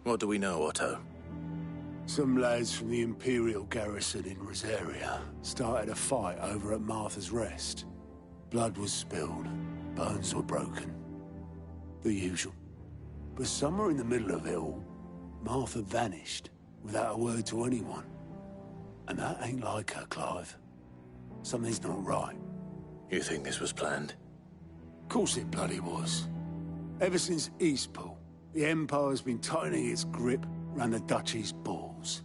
What do we know, Otto? Some lads from the Imperial garrison in Rosaria started a fight over at Martha's Rest. Blood was spilled, bones were broken. The usual. But somewhere in the middle of it all, Martha vanished without a word to anyone. And that ain't like her, Clive. Something's not right. You think this was planned? Of course it bloody was. Ever since Eastpool, the Empire's been tightening its grip around the Duchy's balls.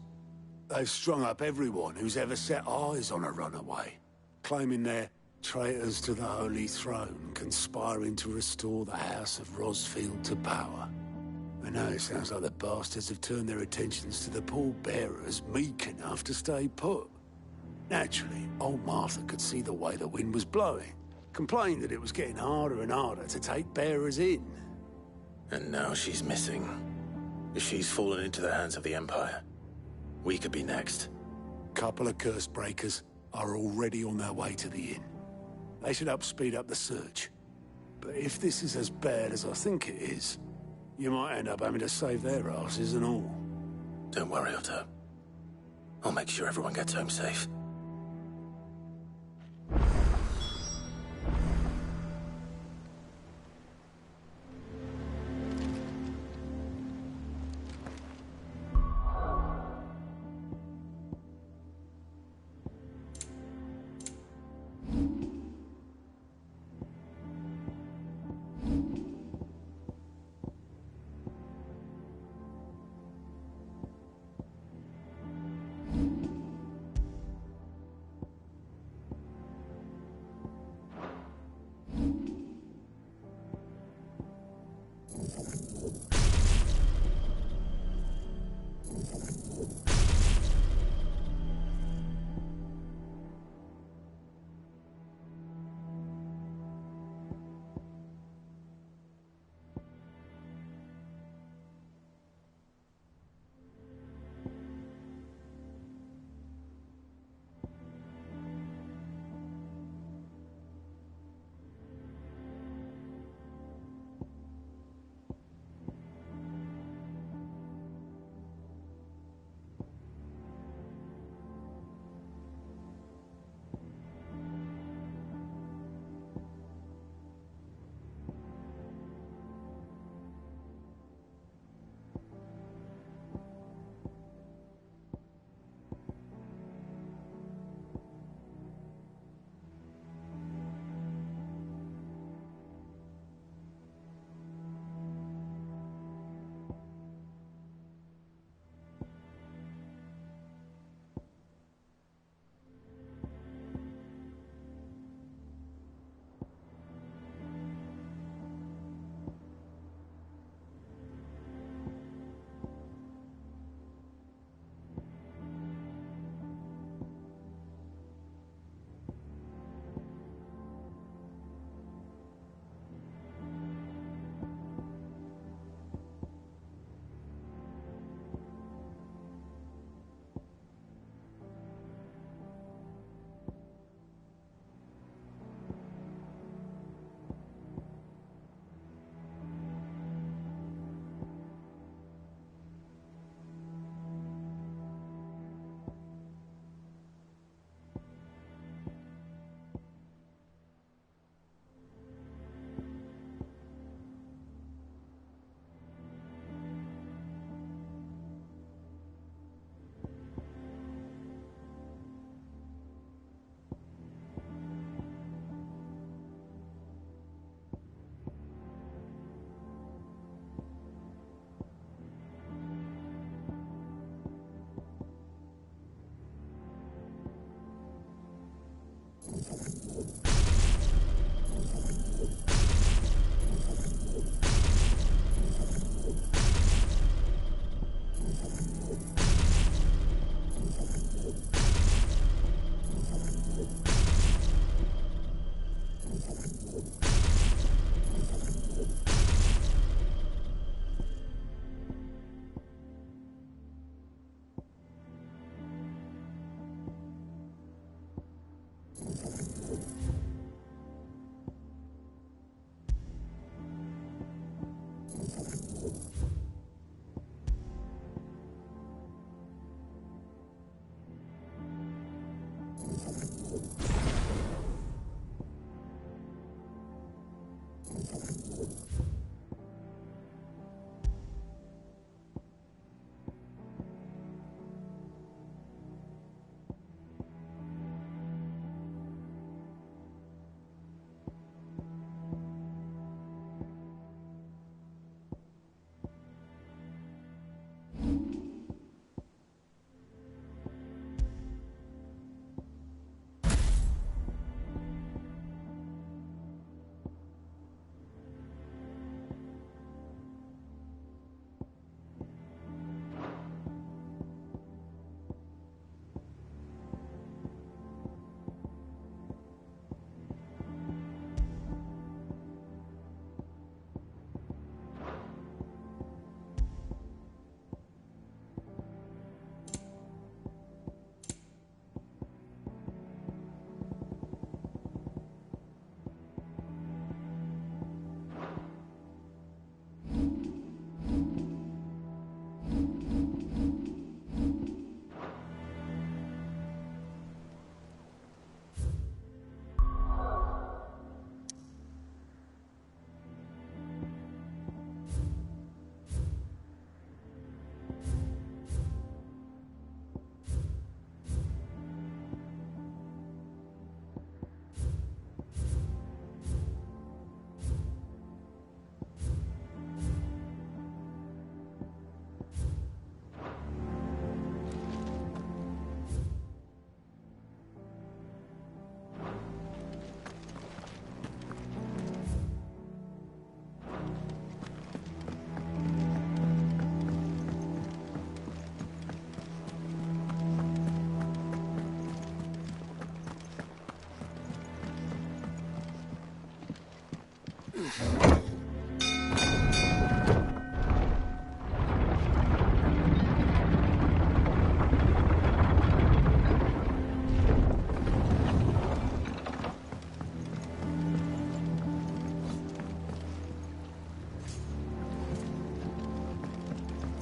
They've strung up everyone who's ever set eyes on a runaway, claiming they're traitors to the Holy Throne, conspiring to restore the House of Rosfield to power. And now it sounds like the bastards have turned their attentions to the pallbearers meek enough to stay put. Naturally, old Martha could see the way the wind was blowing, complained that it was getting harder and harder to take bearers in. And now she's missing. If she's fallen into the hands of the Empire, we could be next. Couple of curse breakers are already on their way to the inn. They should help speed up the search. But if this is as bad as I think it is, you might end up having to save their asses and all. Don't worry, Otto. I'll make sure everyone gets home safe.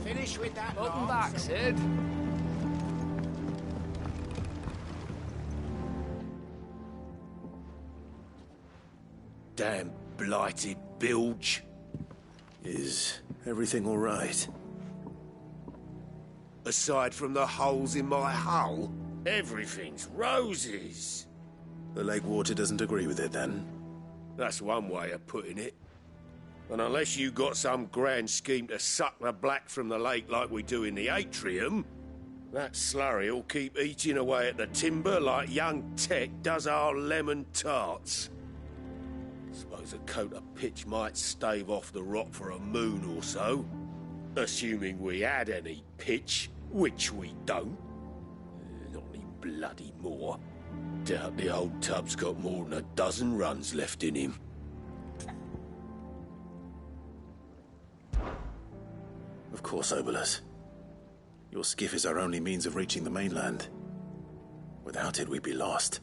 Finish with that. Welcome back, Sid. Damn blighted bilge. Is everything all right? Aside from the holes in my hull, everything's roses. The lake water doesn't agree with it, then? That's one way of putting it. And unless you got some grand scheme to suck the black from the lake like we do in the atrium, that slurry'll keep eating away at the timber like young Tech does our lemon tarts. Suppose a coat of pitch might stave off the rot for a moon or so. Assuming we had any pitch, which we don't. Not any bloody more. Doubt the old tub's got more than a dozen runs left in him. Of course, Obolus. Your skiff is our only means of reaching the mainland. Without it, we'd be lost.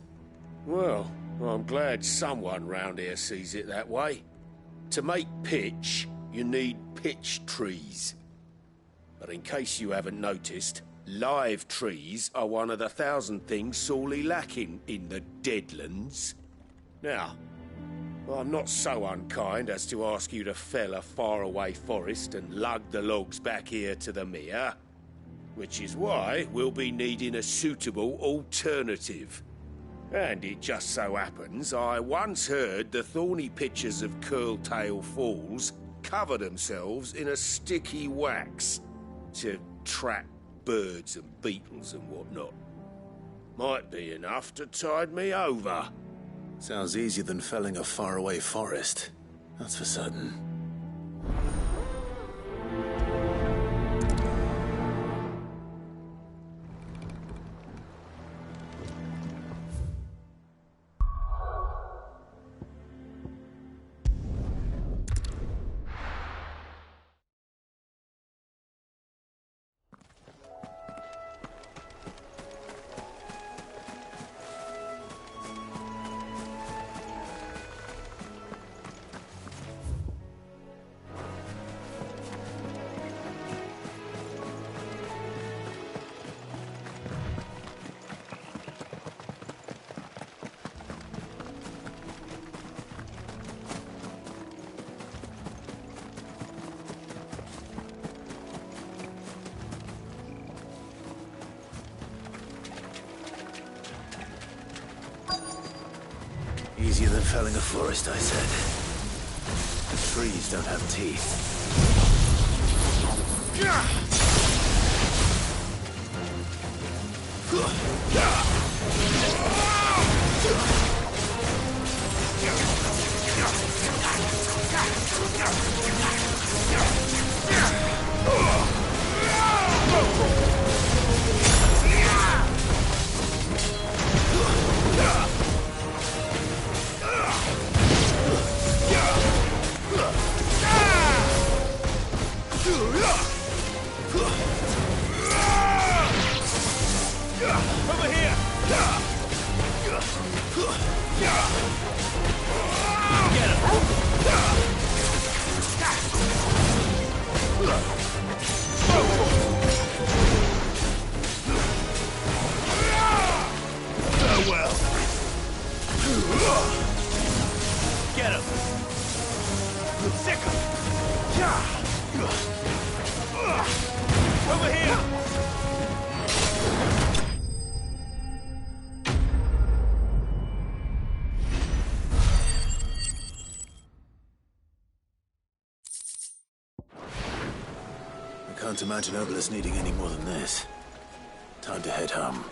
Well, I'm glad someone round here sees it that way. To make pitch, you need pitch trees. But in case you haven't noticed, live trees are one of the 1,000 things sorely lacking in the Deadlands. Now, I'm not so unkind as to ask you to fell a faraway forest and lug the logs back here to the mere, which is why we'll be needing a suitable alternative. And it just so happens I once heard the thorny pitchers of Curltail Falls cover themselves in a sticky wax to trap birds and beetles and whatnot. Might be enough to tide me over. Sounds easier than felling a faraway forest. That's for certain. Easier than felling a forest, I said. The trees don't have teeth. Over here! Get him! Farewell! Get him! Sick him! Over here! I can't imagine Obolus needing any more than this. Time to head home.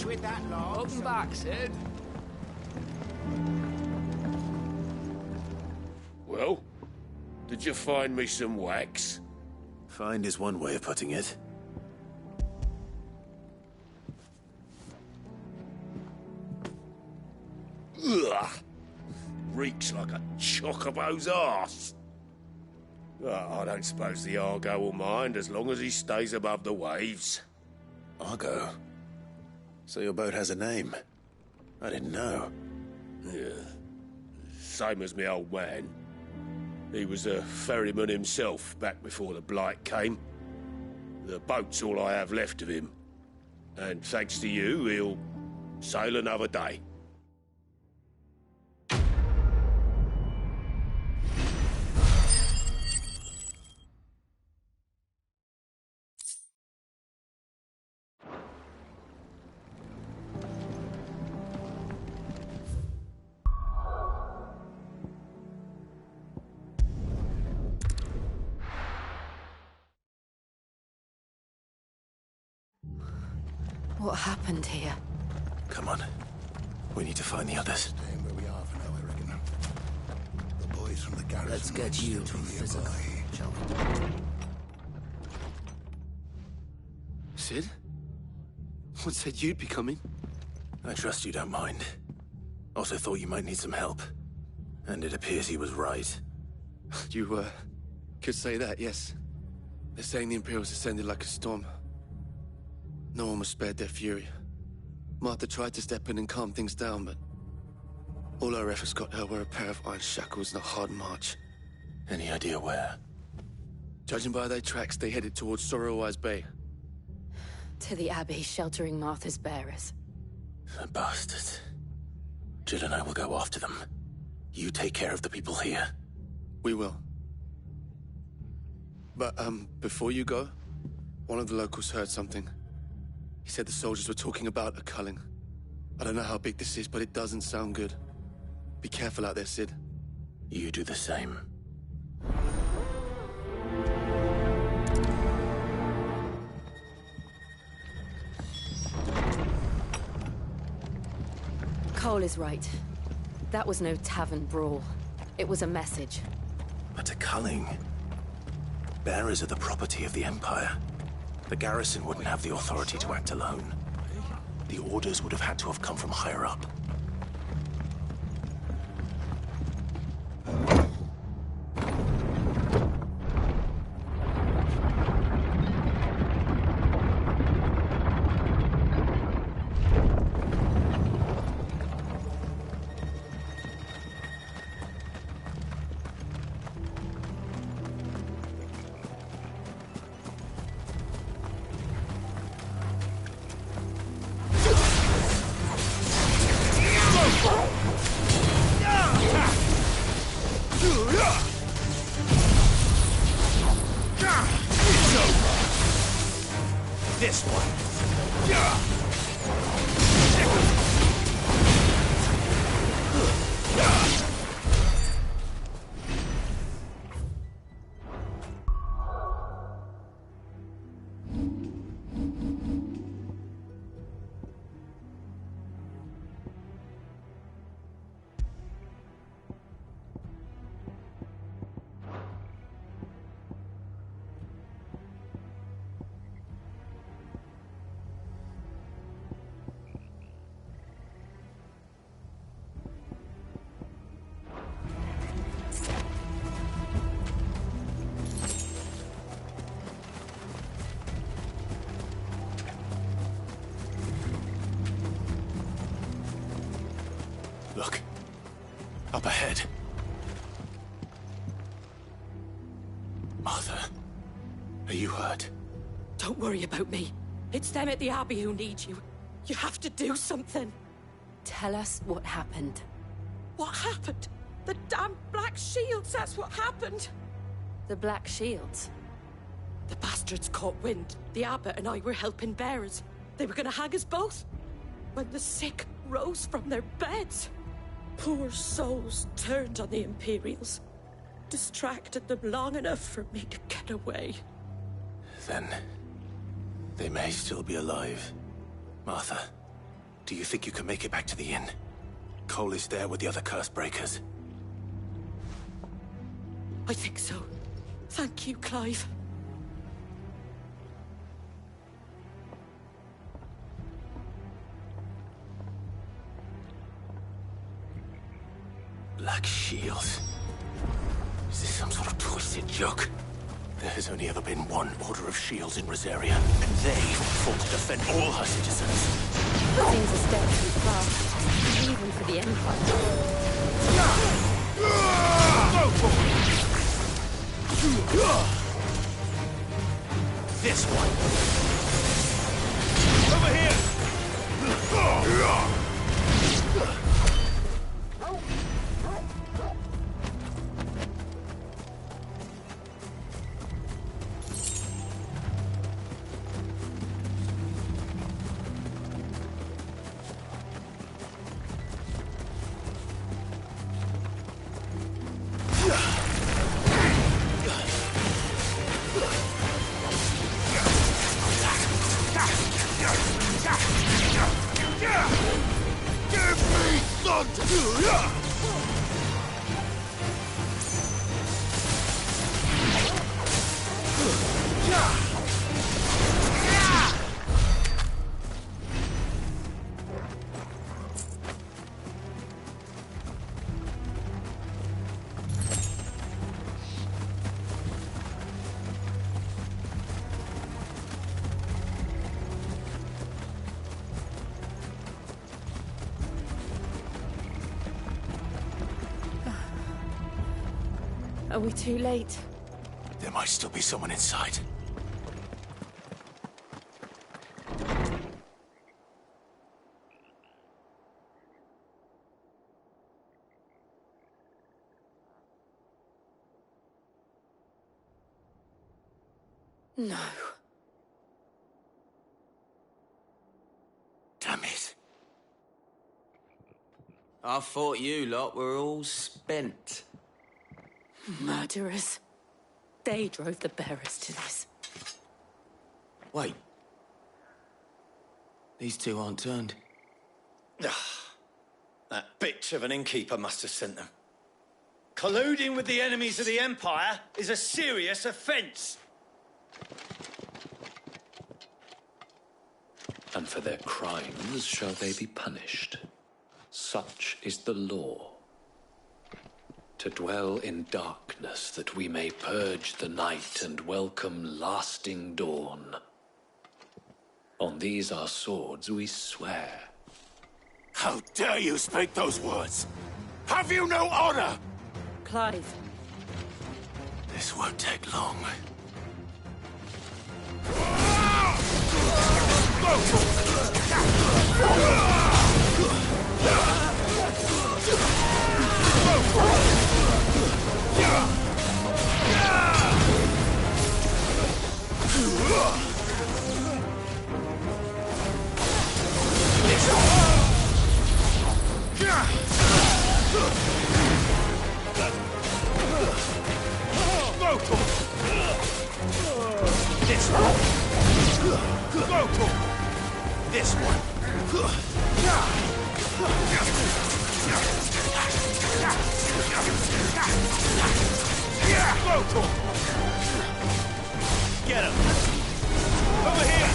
With that lot. Welcome back, Sid. Well, did you find me some wax? Find is one way of putting it. Ugh! Reeks like a chocobo's arse. I don't suppose the Argo will mind as long as he stays above the waves. Argo? So your boat has a name? I didn't know. Yeah. Same as my old man. He was a ferryman himself back before the Blight came. The boat's all I have left of him. And thanks to you, he'll sail another day. What happened here? Come on. We need to find the others. Staying where we are for now, I reckon. The boys from the garrison. Let's get you physical, shall we? Sid? What said you'd be coming? I trust you don't mind. Also thought you might need some help. And it appears he was right. You, could say that, yes. They're saying the Imperials descended like a storm. No one was spared their fury. Martha tried to step in and calm things down, but all our efforts got her were a pair of iron shackles and a hard march. Any idea where? Judging by their tracks, they headed towards Sorrowwise Bay. To the Abbey, sheltering Martha's bearers. The bastards. Jill and I will go after them. You take care of the people here. We will. But, before you go, one of the locals heard something. He said the soldiers were talking about a culling. I don't know how big this is, but it doesn't sound good. Be careful out there, Sid. You do the same. Cole is right. That was no tavern brawl. It was a message. But a culling. Bearers are the property of the Empire. The garrison wouldn't have the authority to act alone. The orders would have had to have come from higher up. Up ahead. Martha, are you hurt? Don't worry about me. It's them at the Abbey who need you. You have to do something. Tell us what happened. What happened? The damn Black Shields, that's what happened. The Black Shields? The bastards caught wind. The Abbot and I were helping bearers. They were gonna hang us both. When the sick rose from their beds, poor souls turned on the Imperials. Distracted them long enough for me to get away. Then they may still be alive. Martha, do you think you can make it back to the inn? Cole is there with the other curse breakers. I think so. Thank you, Clive. Black Shields? Is this some sort of twisted joke? There has only ever been one Order of Shields in Rosaria, and they fought to defend all her citizens. Seems a step too far, even for the Empire. Go for it! This one! Over here! Are we too late? There might still be someone inside. No. Damn it. I thought you lot were all spent. Murderers. They drove the bearers to this. Wait. These two aren't turned. That bitch of an innkeeper must have sent them. Colluding with the enemies of the Empire is a serious offence. And for their crimes shall they be punished. Such is the law. To dwell in darkness that we may purge the night and welcome lasting dawn. On these our swords we swear. How dare you speak those words? Have you no honor? Clive. This won't take long. This one. Get him! Over here!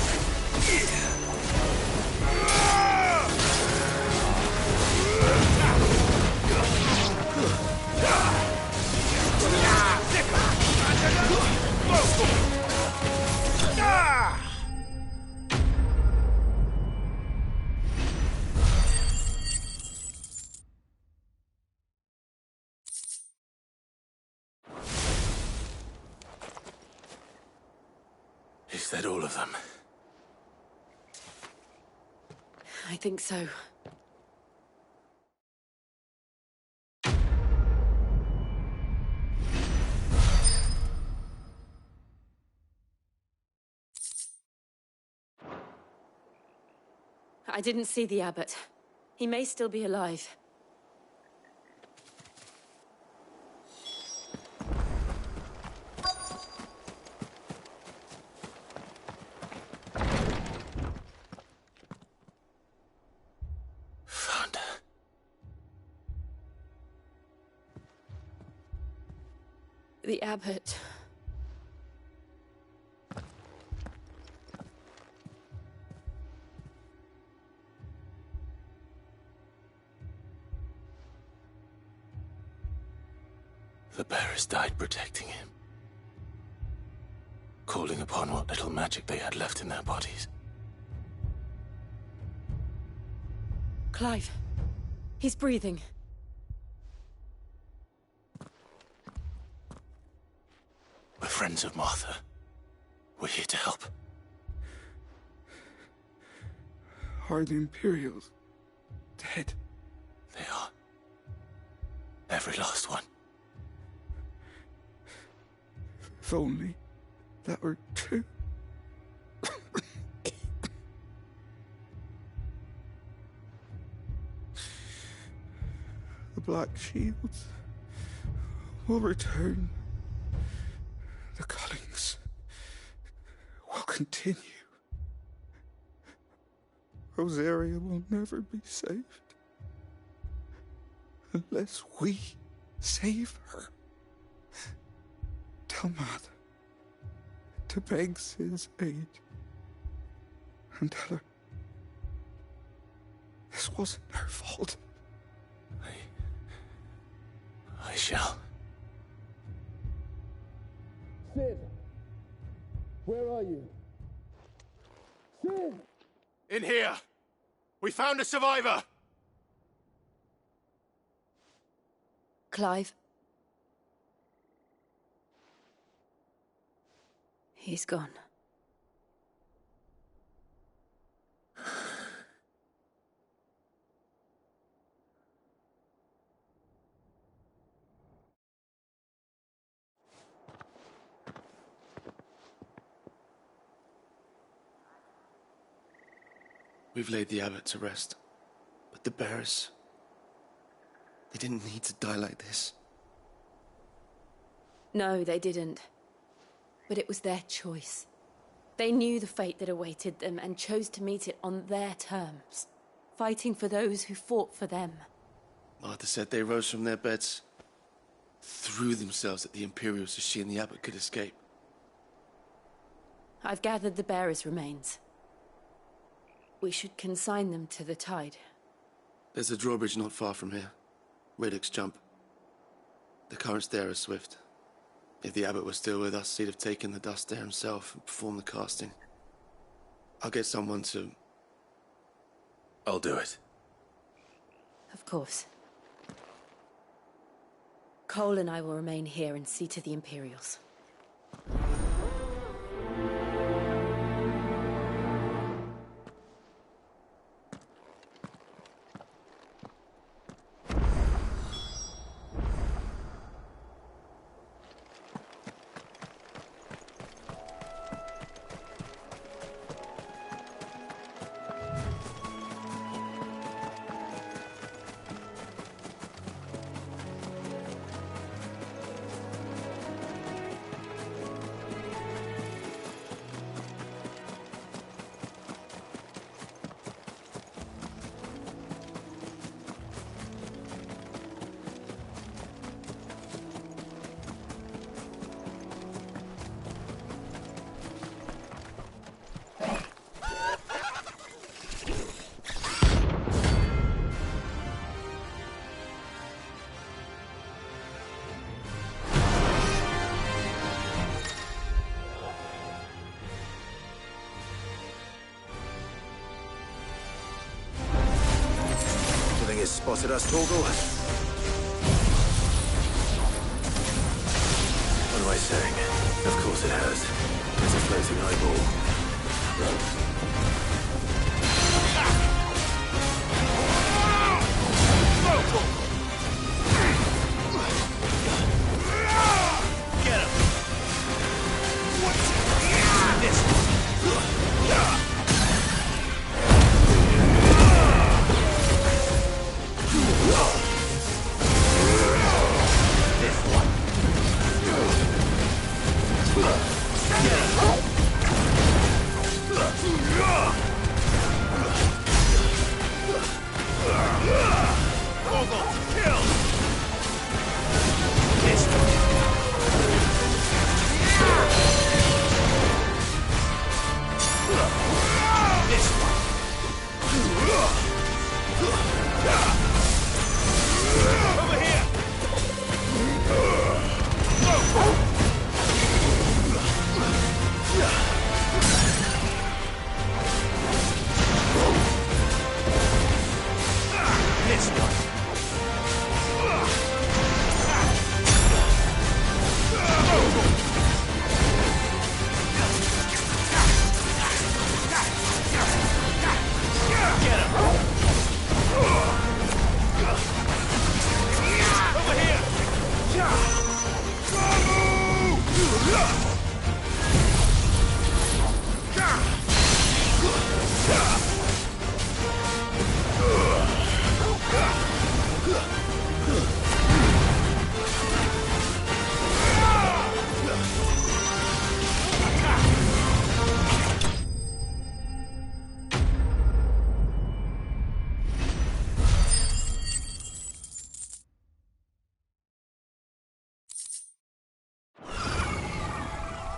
that all of them? I think so. I didn't see the abbot. He may still be alive. Found her. The abbot. The bearers died protecting him. Calling upon what little magic they had left in their bodies. Clive. He's breathing. We're friends of Martha. We're here to help. Are the Imperials dead? They are. Every last one. If only that were true. The Black Shields will return. The Cullings will continue. Rosaria will never be saved unless we save her. Tell Mother to beg Sid's aid and tell her this wasn't her fault. I shall. Sid! Where are you? Sid! In here! We found a survivor! Clive. He's gone. We've laid the abbot to rest. But the bearers... they didn't need to die like this. No, they didn't. But it was their choice. They knew the fate that awaited them and chose to meet it on their terms, fighting for those who fought for them. Martha said they rose from their beds, threw themselves at the Imperials so she and the abbot could escape. I've gathered the bearers' remains. We should consign them to the tide. There's a drawbridge not far from here. Radix Jump. The currents there are swift. If the abbot was still with us, he'd have taken the dust there himself and performed the casting. I'll get someone to... I'll do it. Of course. Cole and I will remain here and see to the Imperials. Spotted us, Torgal. What am I saying? Of course it has. It's a floating eyeball. Get him! This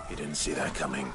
He didn't see that coming.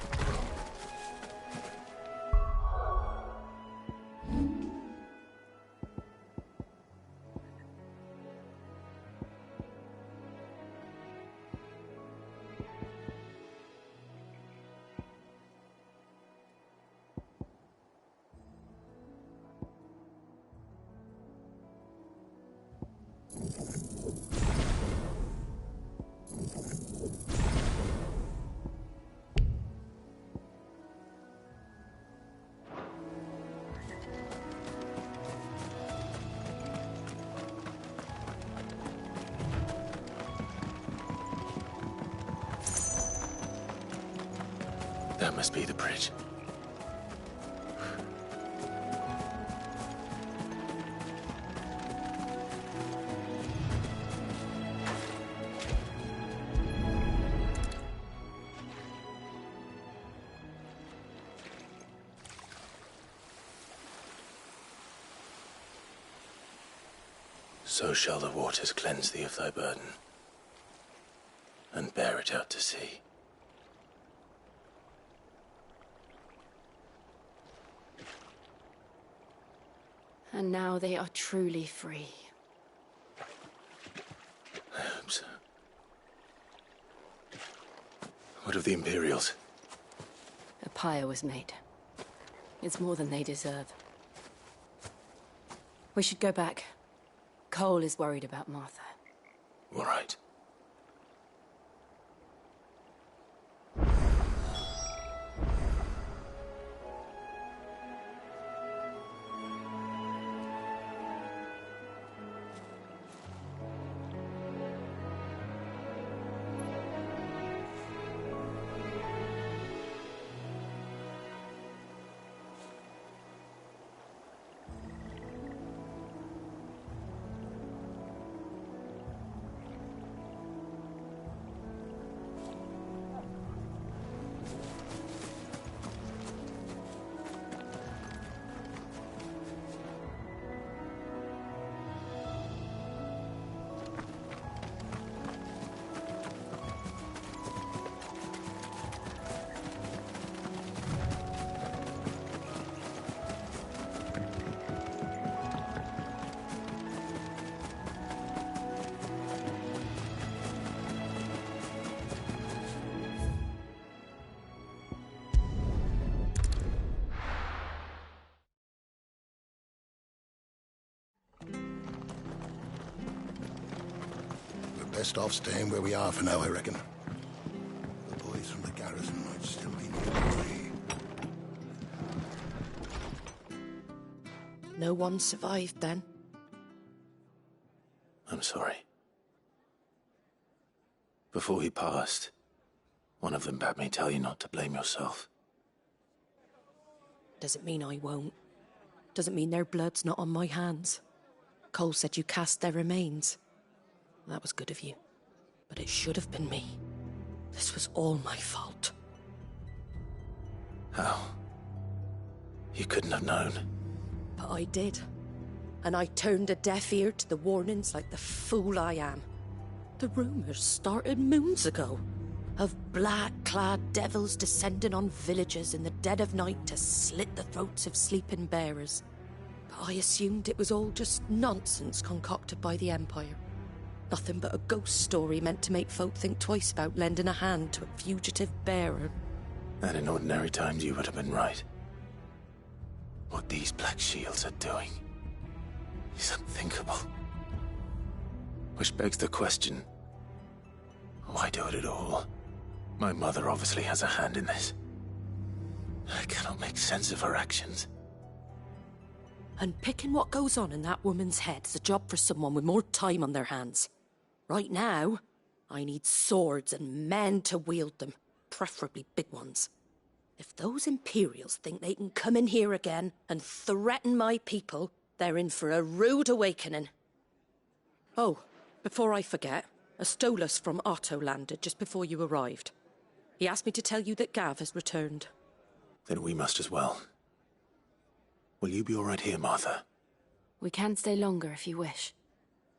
That must be the bridge. So shall the waters cleanse thee of thy burden, and bear it out to sea. And now they are truly free. I hope so. What of the Imperials? A pyre was made. It's more than they deserve. We should go back. Cole is worried about Martha. All right. Best off staying where we are for now, I reckon. The boys from the garrison might still be nearby. No one survived then. I'm sorry. Before he passed, one of them bade me tell you not to blame yourself. Doesn't mean I won't. Doesn't mean their blood's not on my hands. Cole said you cast their remains. That was good of you. But it should have been me. This was all my fault. How? You couldn't have known. But I did. And I turned a deaf ear to the warnings like the fool I am. The rumours started moons ago. Of black-clad devils descending on villages in the dead of night to slit the throats of sleeping bearers. But I assumed it was all just nonsense concocted by the Empire. Nothing but a ghost story meant to make folk think twice about lending a hand to a fugitive bearer. And in ordinary times you would have been right. What these Black Shields are doing is unthinkable. Which begs the question, why do it at all? My mother obviously has a hand in this. I cannot make sense of her actions. And picking what goes on in that woman's head is a job for someone with more time on their hands. Right now, I need swords and men to wield them, preferably big ones. If those Imperials think they can come in here again and threaten my people, they're in for a rude awakening. Oh, before I forget, a Stolas from Otto landed just before you arrived. He asked me to tell you that Gav has returned. Then we must as well. Will you be all right here, Martha? We can stay longer if you wish.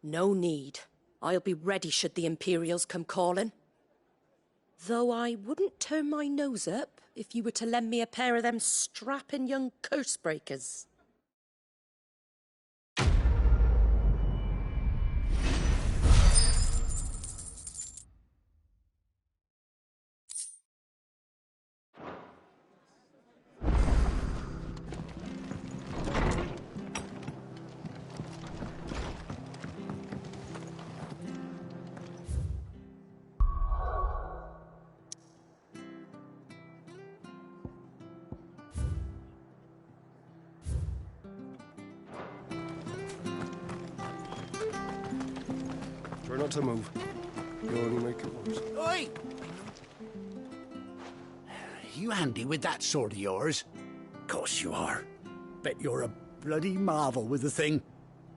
No need. I'll be ready should the Imperials come calling. Though I wouldn't turn my nose up if you were to lend me a pair of them strapping young curse breakers. Try not to move. You'll only make it worse. Oi! You handy with that sword of yours? Course you are. Bet you're a bloody marvel with the thing.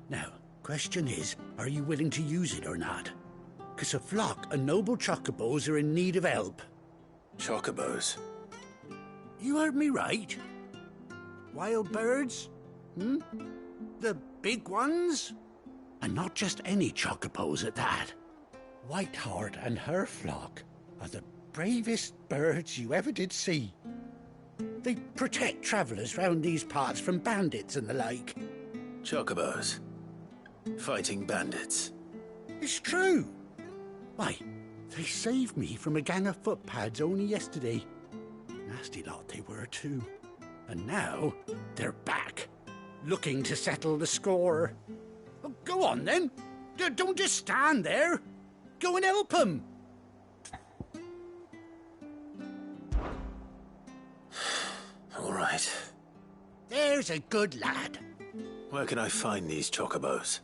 Now, question is, are you willing to use it or not? 'Cause a flock of noble chocobos are in need of help. Chocobos? You heard me right. Wild birds? The big ones? And not just any chocobos at that. Whiteheart and her flock are the bravest birds you ever did see. They protect travellers round these parts from bandits and the like. Chocobos? Fighting bandits? It's true. Why, they saved me from a gang of footpads only yesterday. Nasty lot they were too. And now they're back, looking to settle the score. Oh, go on then. Don't just stand there. Go and help them. All right. There's a good lad. Where can I find these chocobos?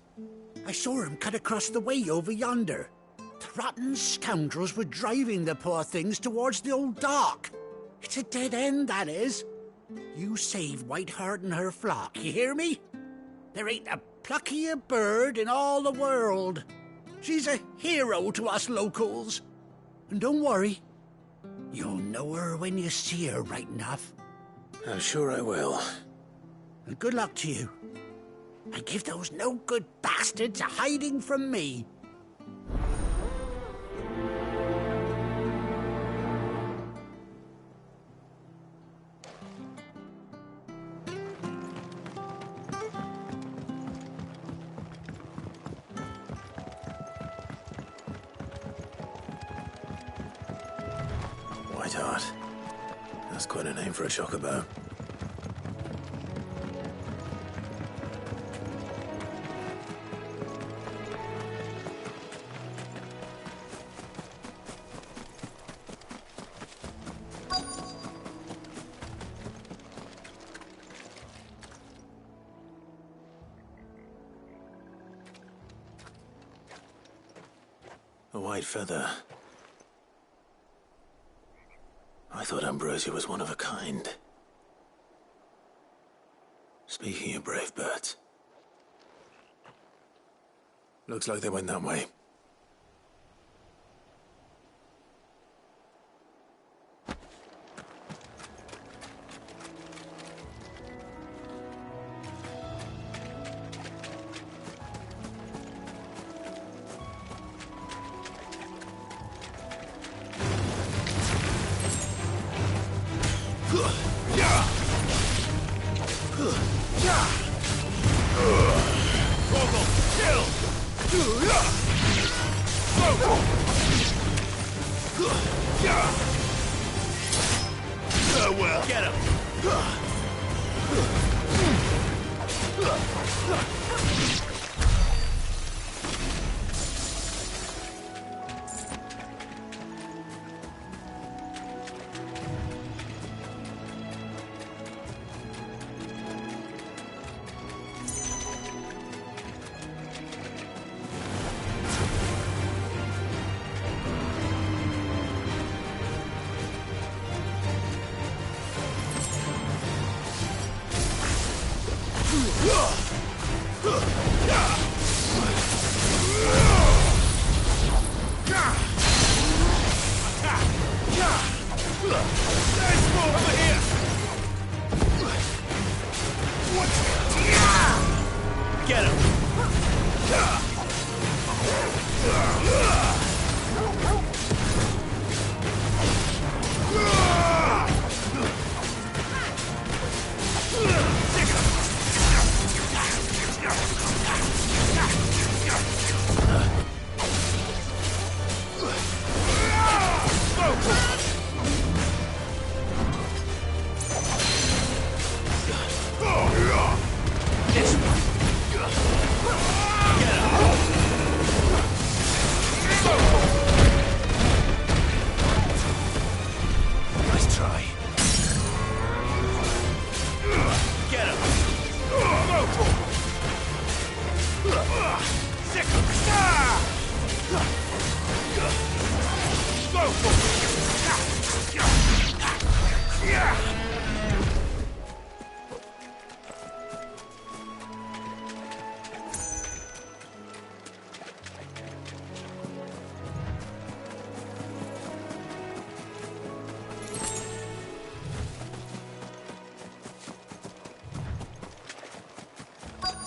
I saw him cut across the way over yonder. The rotten scoundrels were driving the poor things towards the old dock. It's a dead end, that is. You save Whiteheart and her flock, you hear me? There ain't a pluckier bird in all the world. She's a hero to us locals. And don't worry, you'll know her when you see her right enough. I'm sure I will. And good luck to you. And give those no-good bastards a hiding from me. Whiteheart. That's quite a name for a chocobo. A white feather. I thought Ambrosia was one of a kind. Speaking of brave birds, looks like they went that way.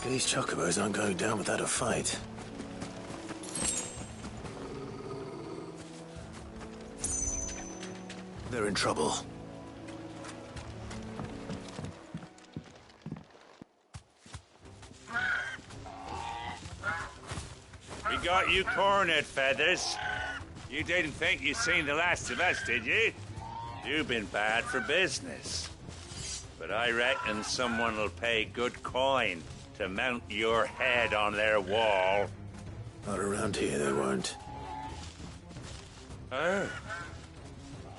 These chocobos aren't going down without a fight. They're in trouble. We got you cornered, Feathers. You didn't think you'd seen the last of us, did you? You've been bad for business. But I reckon someone will pay good coin to mount your head on their wall. Not around here, they won't. Oh.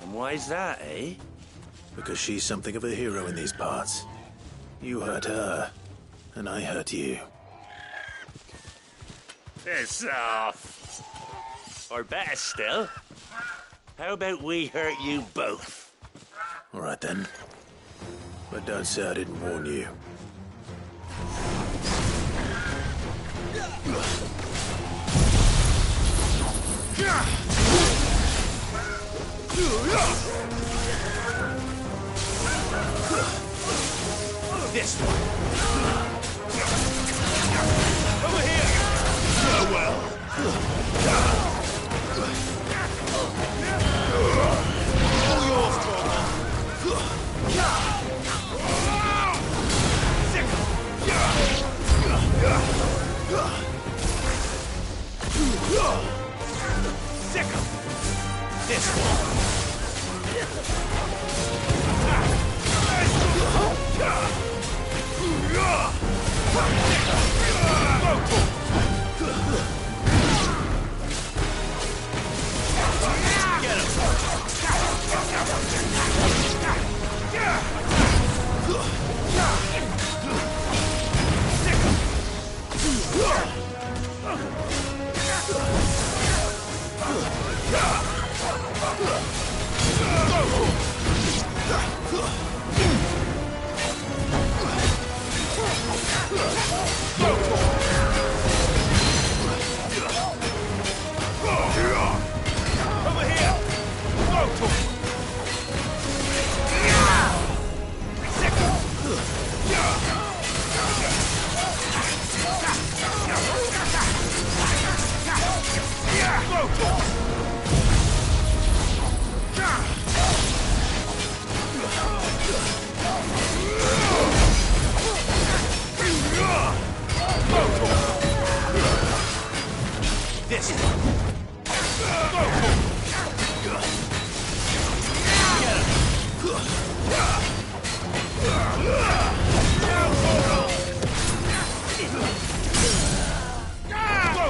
And why's that, eh? Because she's something of a hero in these parts. You hurt her, and I hurt you. Piss off. Or better still, how about we hurt you both? All right, then. But don't say I didn't warn you. This one. Over here. Farewell. All yours, Sickle. This one. Over here! Go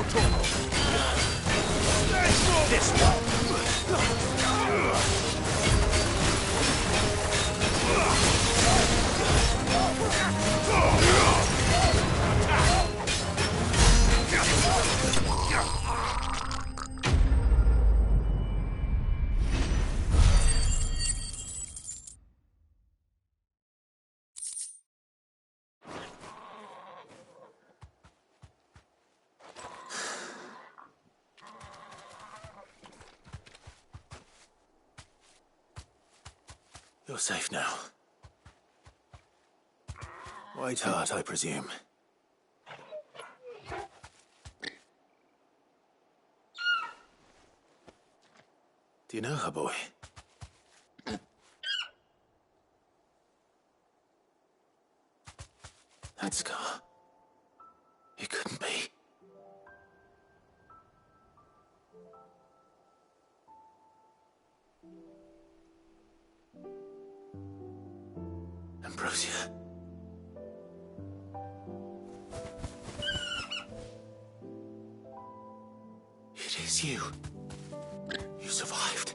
to him! This You're safe now. White Hart, I presume. Do you know her, boy? That scar. It couldn't be. Ambrosia. It is you. You survived.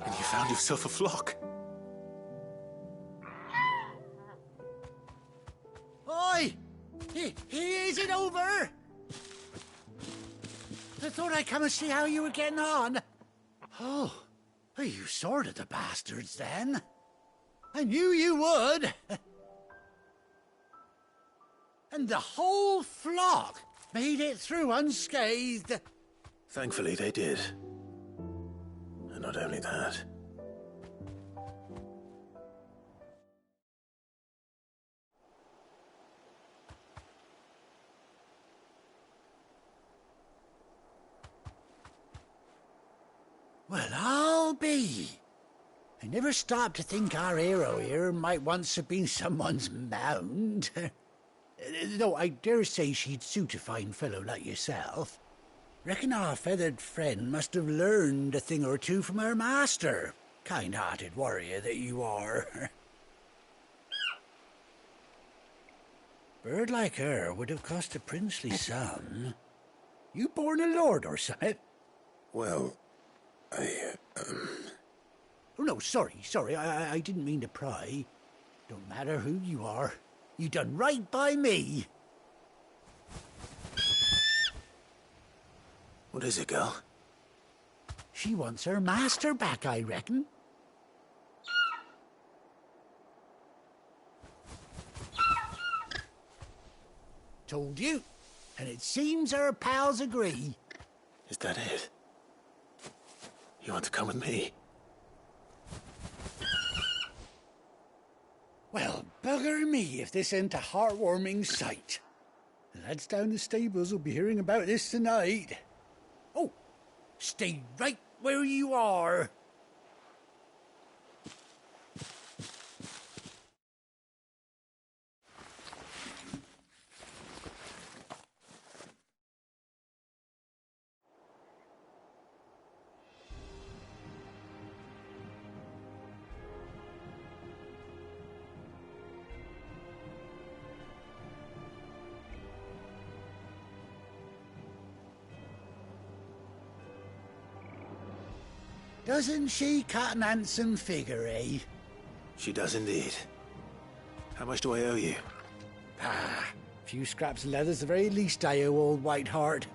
And you found yourself a flock. Oi! Is it over? I thought I'd come and see how you were getting on. Oh, you sorted the bastards then. I knew you would. And the whole flock made it through unscathed. Thankfully, they did. And not only that. Well, I'll be. I never stopped to think our hero here might once have been someone's mound. Though I dare say she'd suit a fine fellow like yourself. Reckon our feathered friend must have learned a thing or two from her master. Kind-hearted warrior that you are. Bird like her would have cost a princely sum. You born a lord or something? Well, Oh, no, sorry. I didn't mean to pry. Don't matter who you are. You done right by me. What is it, girl? She wants her master back, I reckon. Told you. And it seems her pals agree. Is that it? You want to come with me? Well, bugger me if this ain't a heartwarming sight. The lads down the stables will be hearing about this tonight. Oh, stay right where you are. Doesn't she cut an handsome figure, eh? She does indeed. How much do I owe you? Ah, a few scraps of leather's the very least I owe old White Hart.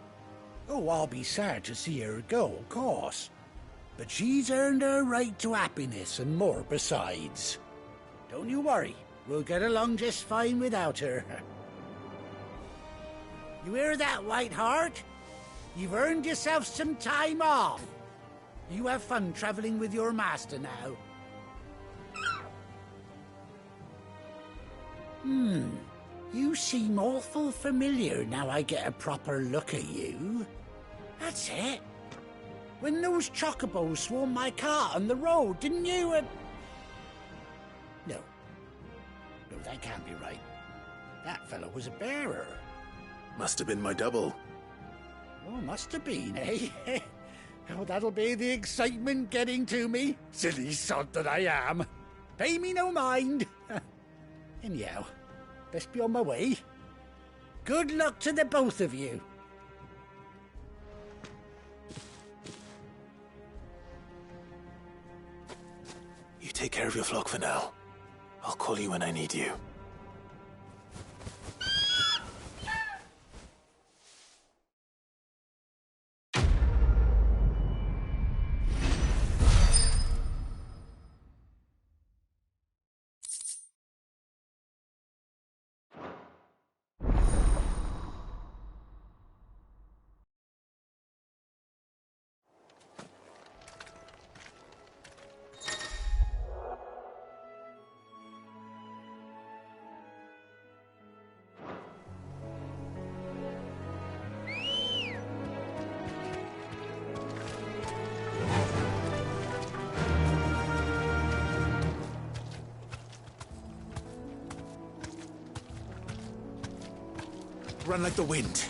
Oh, I'll be sad to see her go, of course. but she's earned her right to happiness and more besides. Don't you worry, we'll get along just fine without her. You hear that, Whiteheart? You've earned yourself some time off. You have fun traveling with your master now. You seem awful familiar now I get a proper look at you. That's it. When those chocobos swarmed my car on the road, didn't you? No, that can't be right. That fellow was a bearer. Must have been my double. Oh, must have been, eh? Oh, that'll be the excitement getting to me. Silly sod that I am. Pay me no mind. Anyhow, best be on my way. Good luck to the both of you. You take care of your flock for now. I'll call you when I need you. Run like the wind.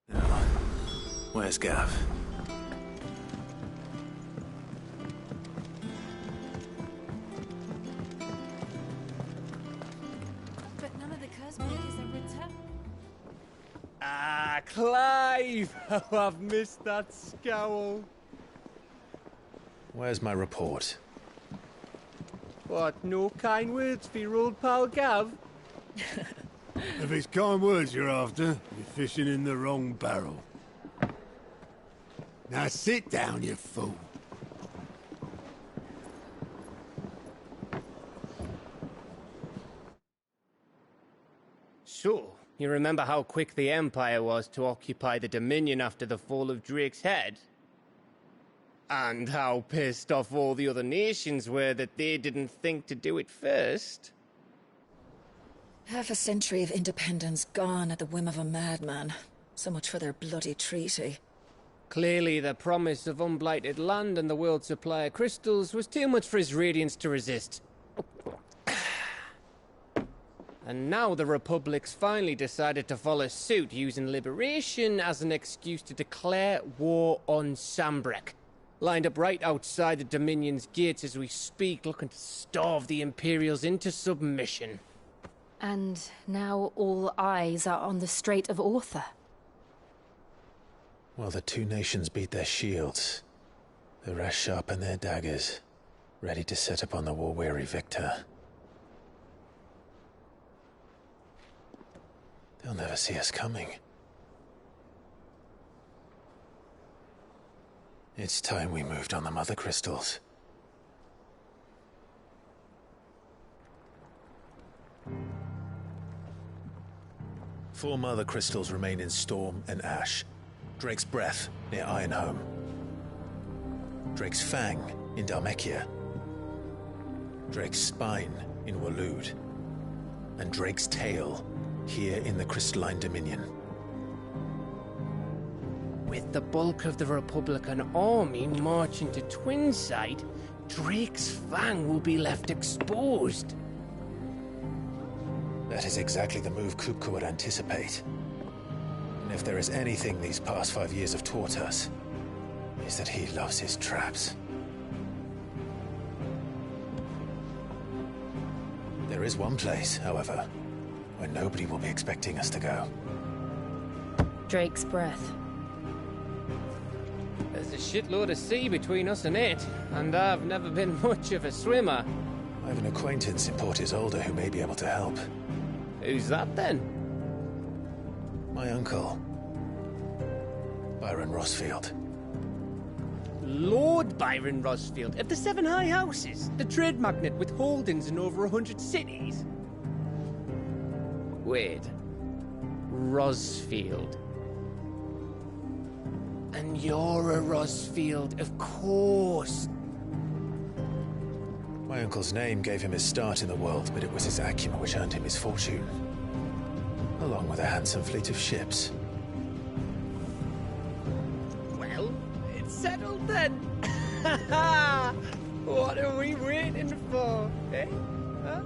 Now, where's Gav? Clive! Oh, I've missed that scowl. Where's my report? What, no kind words for your old pal Gav? If it's kind words you're after, you're fishing in the wrong barrel. Now sit down, you fool. So, you remember how quick the Empire was to occupy the Dominion after the fall of Drake's head? And how pissed off all the other nations were that they didn't think to do it first? Half a century of independence gone at the whim of a madman. So much for their bloody treaty. Clearly, the promise of unblighted land and the world's supply of crystals was too much for his radiance to resist. And now the Republic's finally decided to follow suit, using liberation as an excuse to declare war on Sambrek. Lined up right outside the Dominion's gates as we speak, looking to starve the Imperials into submission. And now all eyes are on the Strait of Author. While the two nations beat their shields, the rest sharpen their daggers, ready to set upon the war-weary victor. They'll never see us coming. It's time we moved on the Mother Crystals. Four Mother Crystals remain in Storm and Ash. Drake's Breath near Ironhome. Drake's Fang in Dhalmekia. Drake's Spine in Waloed. And Drake's Tail here in the Crystalline Dominion. With the bulk of the Republican army marching to Twinside, Drake's Fang will be left exposed. That is exactly the move Kupka would anticipate. And if there is anything these past 5 years have taught us, is that he loves his traps. There is one place, however, when nobody will be expecting us to go. Drake's breath. There's a shitload of sea between us and it, and I've never been much of a swimmer. I have an acquaintance in Port Isolde who may be able to help. Who's that then? My uncle, Byron Rosfield. Lord Byron Rosfield of the Seven High Houses, the trade magnate with holdings in over 100 cities. Wait. Rosfield. And you're a Rosfield, of course. My uncle's name gave him his start in the world, but it was his acumen which earned him his fortune, along with a handsome fleet of ships. Well, it's settled then. What are we waiting for, eh? Huh?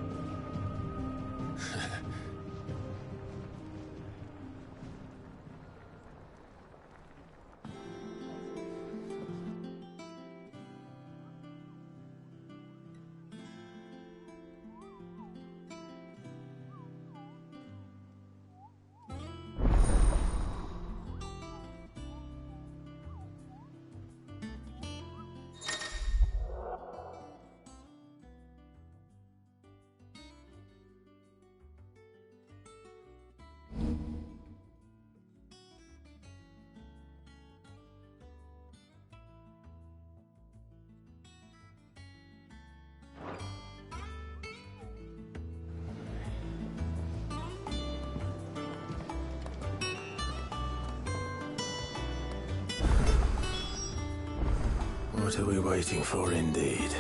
What are we waiting for, indeed?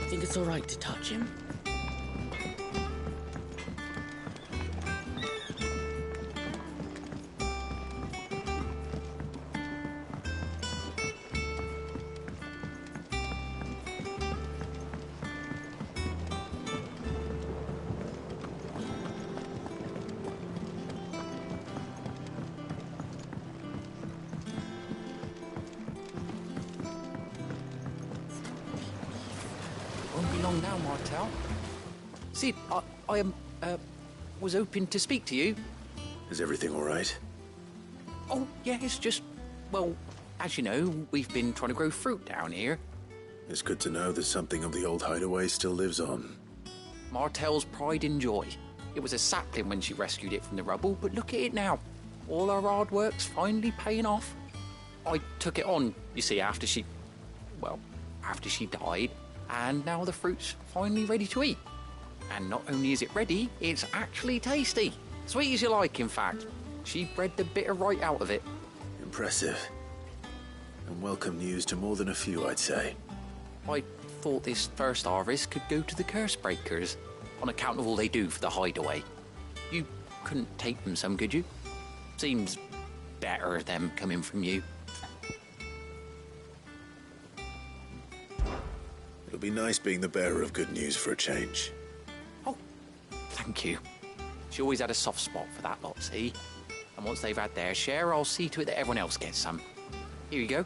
Think it's all right to touch him? Won't be long now, Martel. Sid, I was hoping to speak to you. Is everything all right? Oh, yeah, it's just, well, as you know, we've been trying to grow fruit down here. It's good to know that something of the old hideaway still lives on. Martel's pride and joy. It was a sapling when she rescued it from the rubble, but look at it now. All our hard work's finally paying off. I took it on, you see, after she died, and now the fruit's finally ready to eat. And not only is it ready, it's actually tasty. Sweet as you like, in fact. She bred the bitter right out of it. Impressive. And welcome news to more than a few, I'd say. I thought this first harvest could go to the curse breakers, on account of all they do for the hideaway. You couldn't take them some, could you? Seems better them coming from you. It'll be nice being the bearer of good news for a change. Thank you. She always had a soft spot for that lot, see? And once they've had their share, I'll see to it that everyone else gets some. Here you go.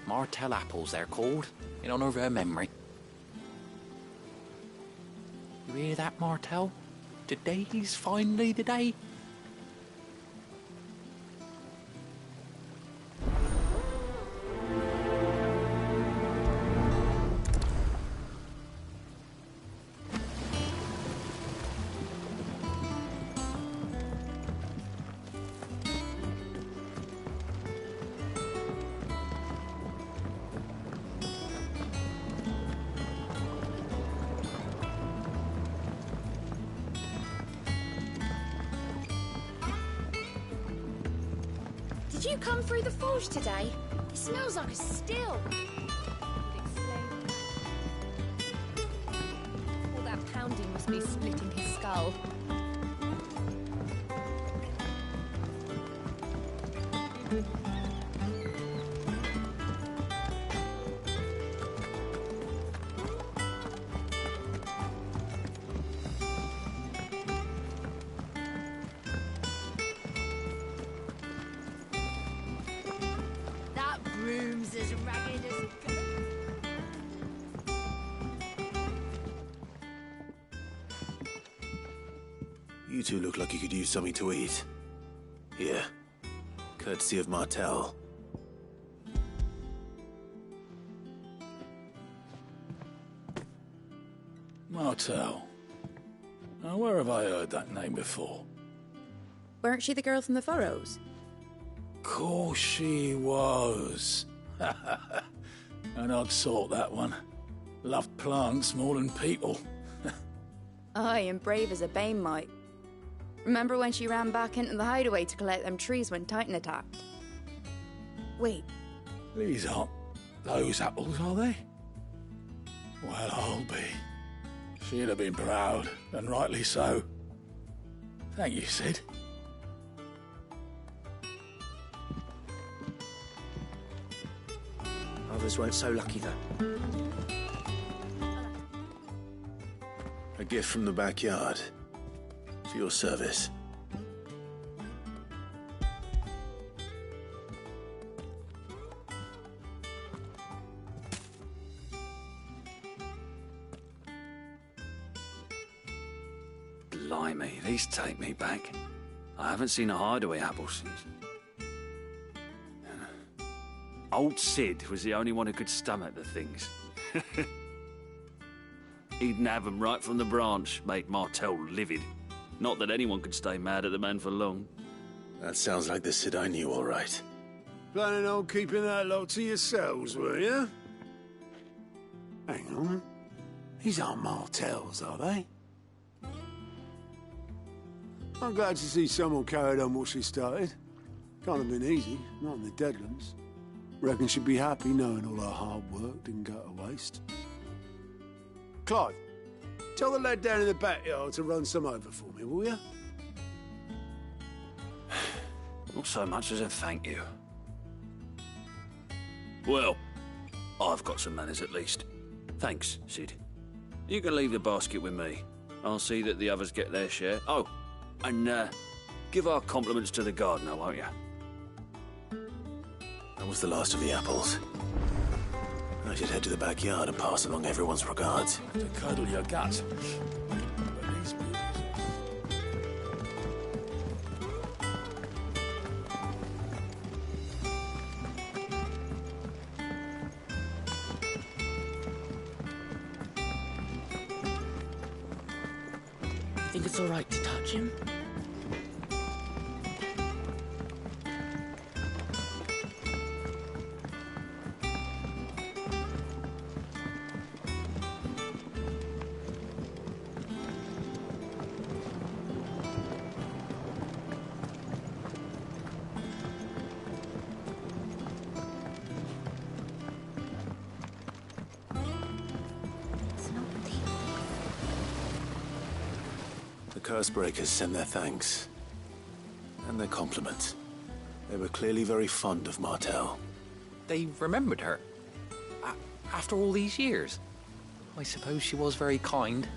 Martell apples, they're called, in honour of her memory. You hear that, Martell? Today's finally the day. Did you come through the forge today? It smells like a still. All that pounding must be splitting his skull. That broom's as ragged as... You two look like you could use something to eat. Here. Courtesy of Martell. Martell. Now, where have I heard that name before? Weren't she the girl from the Furrows? Course she was. An odd sort, that one. Loved plants more than people. Aye, and brave as a bane might. Remember when she ran back into the hideaway to collect them trees when Titan attacked? Wait, These aren't those apples, are they? Well, I'll be. She'd have been proud, and rightly so. Thank you, Sid. Others weren't so lucky, though. A gift from the backyard. For your service. Blimey, these take me back. I haven't seen a hideaway apple since. Old Sid was the only one who could stomach the things. He'd nab 'em right from the branch, make Martell livid. Not that anyone could stay mad at the man for long. That sounds like the Sid I knew, all right. Planning on keeping that lot to yourselves, were you? Hang on. These aren't Martells, are they? I'm glad to see someone carried on what she started. Can't have been easy, not in the Deadlands. Reckon she'd be happy knowing all her hard work didn't go to waste. Clive, tell the lad down in the backyard to run some over for me, will you? Not so much as a thank you. Well, I've got some manners at least. Thanks, Sid. You can leave the basket with me. I'll see that the others get their share. Oh, and give our compliments to the gardener, won't you? That was the last of the apples. I should head to the backyard and pass along everyone's regards. To cuddle your gut. But these beauties Think it's all right to touch him? The Cursebreakers send their thanks. And their compliments. They were clearly very fond of Martel. They remembered her. After all these years. I suppose she was very kind,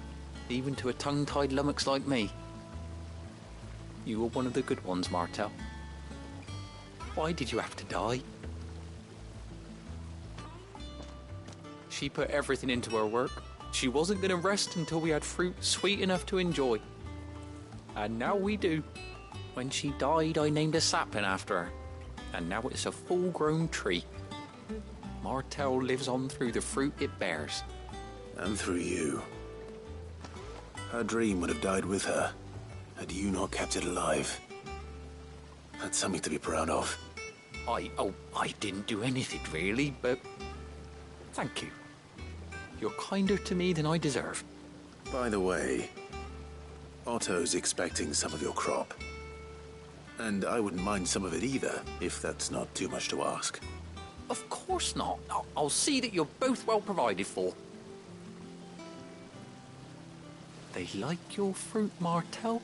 even to a tongue-tied lummox like me. You were one of the good ones, Martel. Why did you have to die? She put everything into her work. She wasn't going to rest until we had fruit sweet enough to enjoy. And now we do. When she died, I named a sapling after her. And now it's a full-grown tree. Martel lives on through the fruit it bears. And through you. Her dream would have died with her, had you not kept it alive. That's something to be proud of. I didn't do anything really, but thank you. You're kinder to me than I deserve. By the way, Otto's expecting some of your crop. And I wouldn't mind some of it either, if that's not too much to ask. Of course not. I'll see that you're both well provided for. They like your fruit, Martel.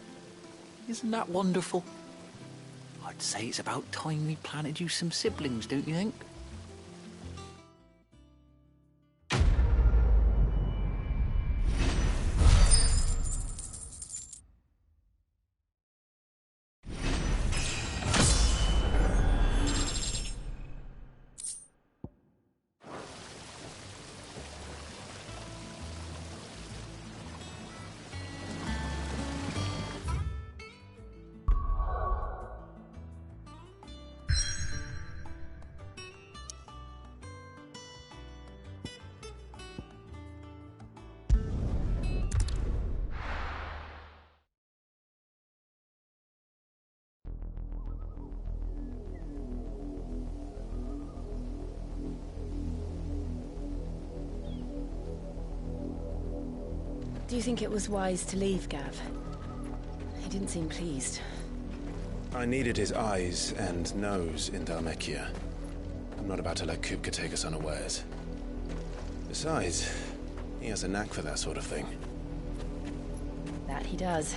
Isn't that wonderful? I'd say it's about time we planted you some siblings, don't you think? Do you think it was wise to leave, Gav? He didn't seem pleased. I needed his eyes and nose in Dhalmekia. I'm not about to let Kupka take us unawares. Besides, he has a knack for that sort of thing. That he does.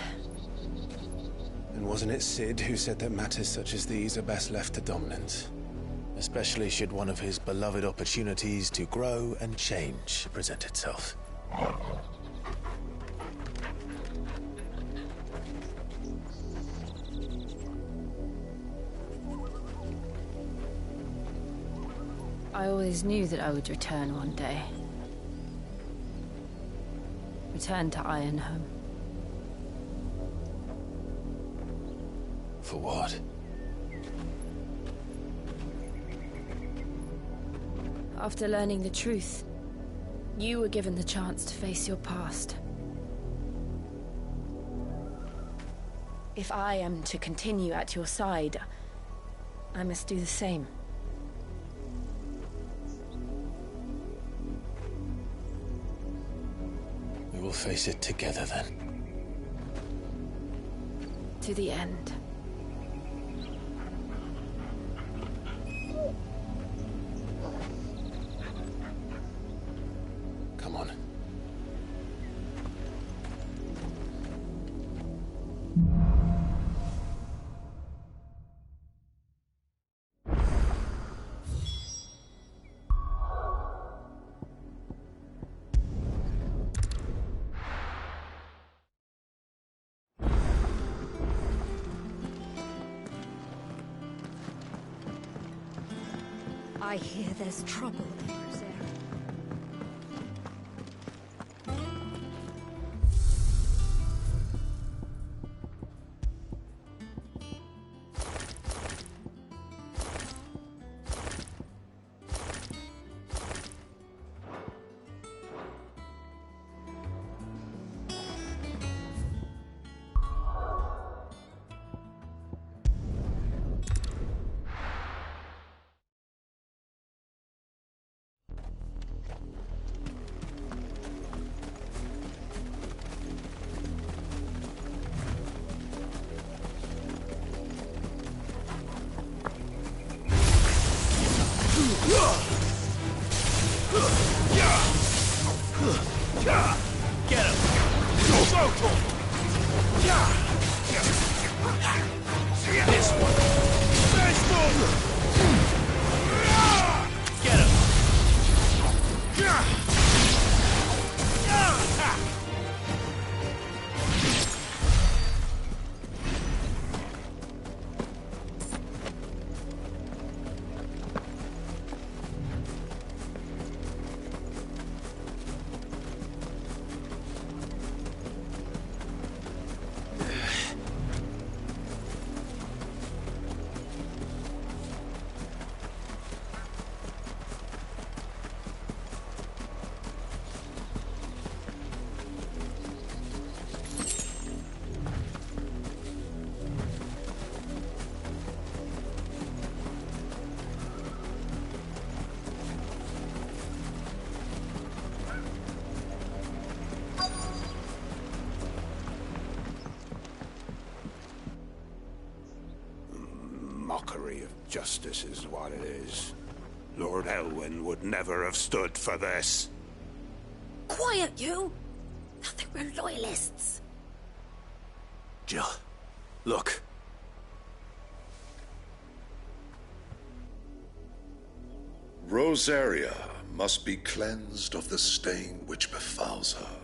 And wasn't it Sid who said that matters such as these are best left to dominance? Especially should one of his beloved opportunities to grow and change present itself. I always knew that I would return one day. Return to Ironhome. For what? After learning the truth, you were given the chance to face your past. If I am to continue at your side, I must do the same. We will face it together then. To the end. Come on. I hear there's trouble in Rosaria. Get him! This one! This one! mockery of justice is what it is. Lord Elwyn would never have stood for this. Quiet, you! I think we're loyalists. Jill, look. Rosaria must be cleansed of the stain which befouls her,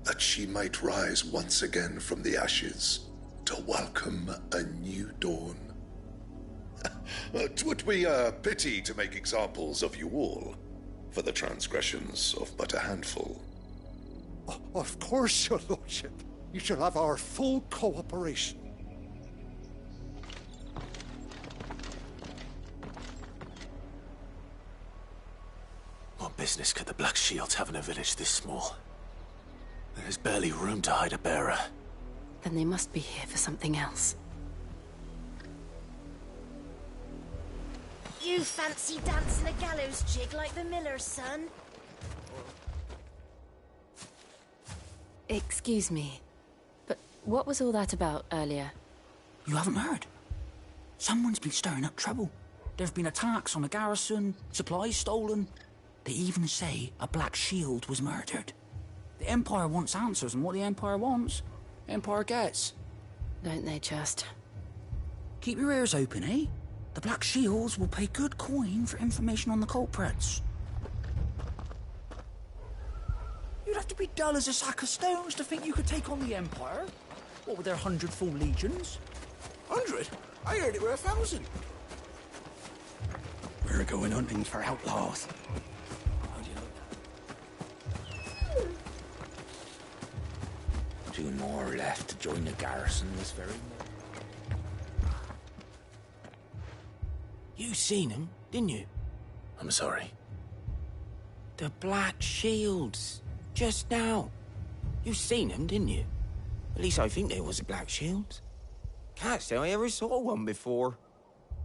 that she might rise once again from the ashes to welcome a new dawn. 'Twould be a pity to make examples of you all for the transgressions of but a handful. Of course, your lordship. You shall have our full cooperation. What business could the Black Shields have in a village this small? There's barely room to hide a bearer. Then they must be here for something else. You fancy dancing a gallows jig like the miller's son? Excuse me, but what was all that about earlier? You haven't heard? Someone's been stirring up trouble. There have been attacks on the garrison, supplies stolen. They even say a Black Shield was murdered. The Empire wants answers, and what the Empire wants, Empire gets. Don't they just? Keep your ears open, eh? The Black Shields will pay good coin for information on the culprits. You'd have to be dull as a sack of stones to think you could take on the Empire. What with their 100 full legions? 100? I heard it were 1,000. We're going hunting for outlaws. Two more left to join the garrison this very moment. You seen him, didn't you? I'm sorry. The Black Shields. Just now. You seen them, didn't you? At least I think they was the Black Shields. Can't say I ever saw one before.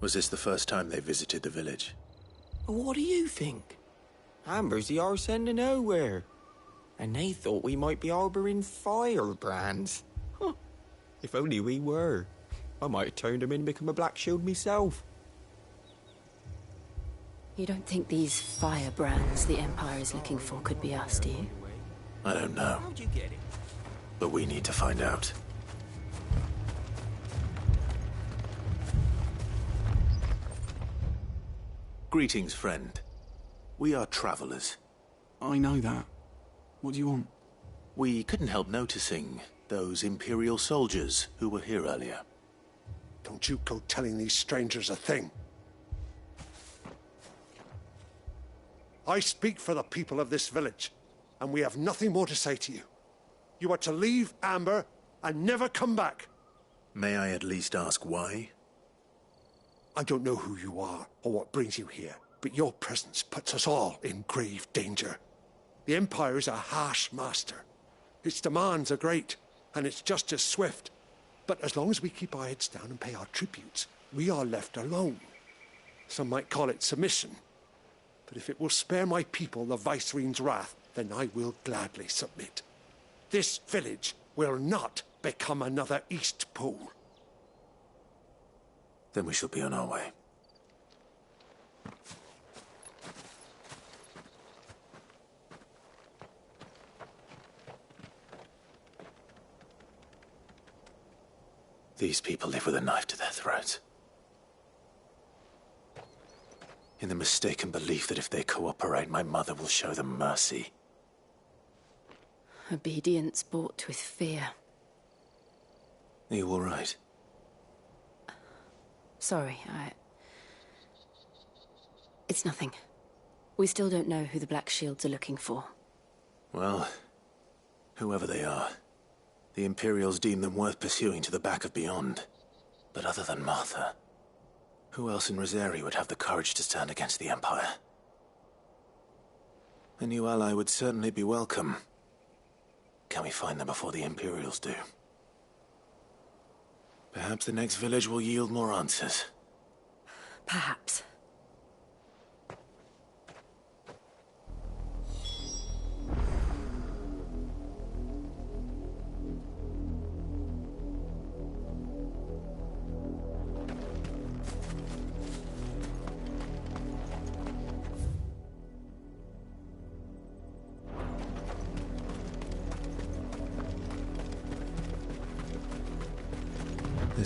Was this the first time they visited the village? What do you think? Amber's the arse end of nowhere. And they thought we might be harbouring firebrands. Huh. If only we were. I might have turned them in and become a Black Shield myself. You don't think these firebrands the Empire is looking for could be us, do you? I don't know. How'd you get it? But we need to find out. Greetings, friend. We are travelers. I know that. What do you want? We couldn't help noticing those Imperial soldiers who were here earlier. Don't you go telling these strangers a thing. I speak for the people of this village, and we have nothing more to say to you. You are to leave Amber and never come back. May I at least ask why? I don't know who you are or what brings you here, but your presence puts us all in grave danger. The Empire is a harsh master. Its demands are great, and its justice swift. But as long as we keep our heads down and pay our tributes, we are left alone. Some might call it submission. But if it will spare my people the Viceroy's wrath, then I will gladly submit. This village will not become another East Pool. Then we shall be on our way. These people live with a knife to their throats. In the mistaken belief that if they cooperate, my mother will show them mercy. Obedience bought with fear. Are you all right? Sorry, It's nothing. We still don't know who the Black Shields are looking for. Well, whoever they are, the Imperials deem them worth pursuing to the back of beyond. But other than Martha, who else in Rosaria would have the courage to stand against the Empire? A new ally would certainly be welcome. Can we find them before the Imperials do? Perhaps the next village will yield more answers. Perhaps.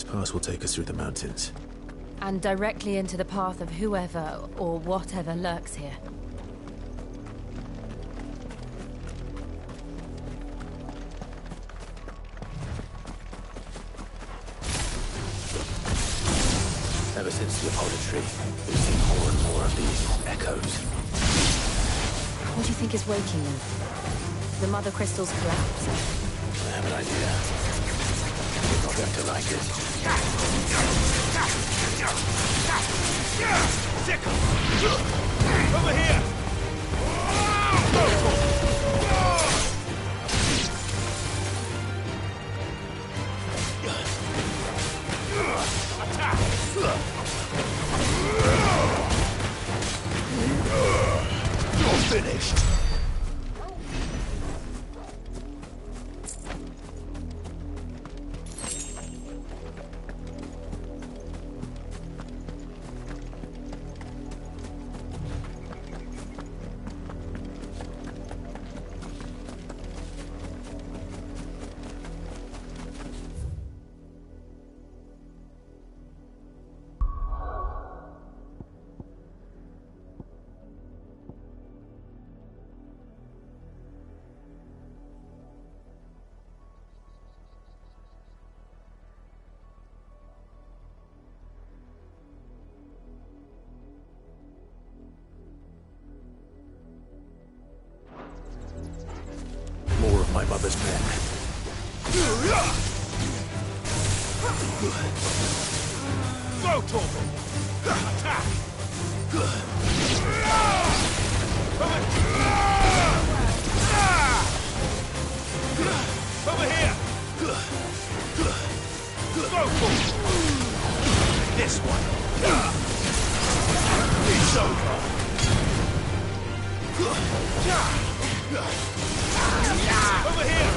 pass will take us through the mountains. And directly into the path of whoever or whatever lurks here. Ever since the Apollo tree, we've seen more and more of these echoes. What do you think is waking them? The mother crystal's collapse? I have an idea. You're not going to like it. Over here! Attack! You're finished! More of my mother's men. Go, Torval! Attack! Over here! Go, Torval! This one! It's over! Over here!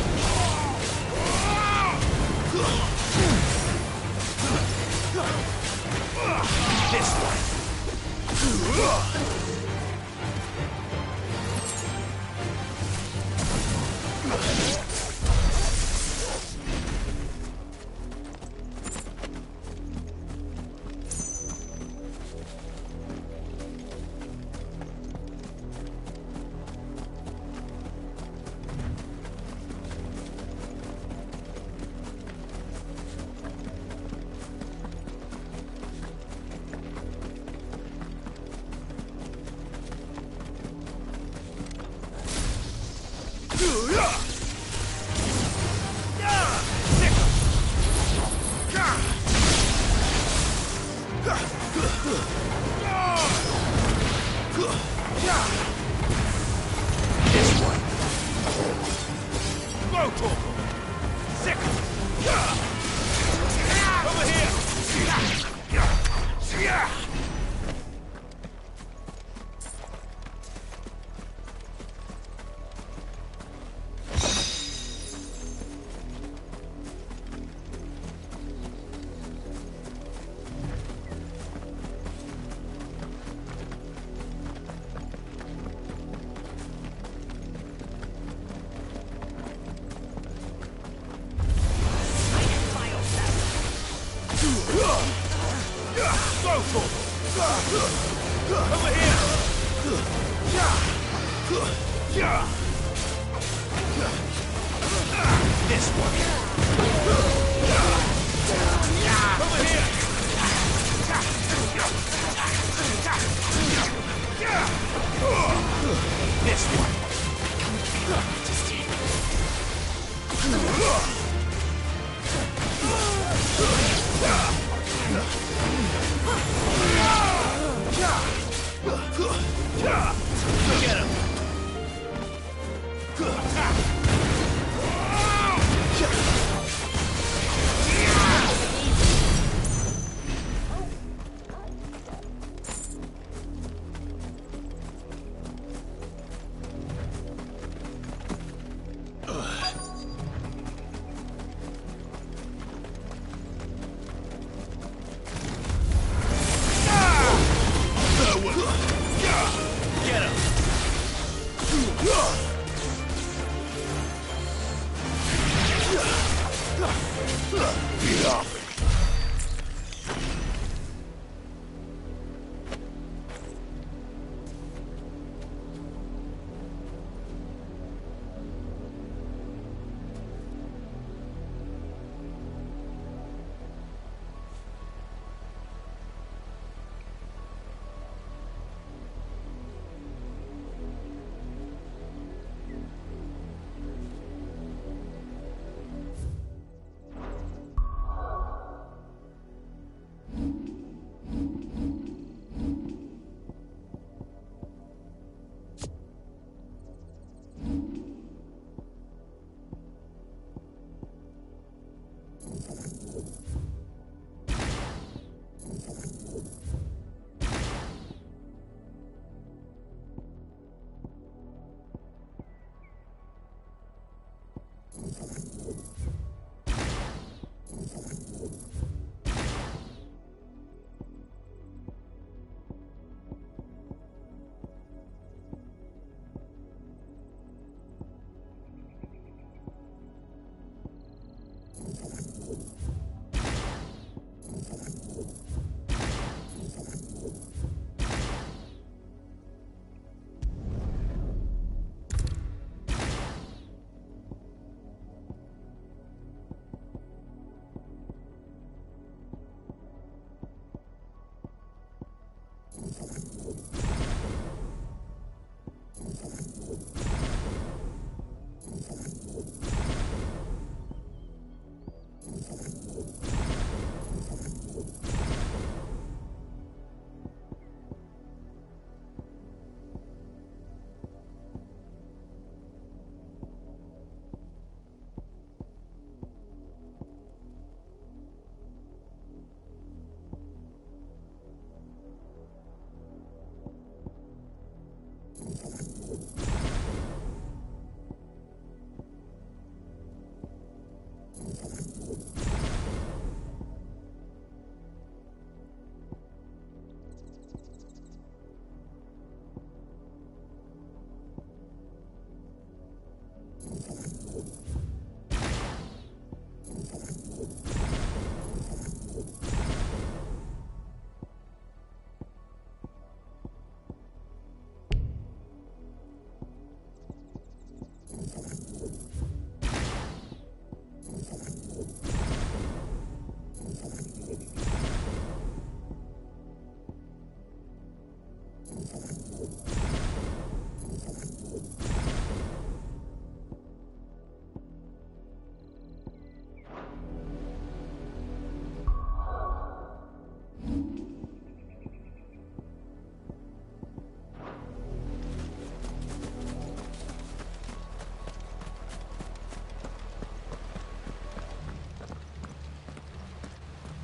This way! Over here! This one! Over here! This one! Get him!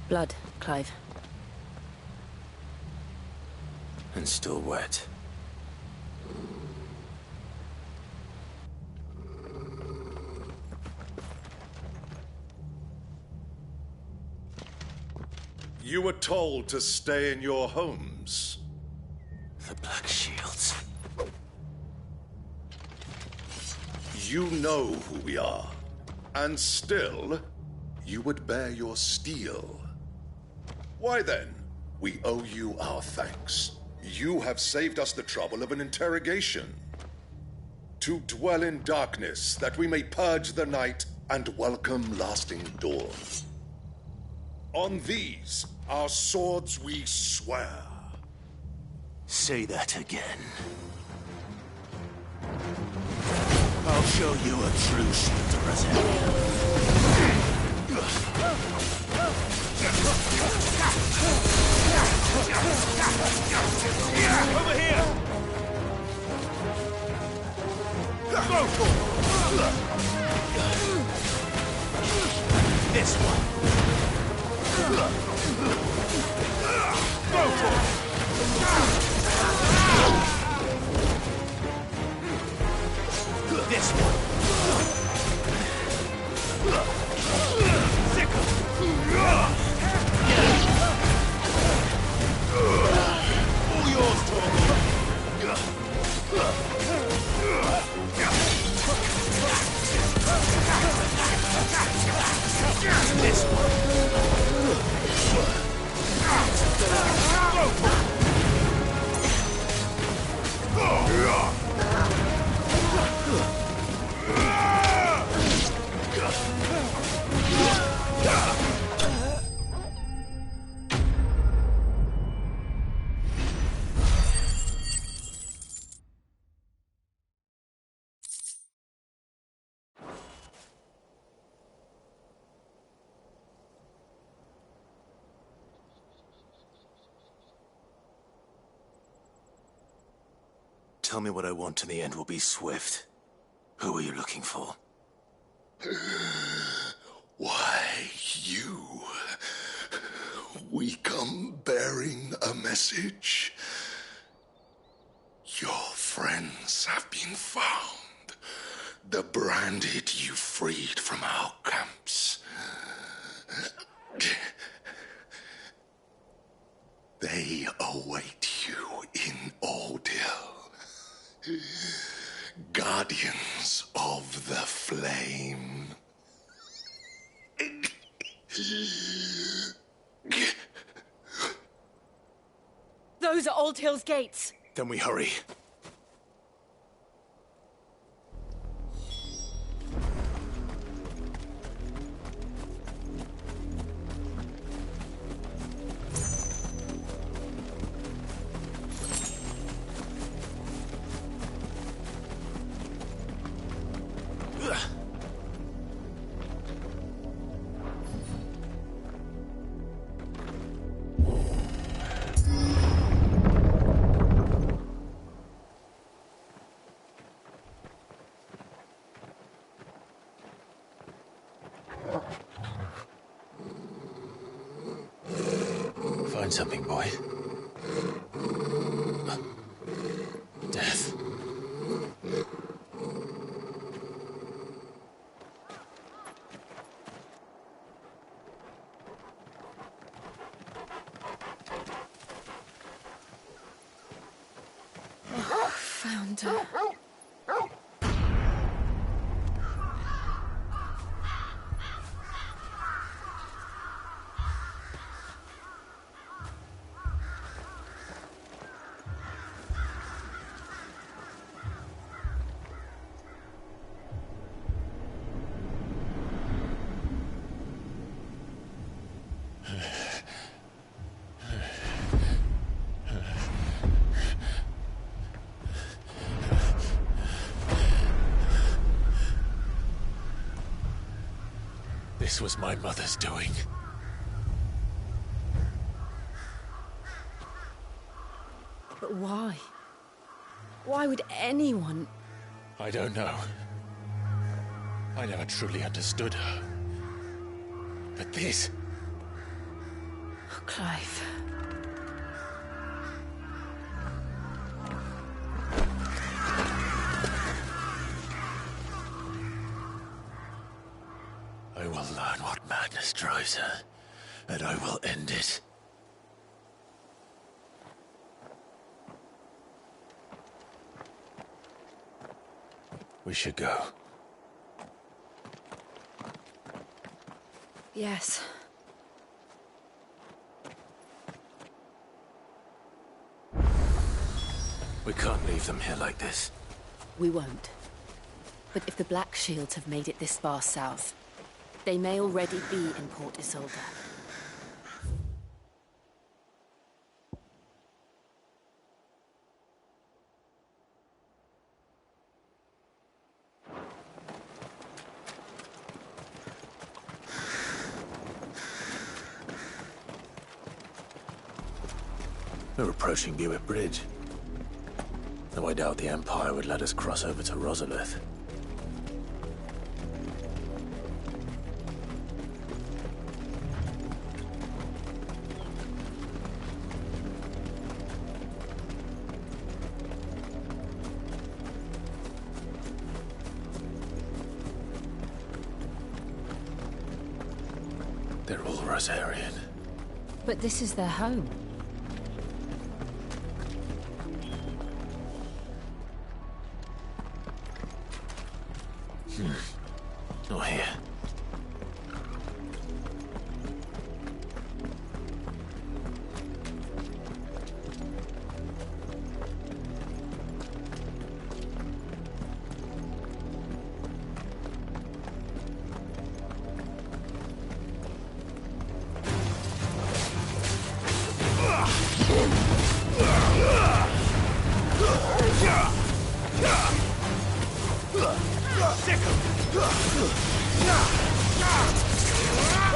Blood, Clive. And still wet. You were told to stay in your homes. The Black Shields. You know who we are. And still, you would bear your steel. Why then, we owe you our thanks. You have saved us the trouble of an interrogation. To dwell in darkness, that we may purge the night and welcome lasting dawn. On these, our swords we swear. Say that again. I'll show you a true shield, Brazilian. Over here! Go for it! This one. Go for it! This one. Sickle! All yours, Torgo. This one. Tell me what I want and the end will be swift. Who are you looking for? Why, you. We come bearing a message. Your friends have been found. The branded you freed from our camps. They await you in Ordeal. Guardians of the Flame. Those are Old Hill's gates. Then we hurry. find something, boy. Death. Found her. This was my mother's doing. But why? Why would anyone... I don't know. I never truly understood her. But this... Oh, Clive. I will learn what madness drives her, and I will end it. We should go. Yes. We can't leave them here like this. We won't. But if the Black Shields have made it this far south, they may already be in Port Isolde. We're approaching Buick Bridge. Though I doubt the Empire would let us cross over to Rosalith. They're all Rosarian. But this is their home. Not here.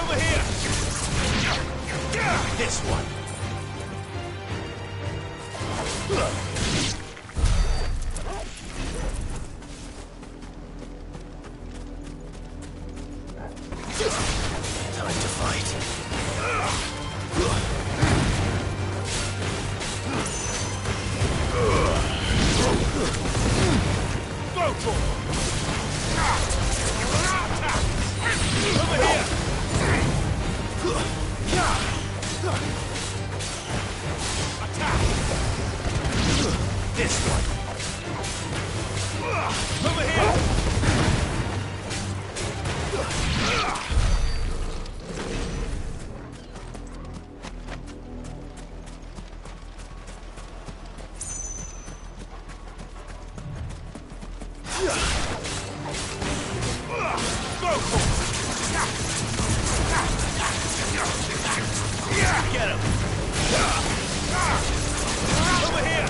Over here! This one. Time to fight. Go for it! Over here! Attack! This one. Over here! Get him! Over here!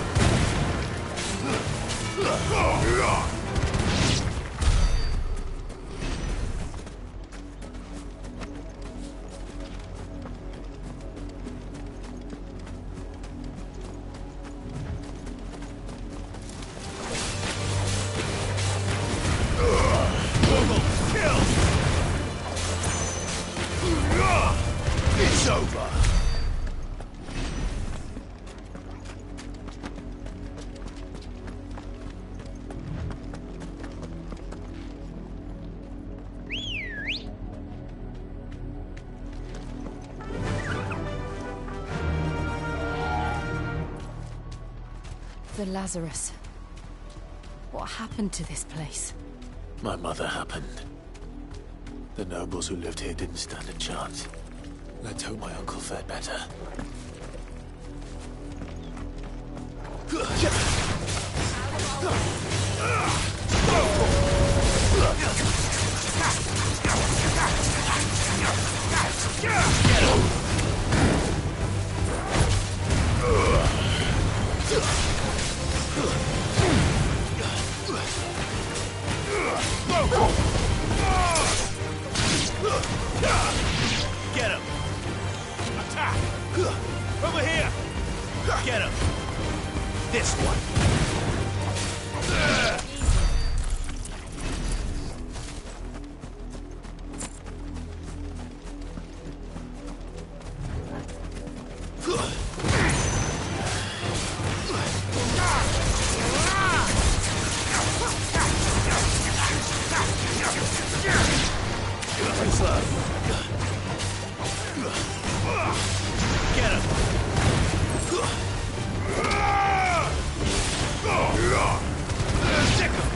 It's over. The Lazarus. What happened to this place? My mother happened. The nobles who lived here didn't stand a chance. Let's hope my uncle fared better. Get him! Attack! Over here! Get him! This one! Get him! Stick him!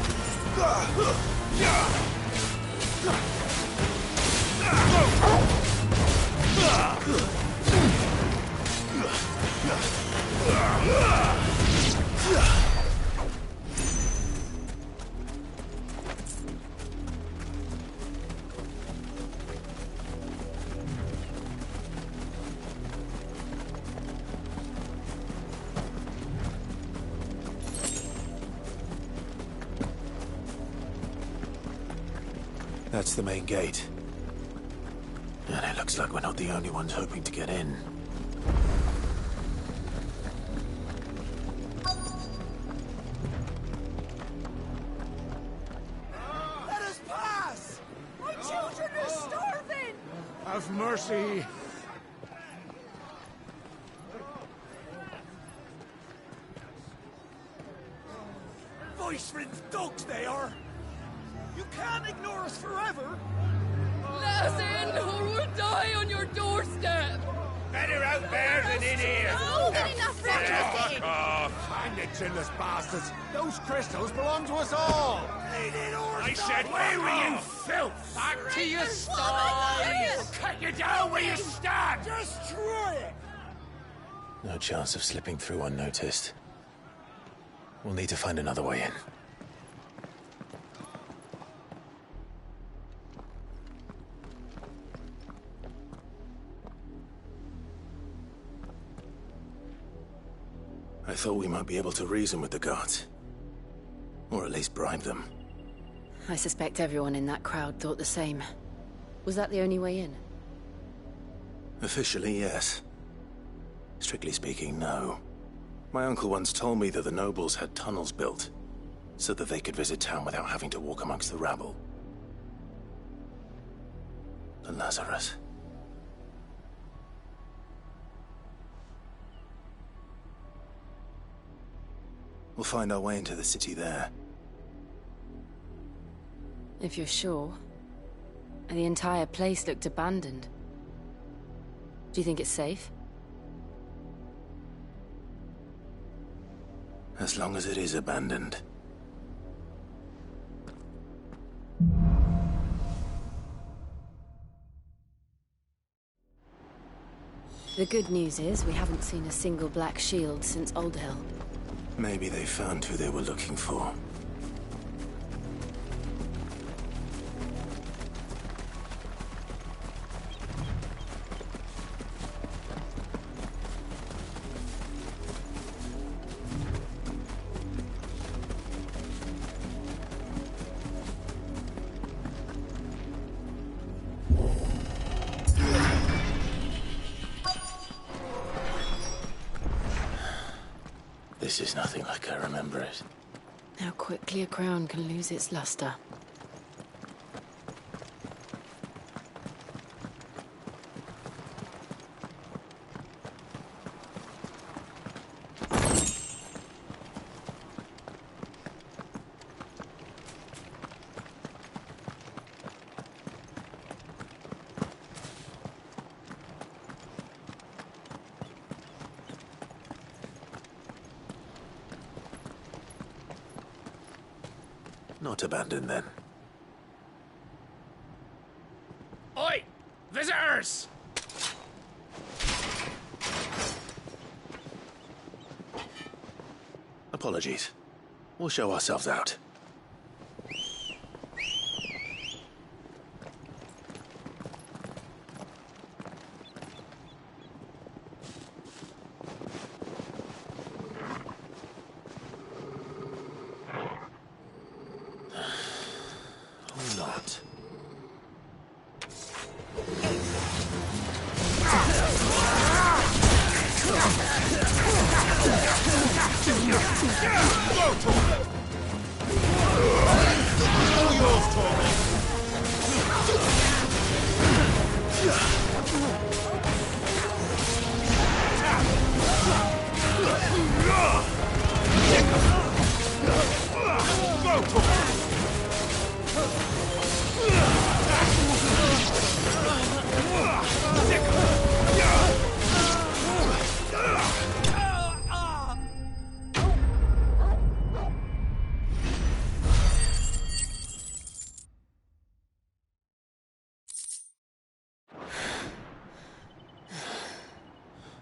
That's the main gate. And it looks like we're not the only ones hoping to get in. Let us pass! My children are starving! Have mercy! Voice-ridden dogs they are! You can't ignore us forever! Let us in, or we'll die on your doorstep! Better out there than in here! No, Now, enough for fuck off! Hang the chinless bastards! Those crystals belong to us all! I said, where were you, filth? Back to your sties! I'll cut you down where you stand! Destroy it! No chance of slipping through unnoticed. We'll need to find another way in. I thought we might be able to reason with the guards. Or at least bribe them. I suspect everyone in that crowd thought the same. Was that the only way in? Officially, yes. Strictly speaking, no. My uncle once told me that the nobles had tunnels built, so that they could visit town without having to walk amongst the rabble. The Lazarus. We'll find our way into the city there. If you're sure. The entire place looked abandoned. Do you think it's safe? As long as it is abandoned. The good news is we haven't seen a single black shield since Old Hill. Maybe they found who they were looking for. This is nothing like I remember it. How quickly a crown can lose its luster. Not abandoned, then. Oi! Visitors! Apologies. We'll show ourselves out. Or not.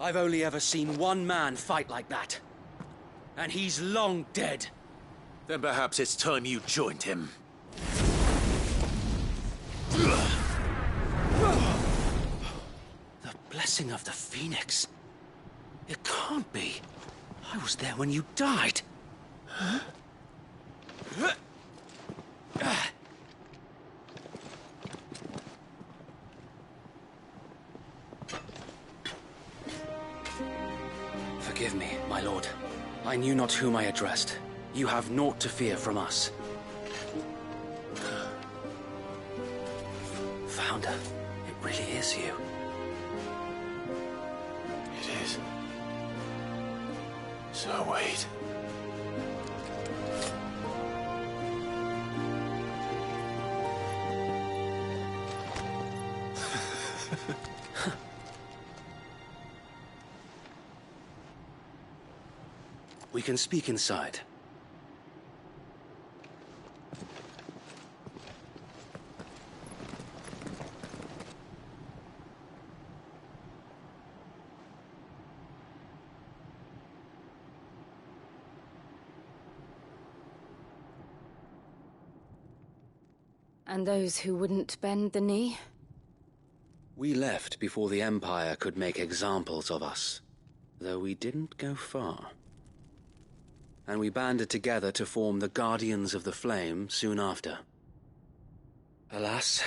I've only ever seen one man fight like that. And he's long dead. Then perhaps it's time you joined him. The blessing of the Phoenix. It can't be. I was there when you died. Huh? Forgive me, my lord. I knew not whom I addressed. You have naught to fear from us. Founder, it really is you. It is. So wait. We can speak inside. And those who wouldn't bend the knee? We left before the Empire could make examples of us, though we didn't go far. And we banded together to form the Guardians of the Flame soon after. Alas,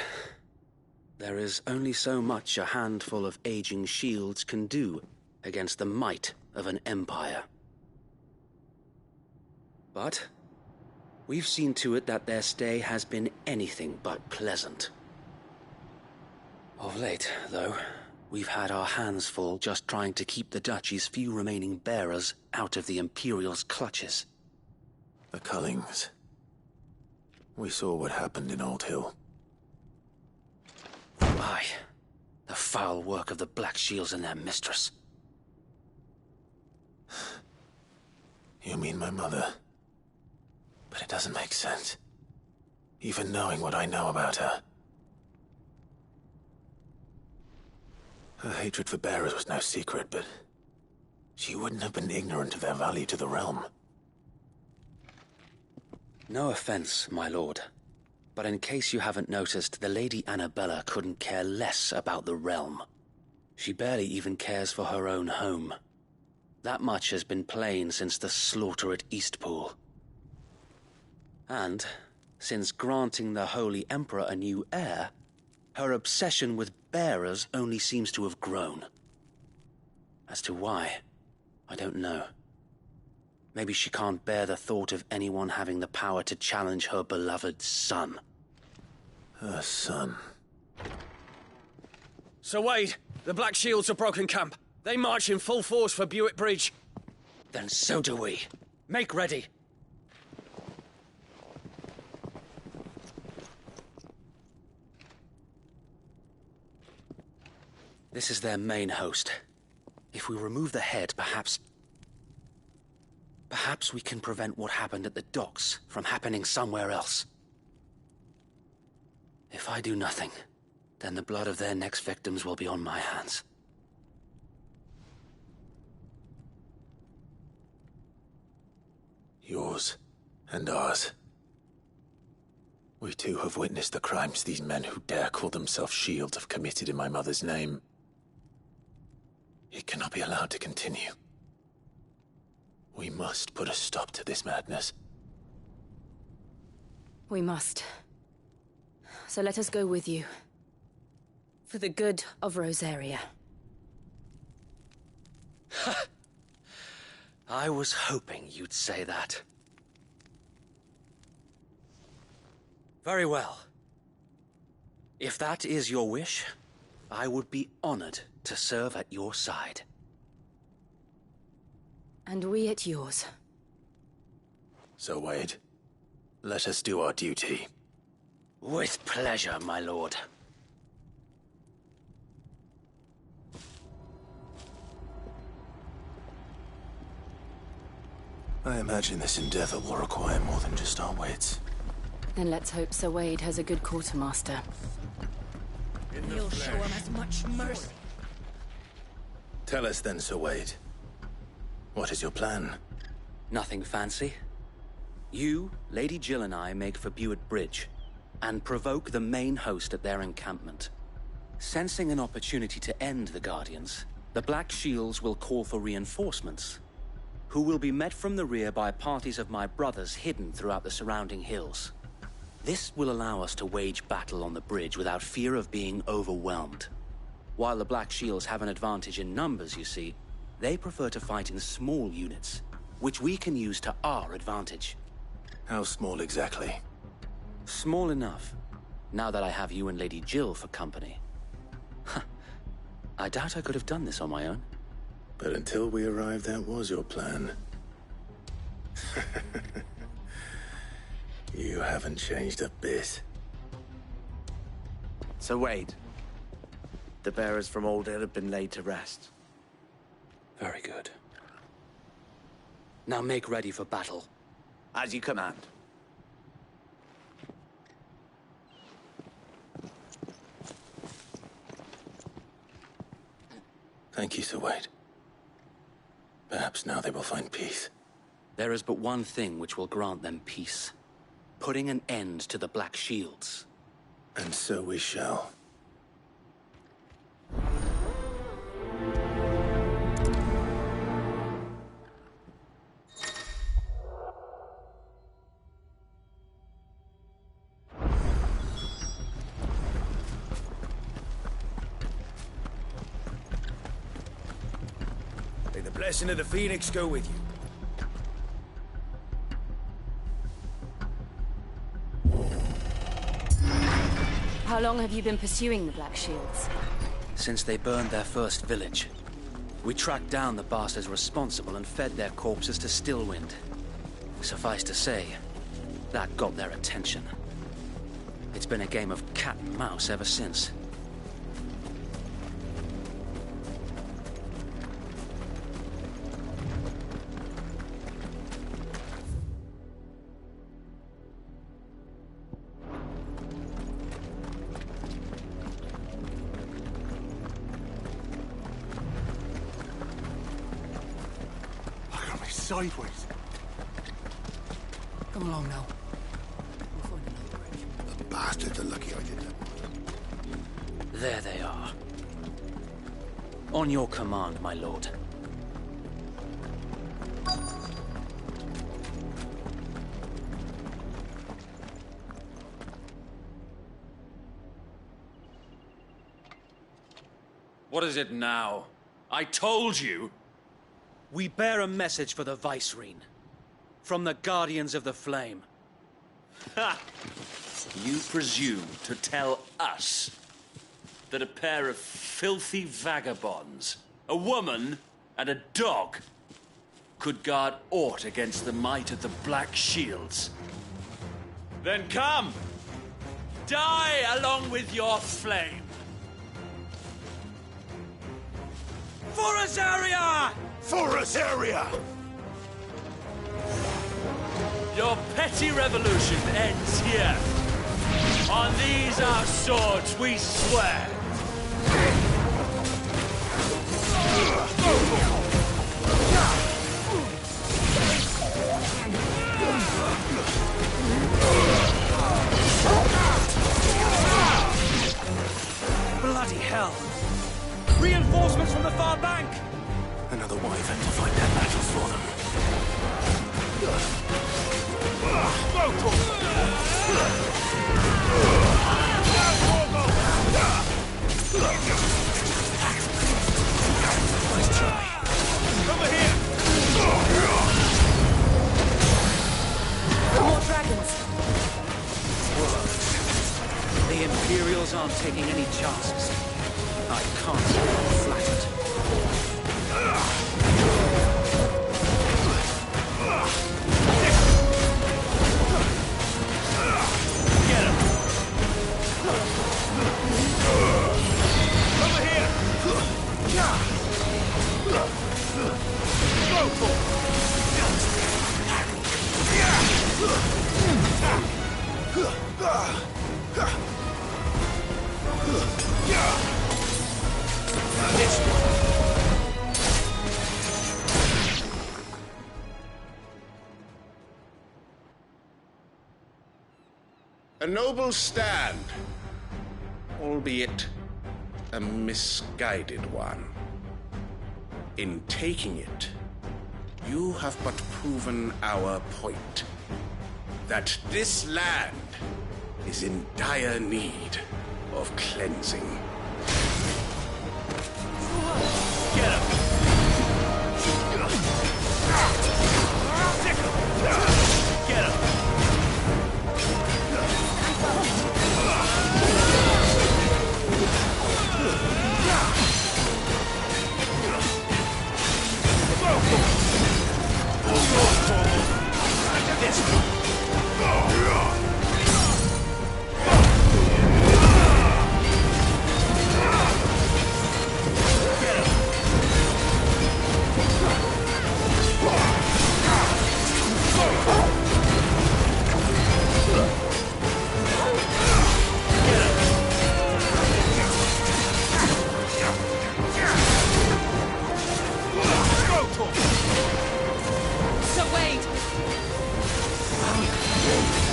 there is only so much a handful of aging shields can do against the might of an empire. But we've seen to it that their stay has been anything but pleasant. Of late, though, we've had our hands full just trying to keep the Duchy's few remaining bearers out of the Imperial's clutches. The Cullings. We saw what happened in Old Hill. Aye. The foul work of the Black Shields and their mistress. You mean my mother? But it doesn't make sense. Even knowing what I know about her. Her hatred for bearers was no secret, but she wouldn't have been ignorant of their value to the realm. No offense, my lord, but in case you haven't noticed, the Lady Annabella couldn't care less about the realm. She barely even cares for her own home. That much has been plain since the slaughter at Eastpool. And, since granting the Holy Emperor a new heir, her obsession with bearers only seems to have grown. As to why, I don't know. Maybe she can't bear the thought of anyone having the power to challenge her beloved son. Her son. Sir Wade, the Black Shields have broken camp. They march in full force for Buick Bridge. Then so do we. Make ready. This is their main host. If we remove the head, perhaps Perhaps we can prevent what happened at the docks from happening somewhere else. If I do nothing, then the blood of their next victims will be on my hands. Yours and ours. We too have witnessed the crimes these men who dare call themselves shields have committed in my mother's name. It cannot be allowed to continue. We must put a stop to this madness. We must. So let us go with you. For the good of Rosaria. I was hoping you'd say that. Very well. If that is your wish, I would be honored to serve at your side. And we at yours. So, Wade, let us do our duty. With pleasure, my lord. I imagine this endeavor will require more than just our wits. Then let's hope Sir Wade has a good quartermaster. He'll show him as much mercy. Tell us then, Sir Wade. What is your plan? Nothing fancy. You, Lady Jill and I make for Buett Bridge, and provoke the main host at their encampment. Sensing an opportunity to end the Guardians, the Black Shields will call for reinforcements, who will be met from the rear by parties of my brothers hidden throughout the surrounding hills. This will allow us to wage battle on the bridge without fear of being overwhelmed. While the Black Shields have an advantage in numbers, you see, they prefer to fight in small units, which we can use to our advantage. How small exactly? Small enough, now that I have you and Lady Jill for company. I doubt I could have done this on my own. But until we arrived, that was your plan. You haven't changed a bit. So Wade, the bearers from Oldale have been laid to rest. Very good. Now make ready for battle. As you command. Thank you, Sir Wade. Perhaps now they will find peace. There is but one thing which will grant them peace. Putting an end to the Black Shields. And so we shall. May the blessing of the Phoenix go with you. How long have you been pursuing the Black Shields? Since they burned their first village. We tracked down the bastards responsible and fed their corpses to Stillwind. Suffice to say, that got their attention. It's been a game of cat and mouse ever since. Sideways. Come along now. The bastards are lucky I did that. There they are. On your command, my lord. What is it now? I told you! We bear a message for the Vicereine. From the Guardians of the Flame. Ha! You presume to tell us that a pair of filthy vagabonds, a woman and a dog, could guard aught against the might of the Black Shields? Then come! Die along with your flame! For Rosaria! For Rosaria! Your petty revolution ends here. On these our swords we swear. Bloody hell! Reinforcements from the far bank! Another wyvern to fight their battles for them. Nice try. Over here! More dragons! The Imperials aren't taking any chances. I can't be flattered. Get him! Over here! Go for A noble stand, albeit a misguided one. In taking it, you have but proven our point, that this land is in dire need of cleansing. Get him! Get him!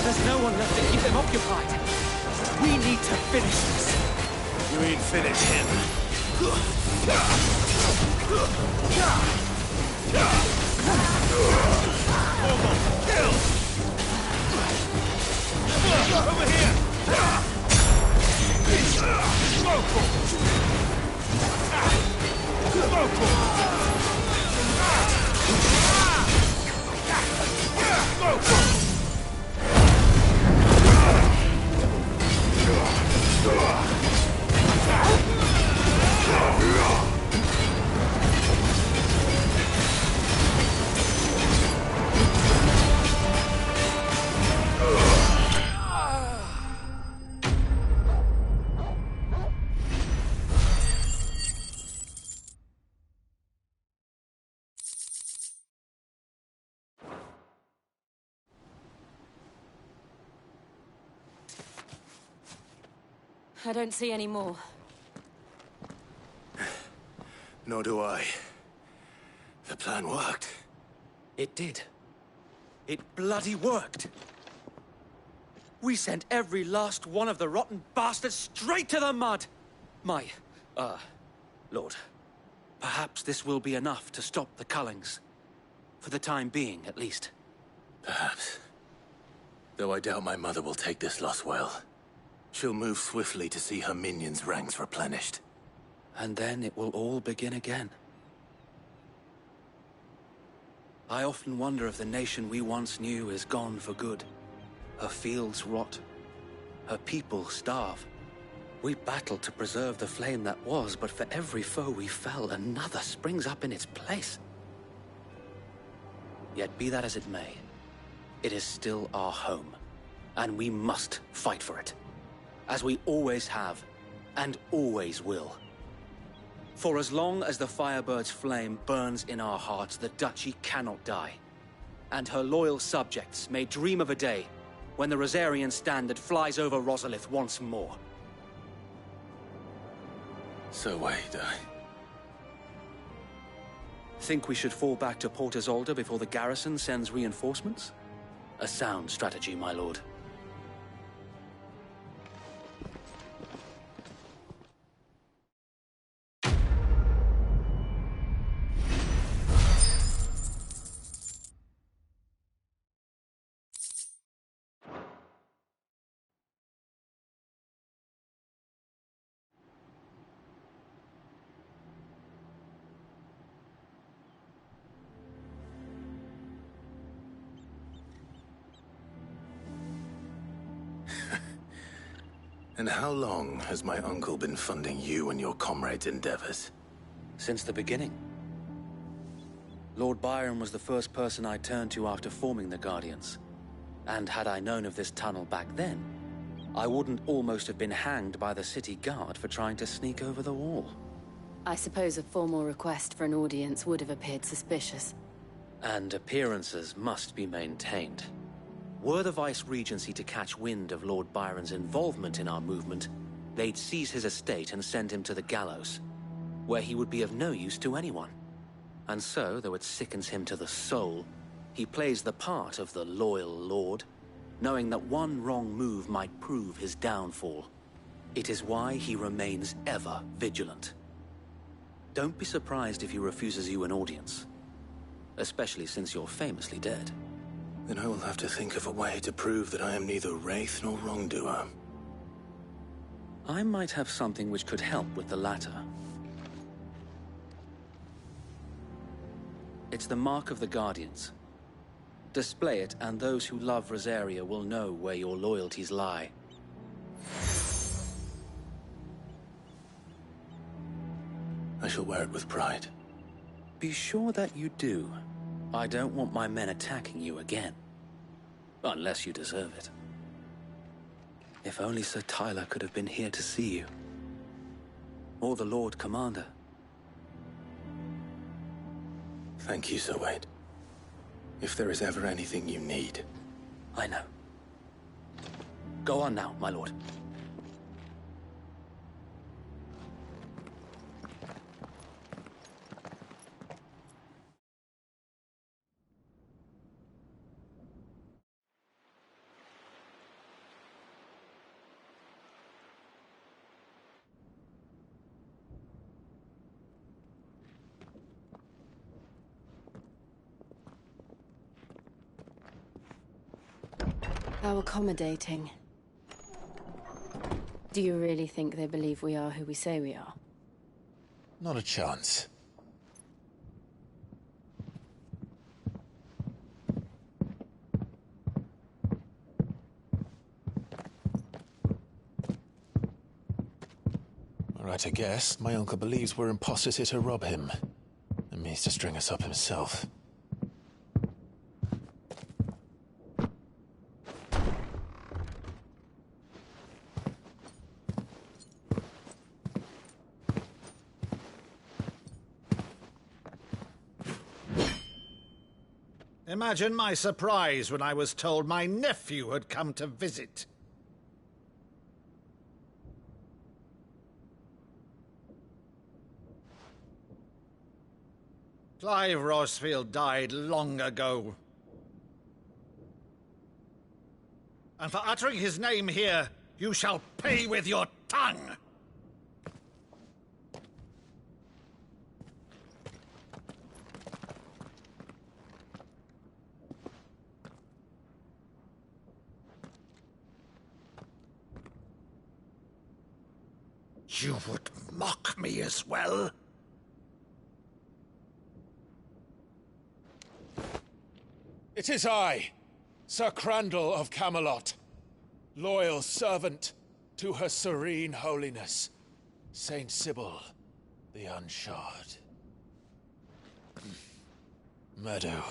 There's no one left to keep them occupied. We need to finish this. You ain't finished him. Over here! I don't see any more. Nor do I. The plan worked. It did. It bloody worked. We sent every last one of the rotten bastards straight to the mud! Lord, perhaps this will be enough to stop the Cullings. For the time being, at least. Perhaps. Though I doubt my mother will take this loss well. She'll move swiftly to see her minions' ranks replenished. And then it will all begin again. I often wonder if the nation we once knew is gone for good. Her fields rot. Her people starve. We battled to preserve the flame that was, but for every foe we fell, another springs up in its place. Yet be that as it may, it is still our home, and we must fight for it. As we always have, and always will. For as long as the Firebird's flame burns in our hearts, the Duchy cannot die. and her loyal subjects may dream of a day when the Rosarian standard flies over Rosalith once more. So wait, Think we should fall back to Port Isolde before the garrison sends reinforcements? A sound strategy, my lord. And how long has my uncle been funding you and your comrades' endeavors? Since the beginning. Lord Byron was the first person I turned to after forming the Guardians. And had I known of this tunnel back then, I wouldn't almost have been hanged by the city guard for trying to sneak over the wall. I suppose a formal request for an audience would have appeared suspicious. And appearances must be maintained. Were the Vice-Regency to catch wind of Lord Byron's involvement in our movement, they'd seize his estate and send him to the gallows, where he would be of no use to anyone. And so, though it sickens him to the soul, he plays the part of the loyal lord, knowing that one wrong move might prove his downfall. It is why he remains ever vigilant. Don't be surprised if he refuses you an audience, especially since you're famously dead. Then I will have to think of a way to prove that I am neither wraith nor wrongdoer. I might have something which could help with the latter. It's the mark of the Guardians. Display it, and those who love Rosaria will know where your loyalties lie. I shall wear it with pride. Be sure that you do. I don't want my men attacking you again. Unless you deserve it. If only Sir Tyler could have been here to see you. Or the Lord Commander. Thank you, Sir Wade. If there is ever anything you need. I know. Go on now, my lord. How accommodating. Do you really think they believe we are who we say we are? Not a chance. Right to guess, my uncle believes we're imposters here to rob him, and means to string us up himself. Imagine my surprise when I was told my nephew had come to visit. Clive Rosfield died long ago. And for uttering his name here, you shall pay with your tongue! You would mock me as well? It is I, Sir Crandall of Camelot, loyal servant to Her Serene Holiness, Saint Sybil the Unshod. Meadow,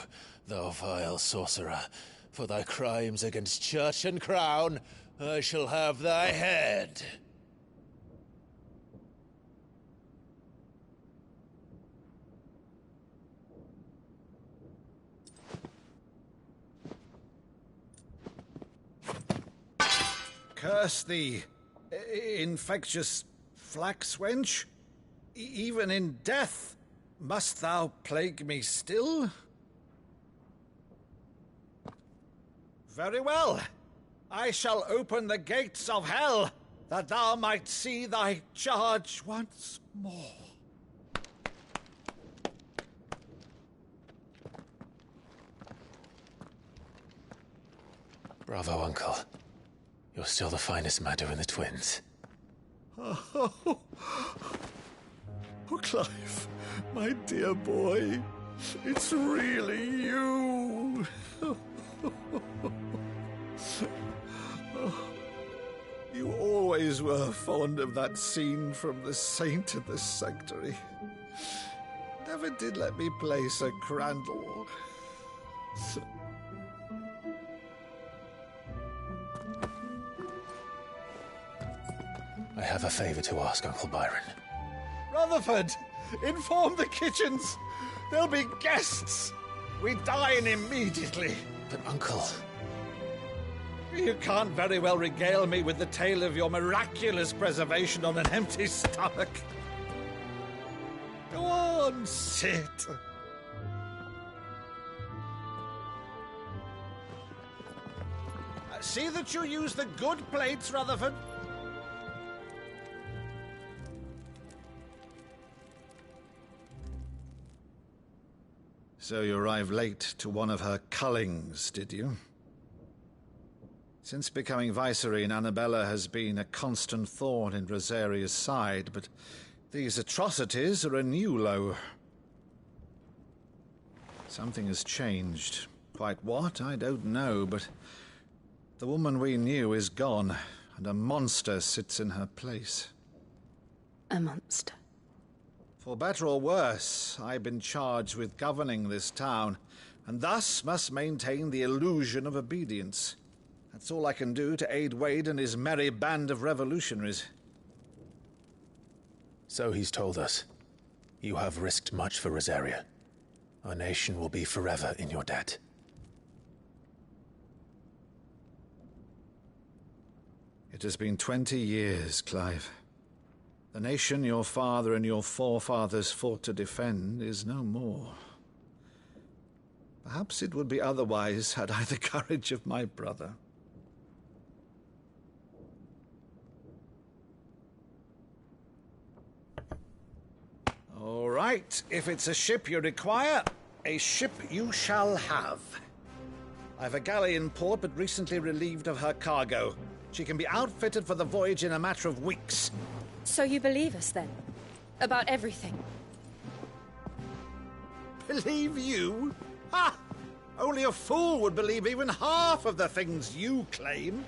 thou vile sorcerer, for thy crimes against church and crown, I shall have thy head. Curse thee, infectious flax wench. Even in death, must thou plague me still? Very well. I shall open the gates of hell, that thou might see thy charge once more. Bravo, Uncle. You're still the finest Maddo in the twins. Oh, Clive, my dear boy, it's really you. You always were fond of that scene from The Saint of the Sanctuary. Never did let me play Sir Crandall. I have a favor to ask, Uncle Byron. Rutherford, inform the kitchens. There'll be guests. We dine immediately. But, Uncle... You can't very well regale me with the tale of your miraculous preservation on an empty stomach. Go on, sit. See that you use the good plates, Rutherford. So you arrived late to one of her cullings, did you? Since becoming Vicereine, Annabella has been a constant thorn in Rosaria's side, but these atrocities are a new low. Something has changed. Quite what, I don't know, but the woman we knew is gone, and a monster sits in her place. A monster? For better or worse, I've been charged with governing this town, and thus must maintain the illusion of obedience. That's all I can do to aid Wade and his merry band of revolutionaries. So he's told us. You have risked much for Rosaria. Our nation will be forever in your debt. It has been 20 years, Clive. The nation your father and your forefathers fought to defend is no more. Perhaps it would be otherwise had I the courage of my brother. All right, if it's a ship you require, a ship you shall have. I've a galley in port, but recently relieved of her cargo. She can be outfitted for the voyage in a matter of weeks. So you believe us, then? About everything? Believe you? Ha! Only a fool would believe even half of the things you claim.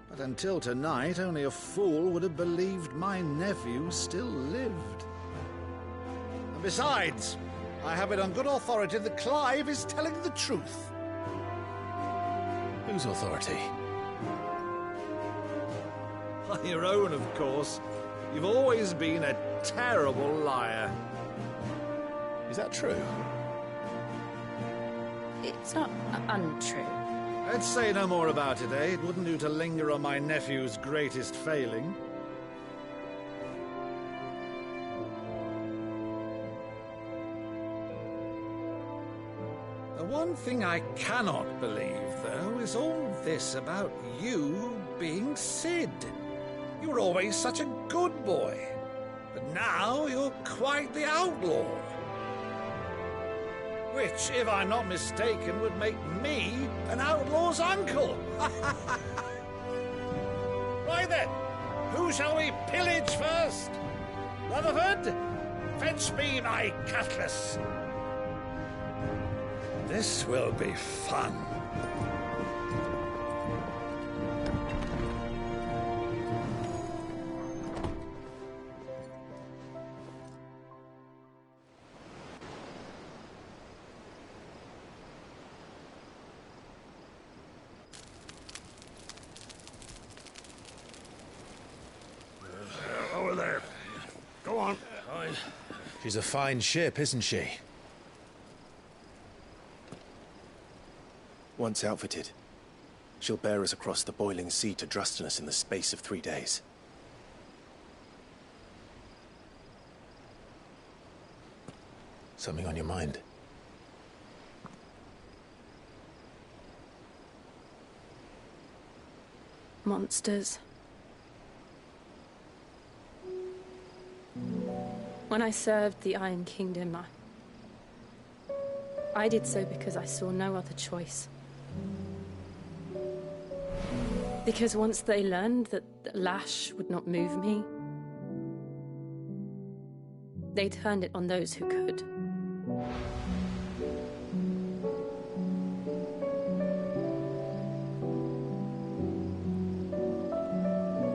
But until tonight, only a fool would have believed my nephew still lived. And besides, I have it on good authority that Clive is telling the truth. Whose authority? On your own, of course. You've always been a terrible liar. Is that true? It's not untrue. Let's say no more about it, eh? It wouldn't do to linger on my nephew's greatest failing. The one thing I cannot believe, though, is all this about you being Sid. You were always such a good boy, but now you're quite the outlaw. Which, if I'm not mistaken, would make me an outlaw's uncle. Right then, who shall we pillage first? Rutherford, fetch me my cutlass. This will be fun. Over there. Go on. She's a fine ship, isn't she? Once outfitted, She'll bear us across the boiling sea to Drustinus in the space of 3 days. Something on your mind? Monsters. When I served the Iron Kingdom, I did so because I saw no other choice. Because once they learned that the lash would not move me, they turned it on those who could.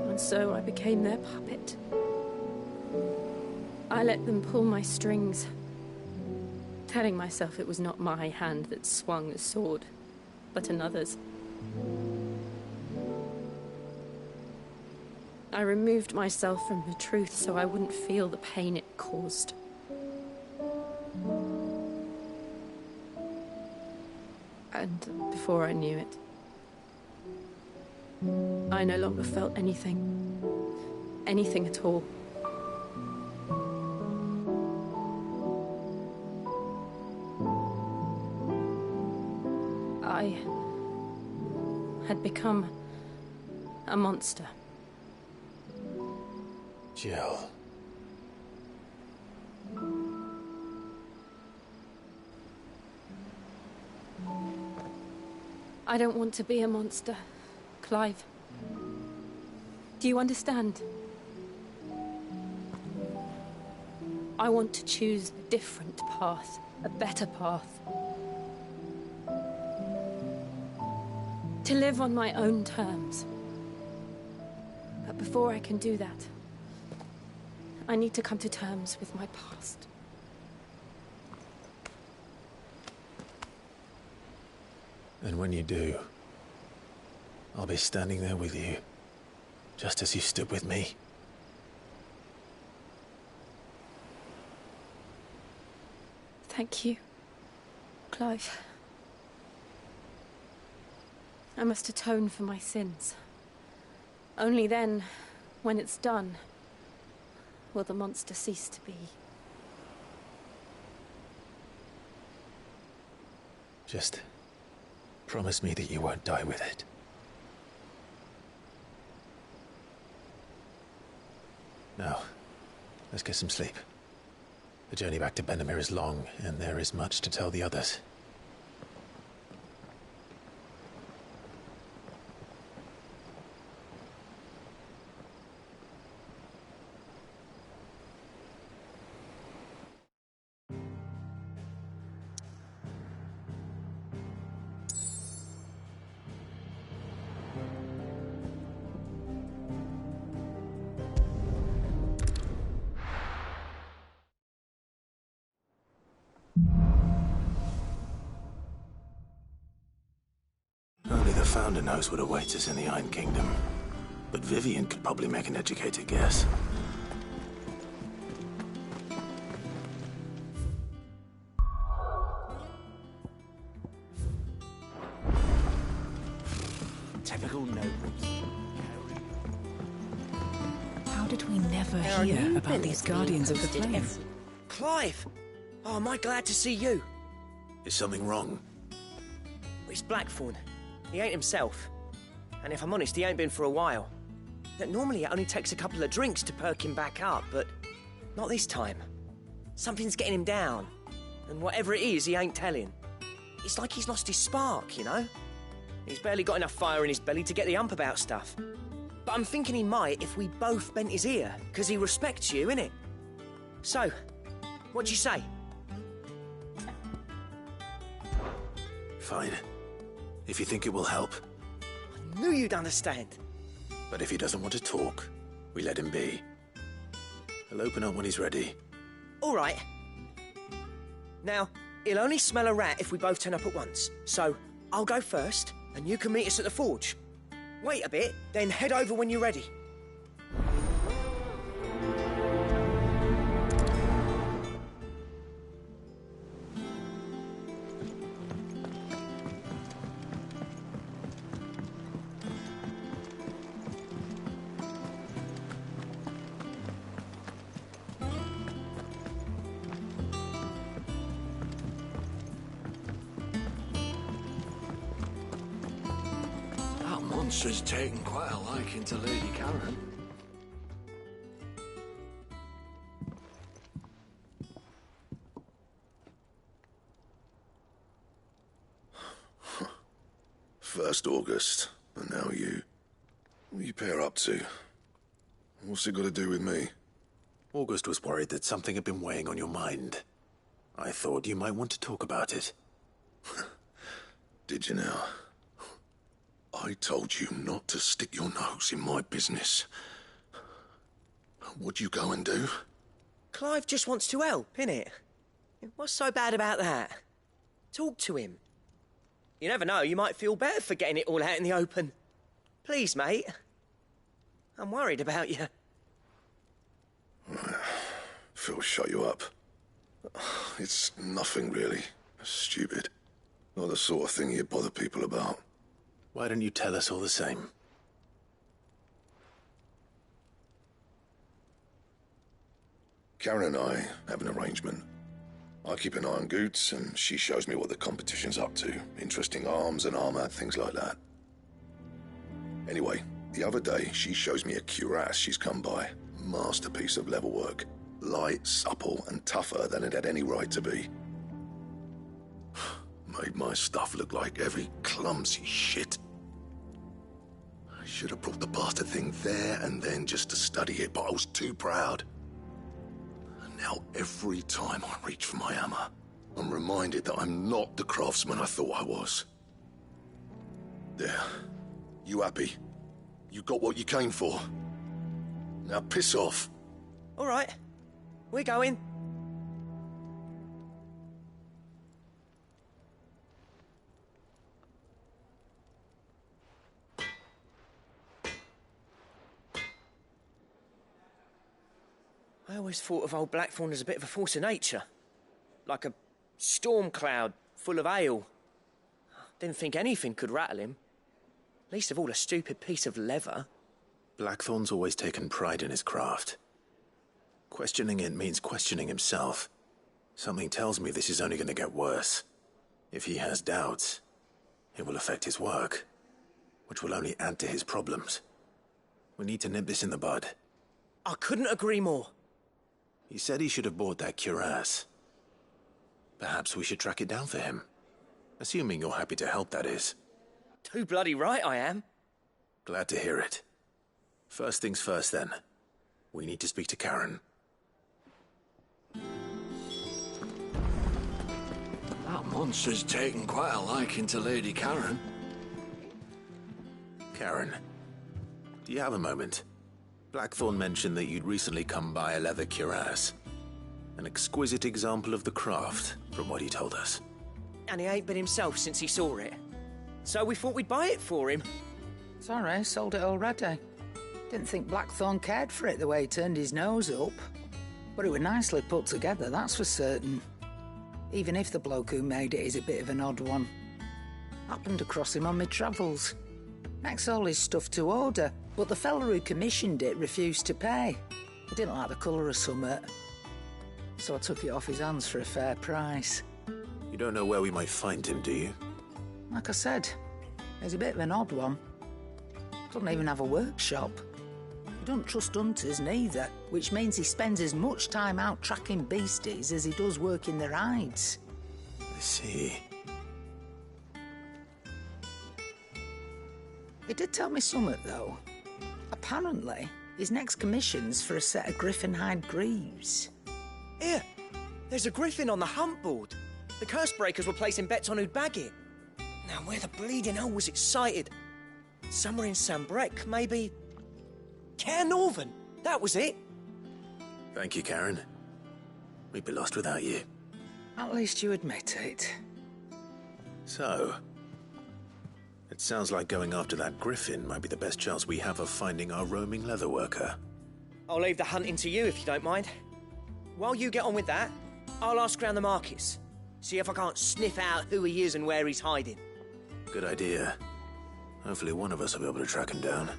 And so I became their puppet. I let them pull my strings, telling myself it was not my hand that swung the sword, but another's. I removed myself from the truth so I wouldn't feel the pain it caused. And before I knew it, I no longer felt anything. Anything at all. I had become a monster. Jill. I don't want to be a monster, Clive. Do you understand? I want to choose a different path, a better path. To live on my own terms. But before I can do that, I need to come to terms with my past. And when you do, I'll be standing there with you, just as you stood with me. Thank you, Clive. I must atone for my sins. Only then, when it's done, will the monster cease to be. Just promise me that you won't die with it. Now, let's get some sleep. The journey back to Benamir is long, and there is much to tell the others. Only the Founder knows what awaits us in the Iron Kingdom. But Vivian could probably make an educated guess. Typical nobles. How did we never hear about these Guardians of the Flame? Clive! Oh, am I glad to see you? Is something wrong? It's Blackthorn. He ain't himself. And if I'm honest, he ain't been for a while. Normally it only takes a couple of drinks to perk him back up, but not this time. Something's getting him down. And whatever it is, he ain't telling. It's like he's lost his spark, you know? He's barely got enough fire in his belly to get the ump about stuff. But I'm thinking he might if we both bent his ear, because he respects you, innit? So, what do you say? Fine. If you think it will help. I knew you'd understand. But if he doesn't want to talk, we let him be. He'll open up when he's ready. All right. Now, he'll only smell a rat if we both turn up at once. So, I'll go first, and you can meet us at the forge. Wait a bit, then head over when you're ready. monster's taken quite a liking to Lady Karen. First August, and now you. What are you pair up to? What's it got to do with me? August was worried that something had been weighing on your mind. I thought you might want to talk about it. Did you now? I told you not to stick your nose in my business. What'd you go and do? Clive just wants to help, innit? What's so bad about that? Talk to him. You never know, you might feel better for getting it all out in the open. Please, mate. I'm worried about you. Phil shut you up. It's nothing really. Stupid. Not the sort of thing you bother people about. Why don't you tell us all the same? Karen and I have an arrangement. I keep an eye on Goots, and she shows me what the competition's up to. Interesting arms and armor, things like that. Anyway, the other day, she shows me a cuirass she's come by. Masterpiece of level work. Light, supple, and tougher than it had any right to be. Made my stuff look like heavy, clumsy shit. I should have brought the bastard thing there and then just to study it, but I was too proud. And now every time I reach for my hammer, I'm reminded that I'm not the craftsman I thought I was. There. You happy? You got what you came for. Now piss off. All right. We're going. I always thought of old Blackthorn as a bit of a force of nature. Like a storm cloud full of ale. Didn't think anything could rattle him. Least of all a stupid piece of leather. Blackthorn's always taken pride in his craft. Questioning it means questioning himself. Something tells me this is only going to get worse. If he has doubts, it will affect his work, which will only add to his problems. We need to nip this in the bud. I couldn't agree more. He said he should have bought that cuirass. Perhaps we should track it down for him. Assuming you're happy to help, that is. Too bloody right I am. Glad to hear it. First things first, then. We need to speak to Karen. That monster's taken quite a liking to Lady Karen. Karen, do you have a moment? Blackthorn mentioned that you'd recently come by a leather cuirass. An exquisite example of the craft, from what he told us. And he ain't been himself since he saw it. So we thought we'd buy it for him. Sorry, sold it already. Didn't think Blackthorn cared for it the way he turned his nose up. But it was nicely put together, that's for certain. Even if the bloke who made it is a bit of an odd one. Happened across him on my travels. Makes all his stuff to order, but the fella who commissioned it refused to pay. He didn't like the colour of summit. So I took it off his hands for a fair price. You don't know where we might find him, do you? Like I said, he's a bit of an odd one. Doesn't even have a workshop. He don't trust hunters neither, which means he spends as much time out tracking beasties as he does working their hides. I see. He did tell me something, though. Apparently, his next commission's for a set of griffin hide greaves. Here, there's a griffin on the hunt board. The curse breakers were placing bets on who'd bag it. Now, where the bleeding hell was excited? Somewhere in Sambrec, maybe... Cairnorthern, that was it. Thank you, Karen. We'd be lost without you. At least you admit it. So, it sounds like going after that griffin might be the best chance we have of finding our roaming leatherworker. I'll leave the hunting to you if you don't mind. While you get on with that, I'll ask around the markets. See if I can't sniff out who he is and where he's hiding. Good idea. Hopefully one of us will be able to track him down.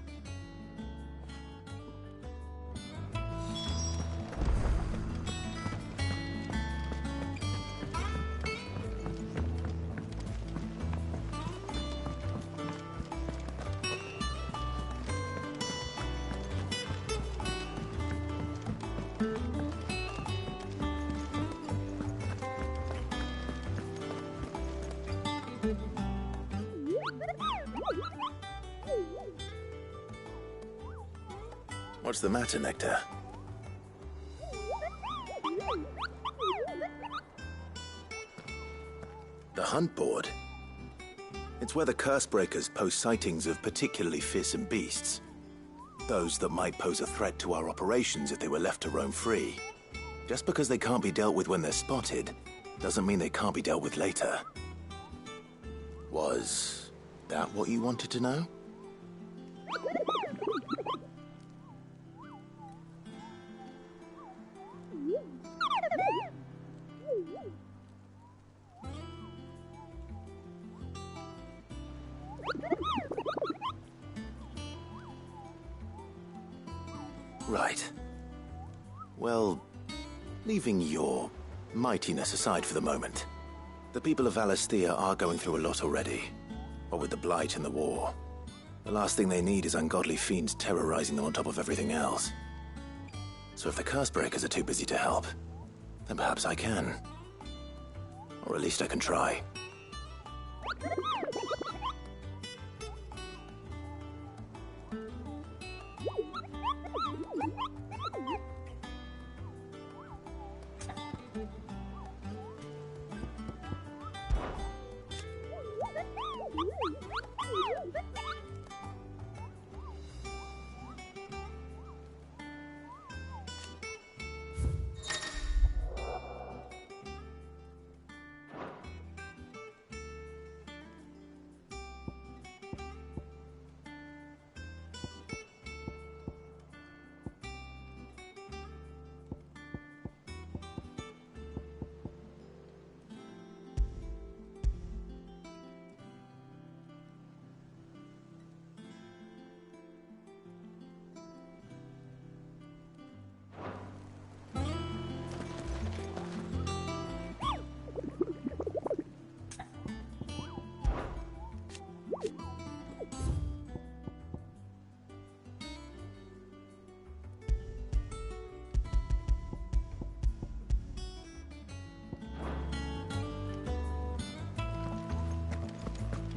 What's the matter, Nectar? The hunt board? It's where the Cursebreakers post sightings of particularly fearsome beasts. Those that might pose a threat to our operations if they were left to roam free. Just because they can't be dealt with when they're spotted, doesn't mean they can't be dealt with later. Was that what you wanted to know? Right. Well, leaving your mightiness aside for the moment, the people of Valisthea are going through a lot already. What with the Blight and the war. The last thing they need is ungodly fiends terrorizing them on top of everything else. So if the Cursebreakers are too busy to help, then perhaps I can. Or at least I can try.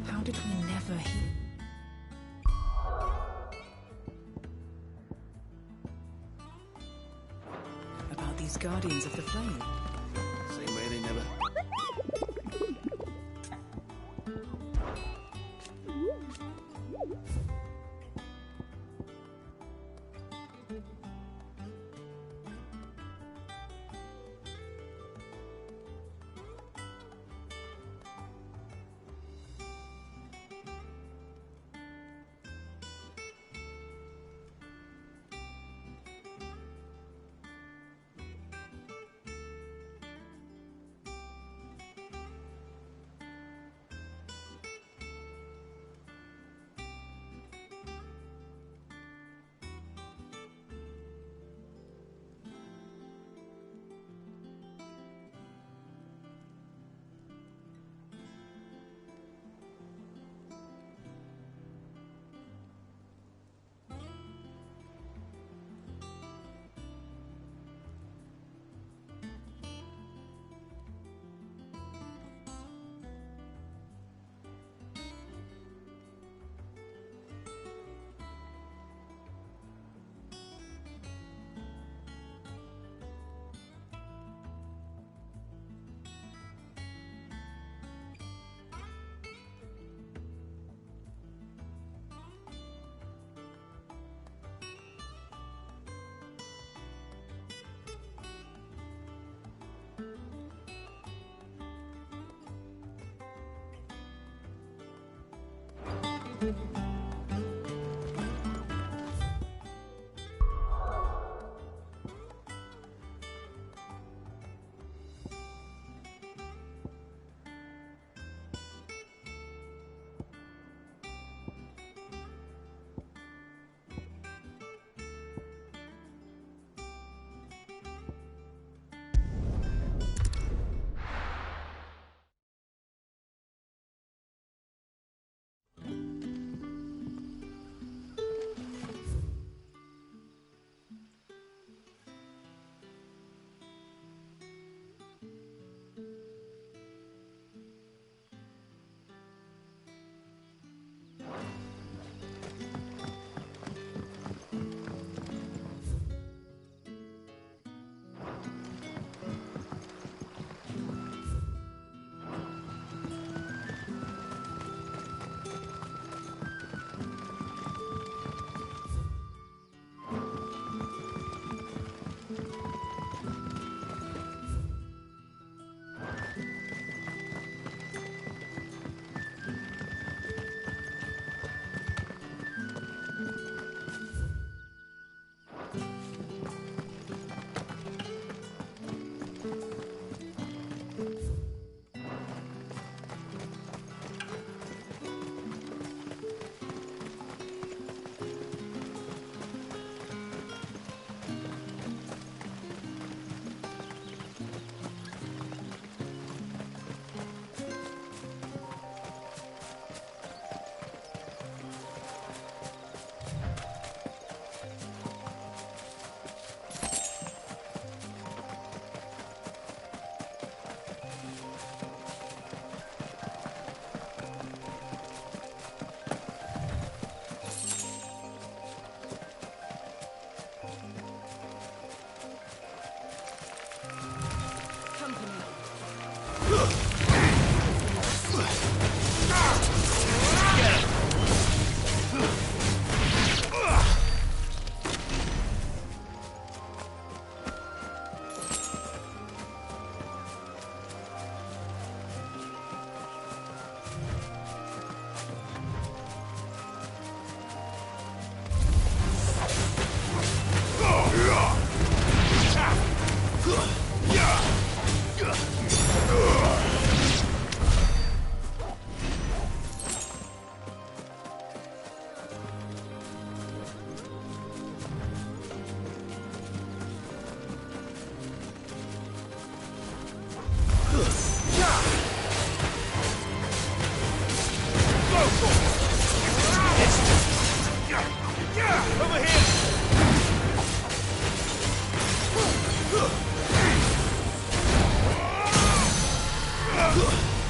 How did we never hear? About these Guardians of the Flame? Same way they never...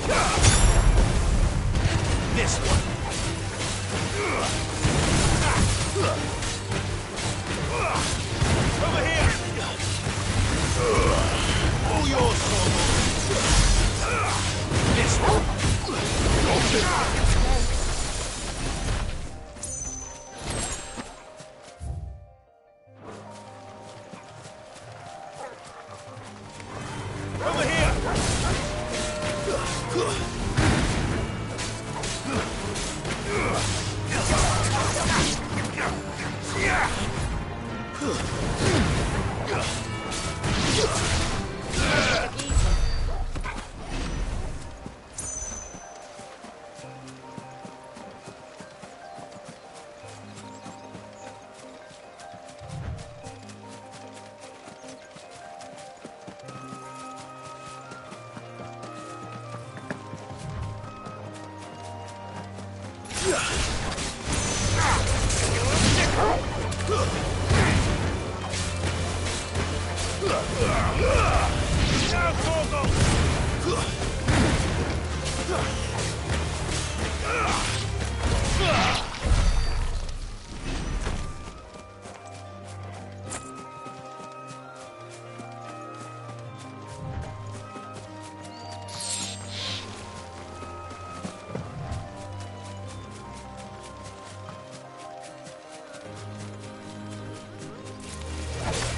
This one. Over here. All yours, this one. Over here.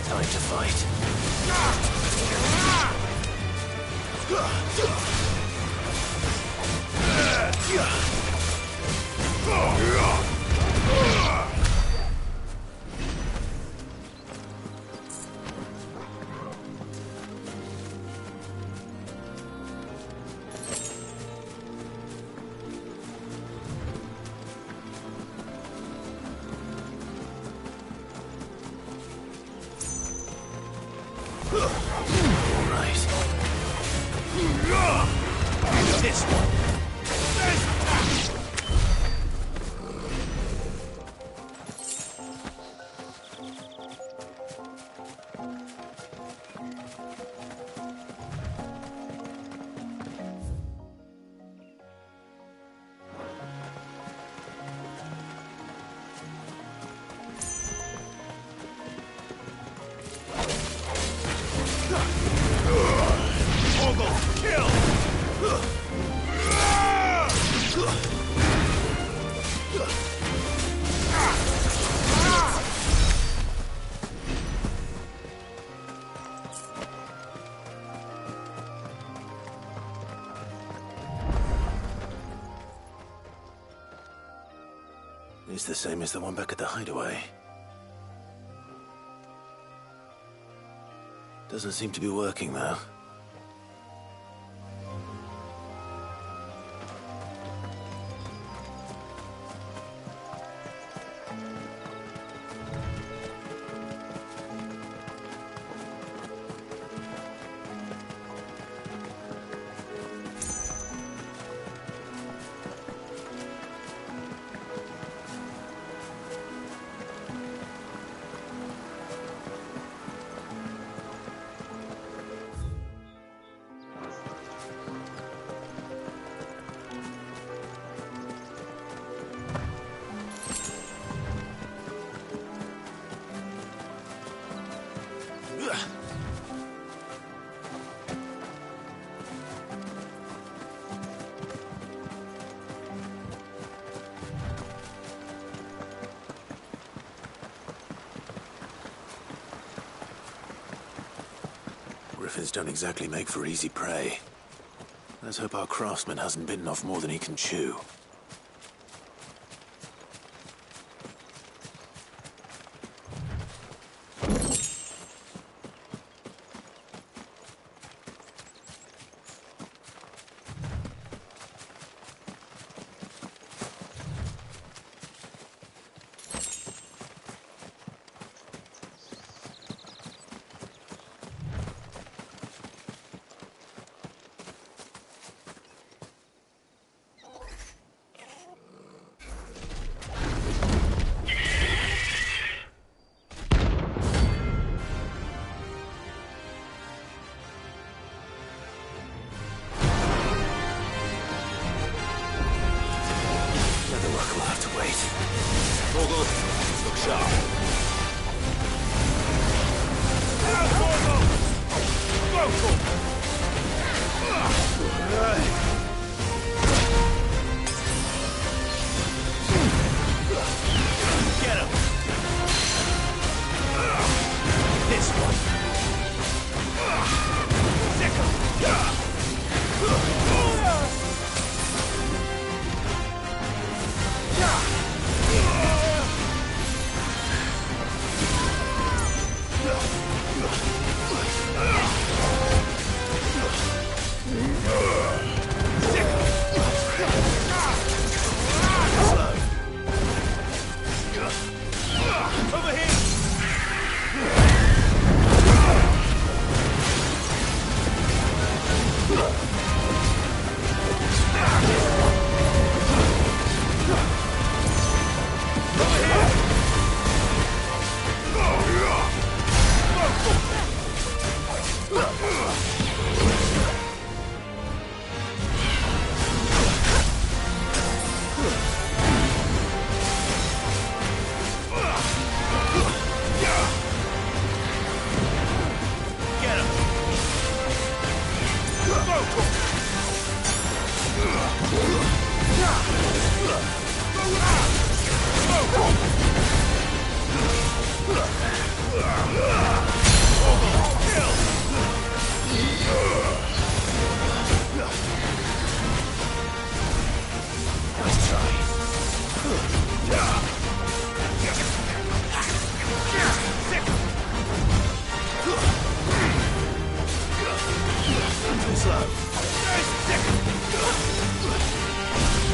Time to fight. This one. It's the same as the one back at the hideaway. Doesn't seem to be working, though. Griffins don't exactly make for easy prey. Let's hope our craftsman hasn't bitten off more than he can chew. Torgal, look sharp. Get him! This one! Sick him!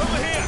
Over here!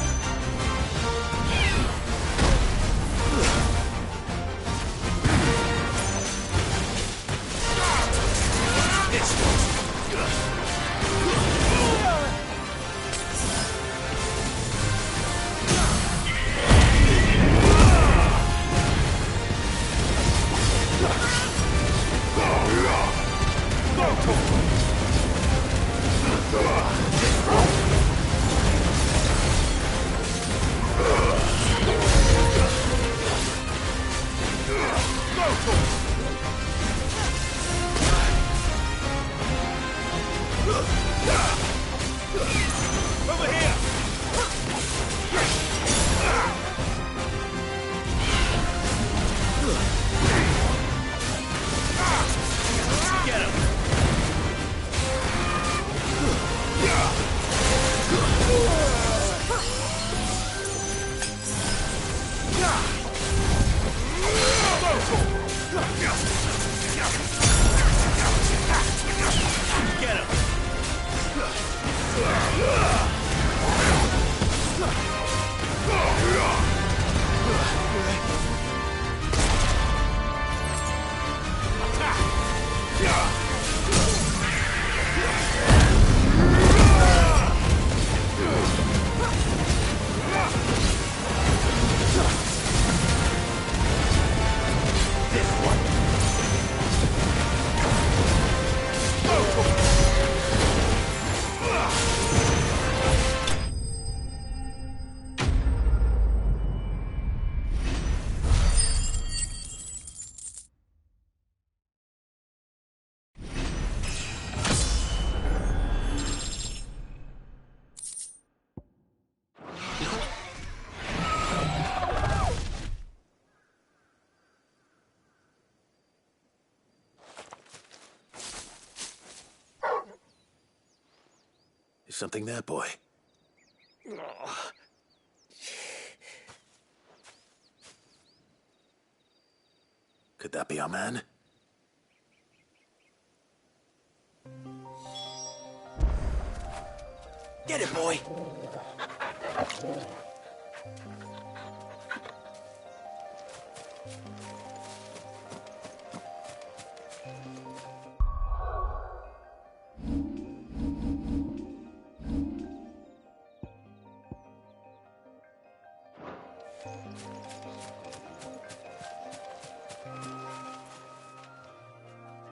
Is something there, boy? Could that be our man? Get it, boy!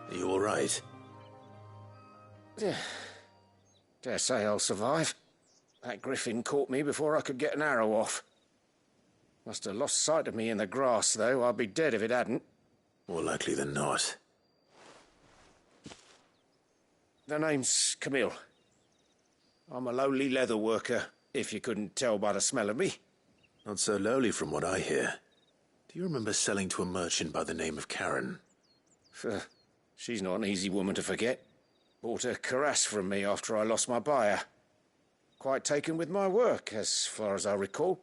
Are you all right? Dare say I'll survive. That griffin caught me before I could get an arrow off. Must have lost sight of me in the grass, though. I'd be dead if it hadn't. More likely than not. The name's Camille. I'm a lowly leather worker, if you couldn't tell by the smell of me. Not so lowly from what I hear. Do you remember selling to a merchant by the name of Karen? She's not an easy woman to forget. Bought a cuirass from me after I lost my buyer. Quite taken with my work, as far as I recall.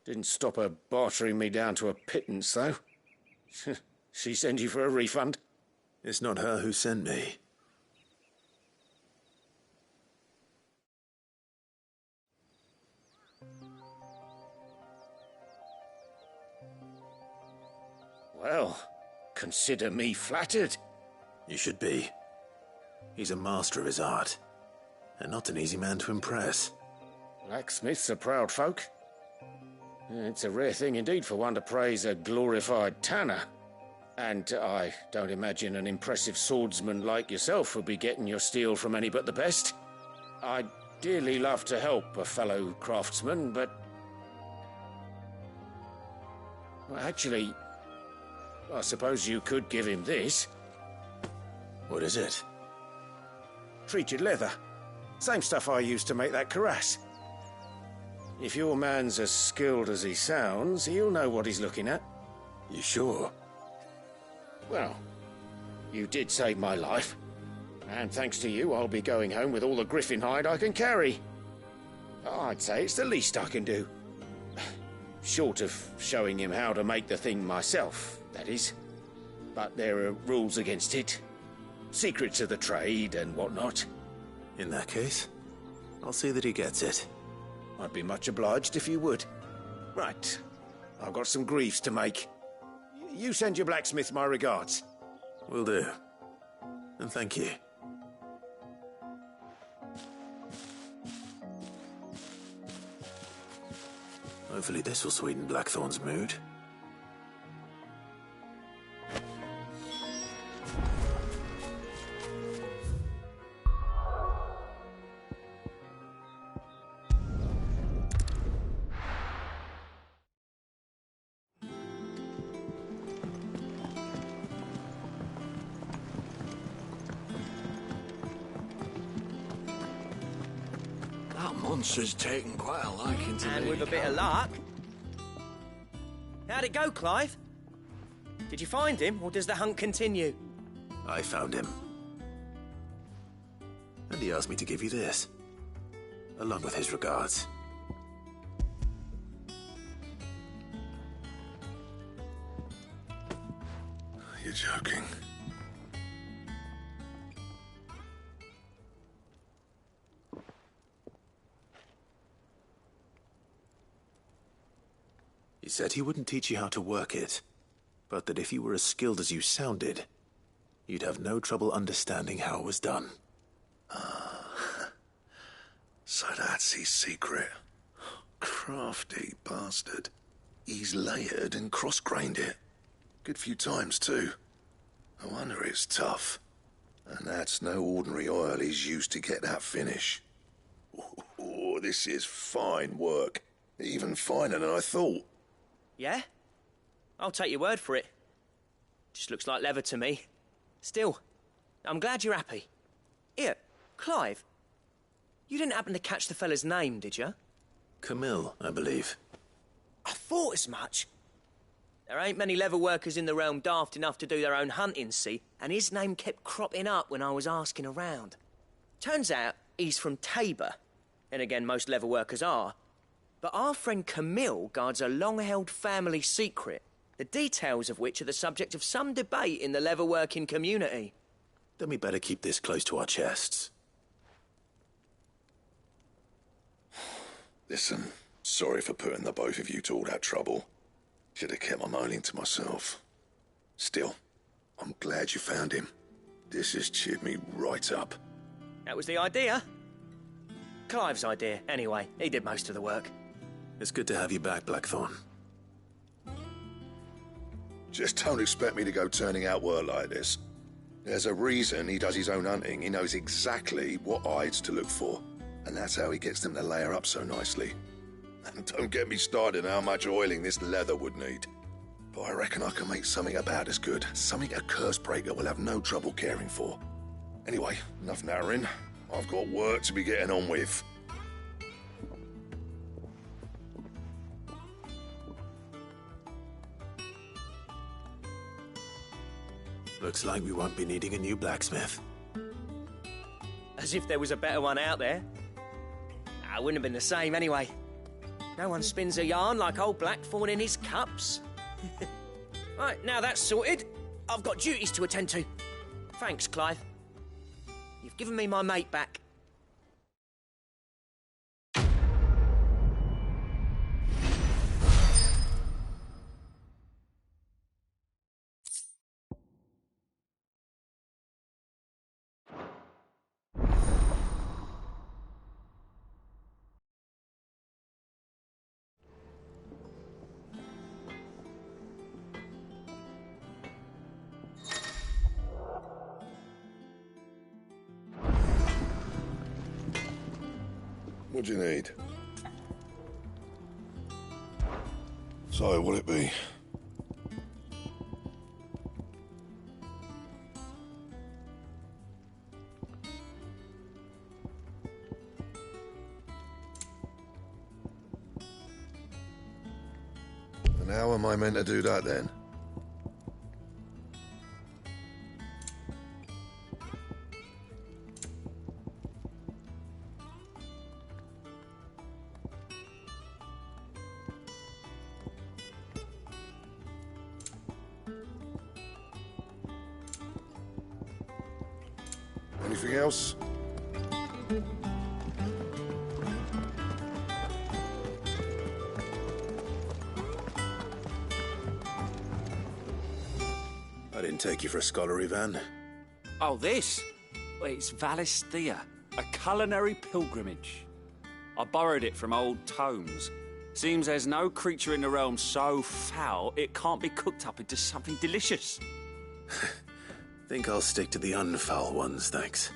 Didn't stop her bartering me down to a pittance, though. She sent you for a refund? It's not her who sent me. Well, consider me flattered. You should be. He's a master of his art, and not an easy man to impress. Blacksmiths are proud folk. It's a rare thing indeed for one to praise a glorified tanner. And I don't imagine an impressive swordsman like yourself would be getting your steel from any but the best. I'd dearly love to help a fellow craftsman, but... Well, actually, I suppose you could give him this. What is it? Treated leather. Same stuff I used to make that cuirass. If your man's as skilled as he sounds, he'll know what he's looking at. You sure? Well, you did save my life. And thanks to you, I'll be going home with all the griffin hide I can carry. I'd say it's the least I can do. Short of showing him how to make the thing myself, that is. But there are rules against it. Secrets of the trade and whatnot. In that case, I'll see that he gets it. I'd be much obliged if you would. Right. I've got some greaves to make. You send your blacksmith my regards. Will do. And thank you. Hopefully this will sweeten Blackthorn's mood. Monster's taken quite a liking to me. And with a bit of luck. How'd it go, Clive? Did you find him, or does the hunt continue? I found him. And he asked me to give you this, along with his regards. You're joking. He said he wouldn't teach you how to work it, but that if you were as skilled as you sounded, you'd have no trouble understanding how it was done. So that's his secret. Crafty bastard. He's layered and cross-grained it. Good few times, too. No wonder it's tough. And that's no ordinary oil he's used to get that finish. Oh, this is fine work. Even finer than I thought. Yeah? I'll take your word for it. Just looks like leather to me. Still, I'm glad you're happy. Here, Clive, you didn't happen to catch the fella's name, did you? Camille, I believe. I thought as much. There ain't many leather workers in the realm daft enough to do their own hunting, see, and his name kept cropping up when I was asking around. Turns out he's from Tabor, and again, most leather workers are. But our friend Camille guards a long-held family secret, the details of which are the subject of some debate in the leather-working community. Then we better keep this close to our chests. Listen, sorry for putting the both of you to all that trouble. Should have kept my moaning to myself. Still, I'm glad you found him. This has cheered me right up. That was the idea. Clive's idea, anyway. He did most of the work. It's good to have you back, Blackthorn. Just don't expect me to go turning out work like this. There's a reason he does his own hunting. He knows exactly what hides to look for. And that's how he gets them to layer up so nicely. And don't get me started on how much oiling this leather would need. But I reckon I can make something about as good. Something a curse breaker will have no trouble caring for. Anyway, enough narrowing. I've got work to be getting on with. Looks like we won't be needing a new blacksmith. As if there was a better one out there. It wouldn't have been the same anyway. No one spins a yarn like old Blackthorn in his cups. Right, now that's sorted, I've got duties to attend to. Thanks, Clive. You've given me my mate back. What do you need? So, what'll it be? And how am I meant to do that then? Anything else? I didn't take you for a scholarly van. Oh, this? Well, it's Valisthea, a culinary pilgrimage. I borrowed it from old tomes. Seems there's no creature in the realm so foul it can't be cooked up into something delicious. Think I'll stick to the unfoul ones, thanks.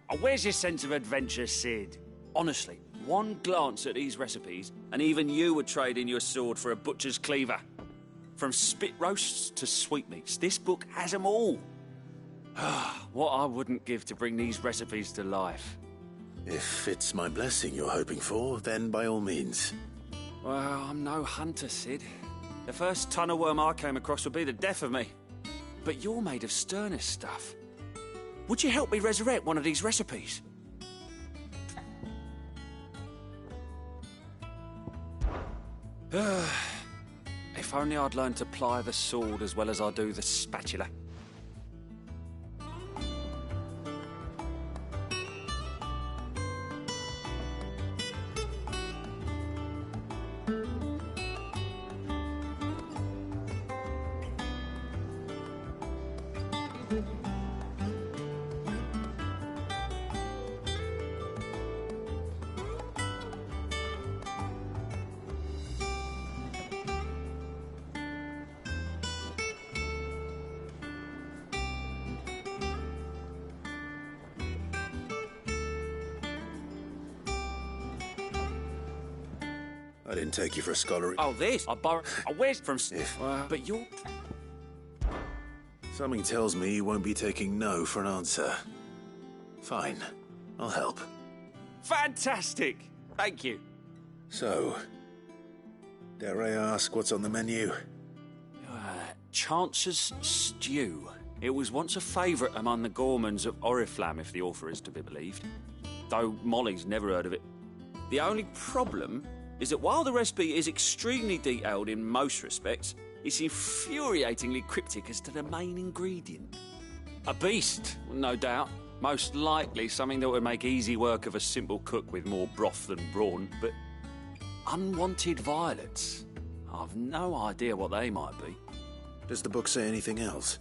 Oh, where's your sense of adventure, Sid? Honestly, one glance at these recipes, and even you would trade in your sword for a butcher's cleaver. From spit roasts to sweetmeats, this book has them all. What I wouldn't give to bring these recipes to life. If it's my blessing you're hoping for, then by all means. Well, I'm no hunter, Sid. The first ton of worm I came across would be the death of me. But you're made of sterner stuff. Would you help me resurrect one of these recipes? If only I'd learned to ply the sword as well as I do the spatula. I didn't take you for a scholarly... Oh, this? I borrowed... where's from... but you're... Something tells me you won't be taking no for an answer. Fine. I'll help. Fantastic! Thank you. So, dare I ask what's on the menu? Chance's Stew. It was once a favourite among the gourmands of Oriflamme, if the author is to be believed. Though Molly's never heard of it. The only problem is that while the recipe is extremely detailed in most respects, it's infuriatingly cryptic as to the main ingredient. A beast, no doubt. Most likely something that would make easy work of a simple cook with more broth than brawn, but unwanted violets. I've no idea what they might be. Does the book say anything else?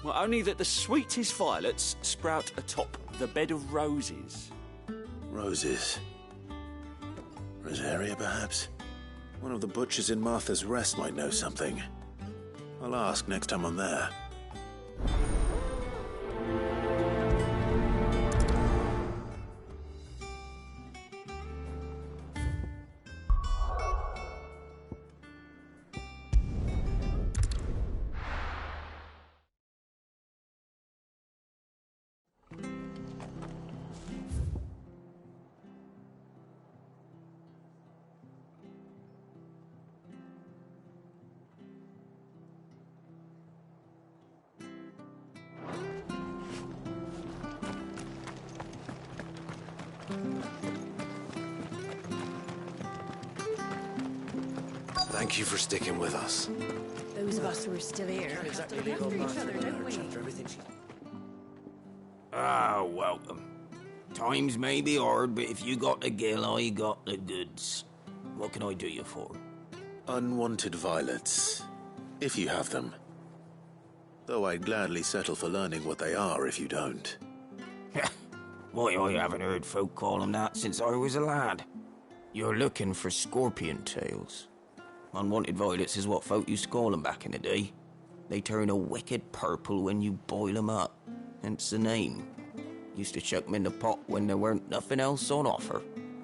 Well, only that the sweetest violets sprout atop the bed of roses. Roses. Rosaria, perhaps? One of the butchers in Martha's Rest might know something. I'll ask next time I'm there. Thank you for sticking with us. Those of us who are still here Can't have to exactly look leave after old each Martha other, don't we? after everything she... Ah, welcome. Times may be hard, but if you got the gill, I got the goods. What can I do you for? Unwanted violets, if you have them. Though I'd gladly settle for learning what they are if you don't. Why, I haven't heard folk call them that since I was a lad. You're looking for scorpion tails. Unwanted violets is what folk used to call them back in the day. They turn a wicked purple when you boil them up, hence the name. Used to chuck them in the pot when there weren't nothing else on offer,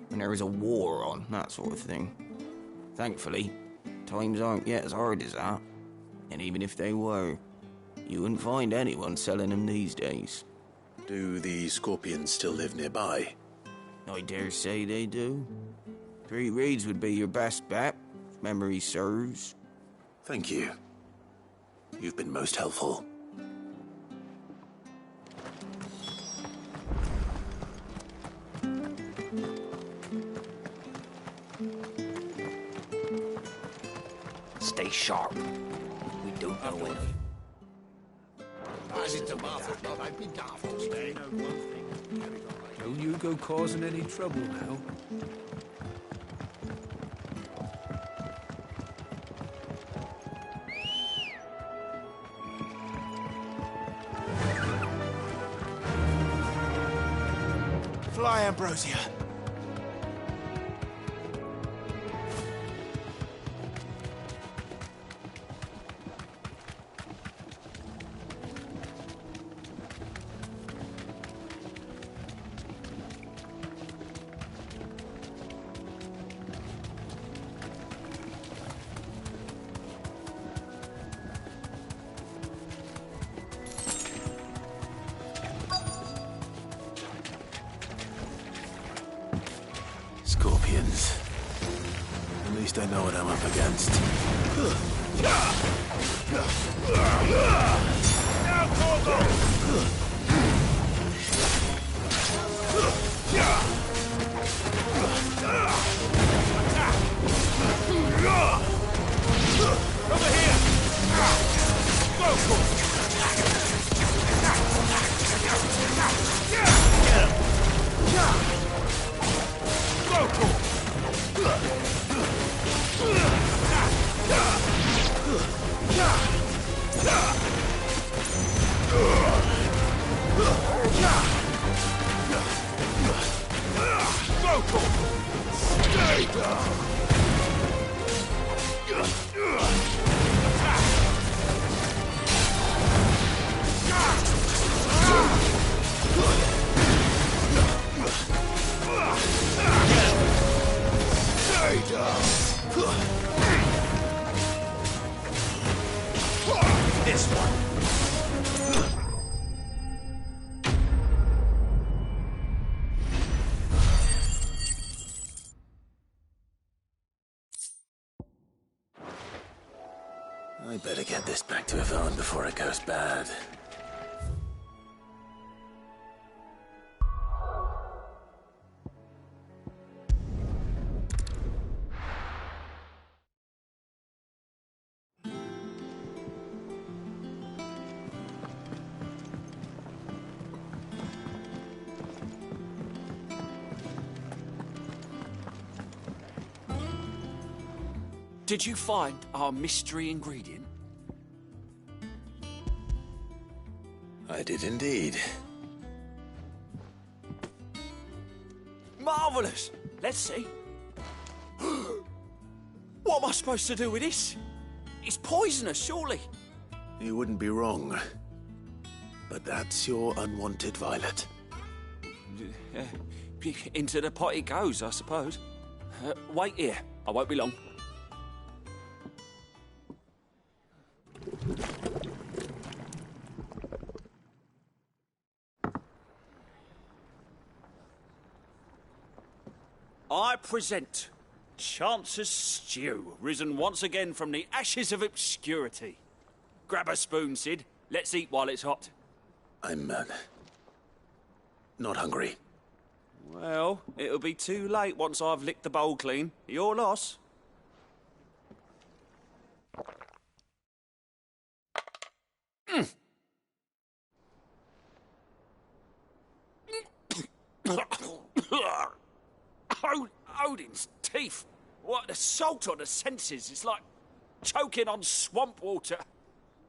when there was a war on, that sort of thing. Thankfully, times aren't yet as hard as that. And even if they were, you wouldn't find anyone selling them these days. Do the scorpions still live nearby? I dare say they do. 3 Reeds would be your best bet, if memory serves. Thank you. You've been most helpful. Stay sharp. We don't know when. Don't you go causing any trouble now. Fly, Ambrosia. Scorpions. At least I know what I'm up against. Now, Corvo! Over here! Go, Corvo! Go, Corvo! Stay down! Stay down! This one! I better get this back to Yvonne before it goes bad. Did you find our mystery ingredient? I did indeed. Marvellous! Let's see. What am I supposed to do with this? It's poisonous, surely. You wouldn't be wrong. But that's your unwanted violet. Into the pot it goes, I suppose. Wait here. I won't be long. I present Chance's Stew, risen once again from the ashes of obscurity. Grab a spoon, Sid. Let's eat while it's hot. I'm, not hungry. Well, it'll be too late once I've licked the bowl clean. Your loss. Odin's teeth. What an assault on the senses. It's like choking on swamp water.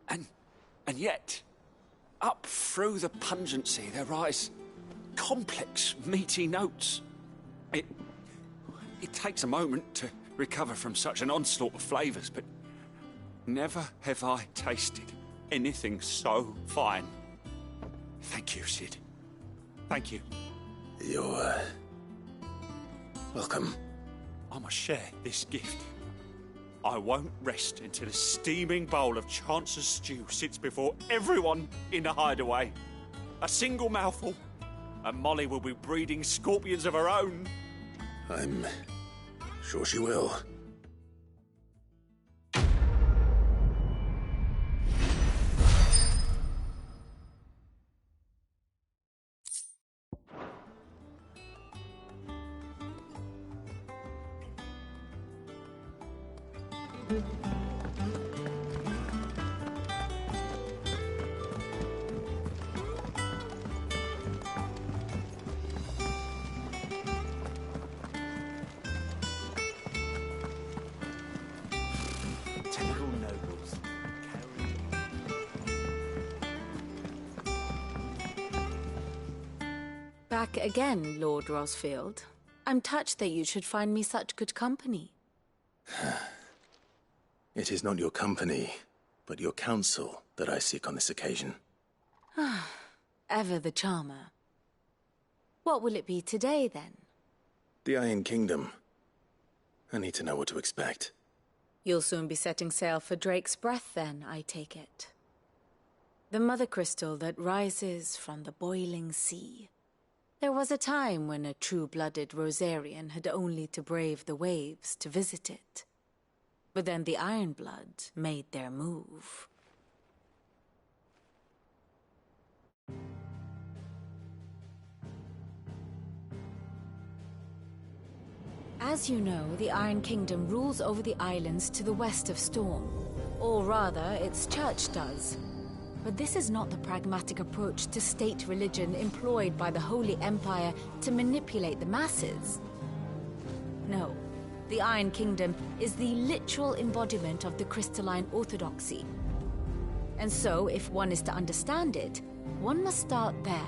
And yet, up through the pungency, there rise complex, meaty notes. It takes a moment to recover from such an onslaught of flavours, but never have I tasted anything so fine. Thank you, Sid. Thank you. You're, welcome. I must share this gift. I won't rest until a steaming bowl of Chance's stew sits before everyone in the hideaway. A single mouthful, and Molly will be breeding scorpions of her own. I'm sure she will. Back again, Lord Rosfield. I'm touched that you should find me such good company. It is not your company, but your counsel that I seek on this occasion. Ever the charmer. What will it be today, then? The Iron Kingdom. I need to know what to expect. You'll soon be setting sail for Drake's Breath, then, I take it. The mother crystal that rises from the boiling sea. There was a time when a true-blooded Rosarian had only to brave the waves to visit it. But then the Ironblood made their move. As you know, the Iron Kingdom rules over the islands to the west of Storm. Or rather, its church does. But this is not the pragmatic approach to state religion employed by the Holy Empire to manipulate the masses. No, the Iron Kingdom is the literal embodiment of the crystalline orthodoxy. And so, if one is to understand it, one must start there.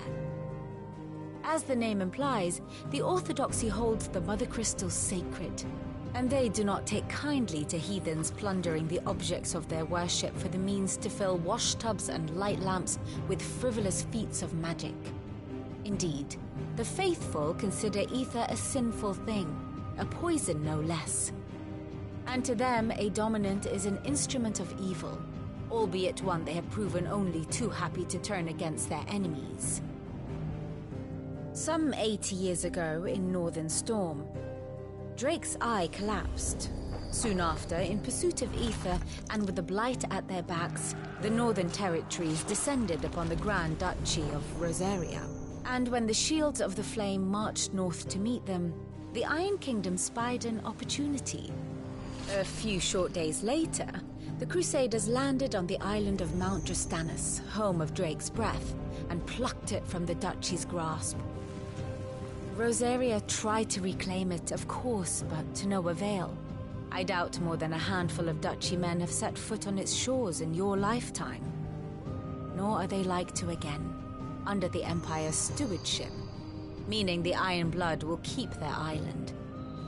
As the name implies, the orthodoxy holds the Mother Crystal sacred, and they do not take kindly to heathens plundering the objects of their worship for the means to fill washtubs and light lamps with frivolous feats of magic. Indeed, the faithful consider ether a sinful thing, a poison no less. And to them, a dominant is an instrument of evil, albeit one they have proven only too happy to turn against their enemies. Some 80 years ago in Northern Storm, Drake's eye collapsed. Soon after, in pursuit of ether and with the blight at their backs, the Northern Territories descended upon the Grand Duchy of Rosaria. And when the Shields of the Flame marched north to meet them, the Iron Kingdom spied an opportunity. A few short days later, the Crusaders landed on the island of Mount Drastanus, home of Drake's Breath, and plucked it from the Duchy's grasp. Rosaria tried to reclaim it, of course, but to no avail. I doubt more than a handful of Duchy men have set foot on its shores in your lifetime. Nor are they like to again, under the Empire's stewardship, meaning the Iron Blood will keep their island,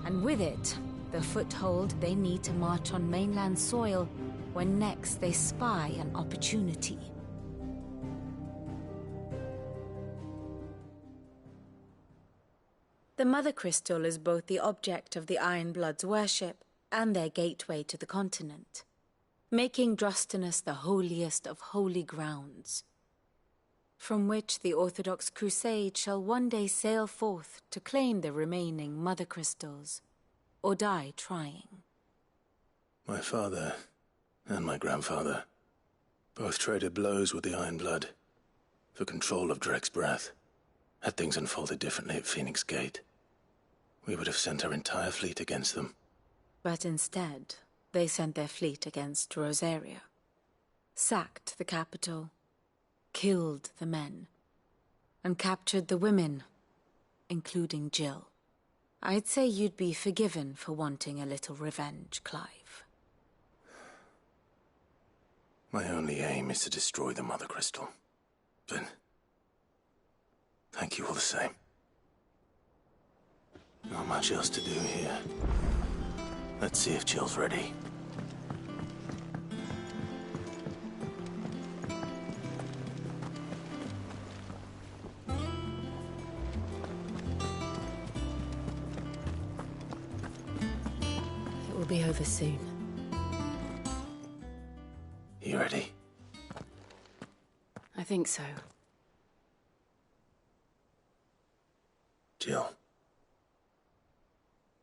and with it, the foothold they need to march on mainland soil when next they spy an opportunity. The Mother Crystal is both the object of the Iron Blood's worship and their gateway to the continent, making Drastanus the holiest of holy grounds, from which the Orthodox Crusade shall one day sail forth to claim the remaining Mother Crystals, or die trying. My father and my grandfather both traded blows with the Iron Blood for control of Drake's Breath. Had things unfolded differently at Phoenix Gate, we would have sent our entire fleet against them. But instead, they sent their fleet against Rosaria, sacked the capital, killed the men, and captured the women, including Jill. I'd say you'd be forgiven for wanting a little revenge, Clive. My only aim is to destroy the Mother Crystal. But thank you all the same. Not much else to do here. Let's see if Jill's ready. It will be over soon. You ready? I think so. Jill.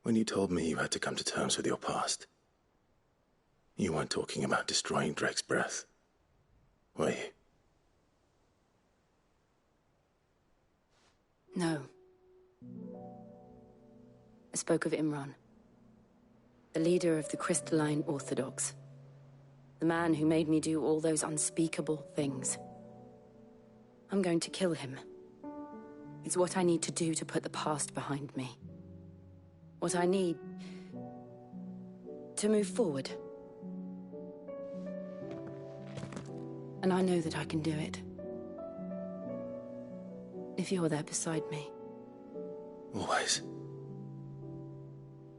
When you told me you had to come to terms with your past, you weren't talking about destroying Drake's breath, were you? No. I spoke of Imran, the leader of the Crystalline Orthodox. The man who made me do all those unspeakable things. I'm going to kill him. It's what I need to do to put the past behind me. What I need to move forward. And I know that I can do it. If you're there beside me. Always.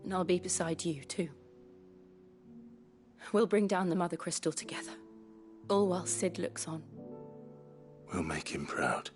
And I'll be beside you, too. We'll bring down the Mother Crystal together. All while Sid looks on. We'll make him proud.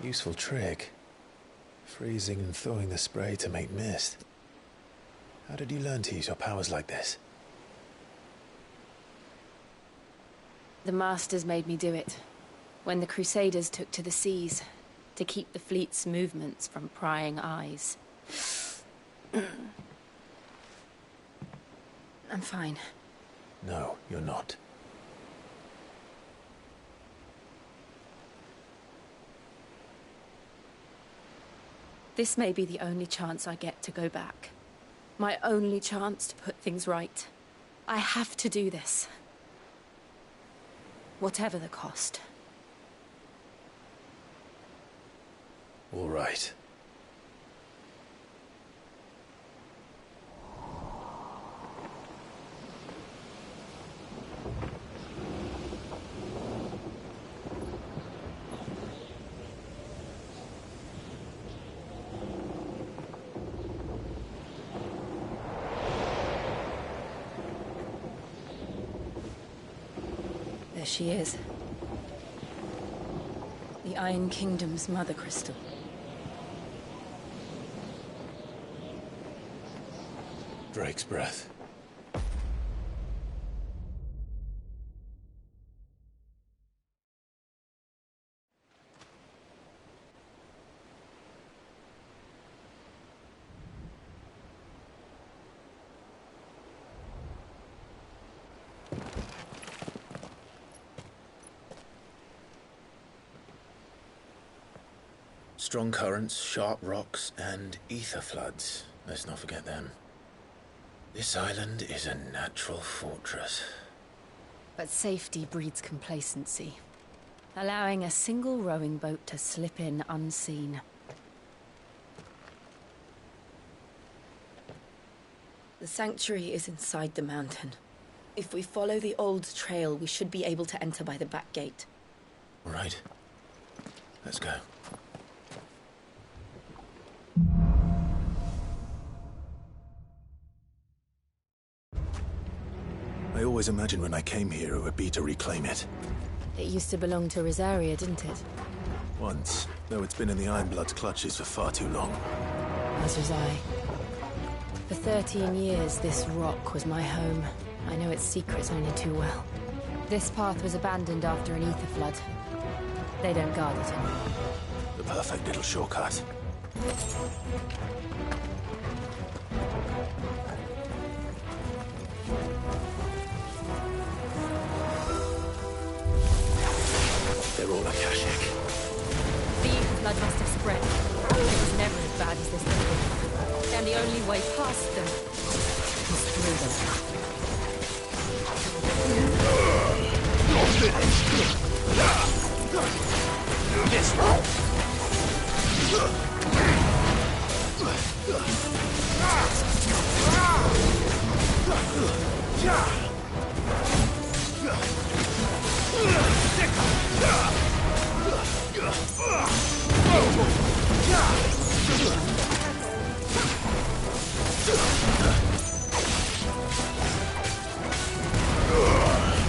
Useful trick. Freezing and thawing the spray to make mist. How did you learn to use your powers like this? The Masters made me do it. When the Crusaders took to the seas, to keep the fleet's movements from prying eyes. I'm fine. No, you're not. This may be the only chance I get to go back. My only chance to put things right. I have to do this. Whatever the cost. All right. There she is. The Iron Kingdom's Mother Crystal. Drake's breath. Strong currents, sharp rocks, and ether floods. Let's not forget them. This island is a natural fortress. But safety breeds complacency. Allowing a single rowing boat to slip in unseen. The sanctuary is inside the mountain. If we follow the old trail, we should be able to enter by the back gate. All right. Let's go. I always always imagined when I came here it would be to reclaim it. It used to belong to Rosaria, didn't it? Once, though it's been in the Ironblood's clutches for far too long. As was I. For 13 years, this rock was my home. I know its secrets only too well. This path was abandoned after an ether flood. They don't guard it anymore. The perfect little shortcut. They're all Akashic. The ether flood must have spread. It was never as bad as this before. And the only way past them was through them. This one.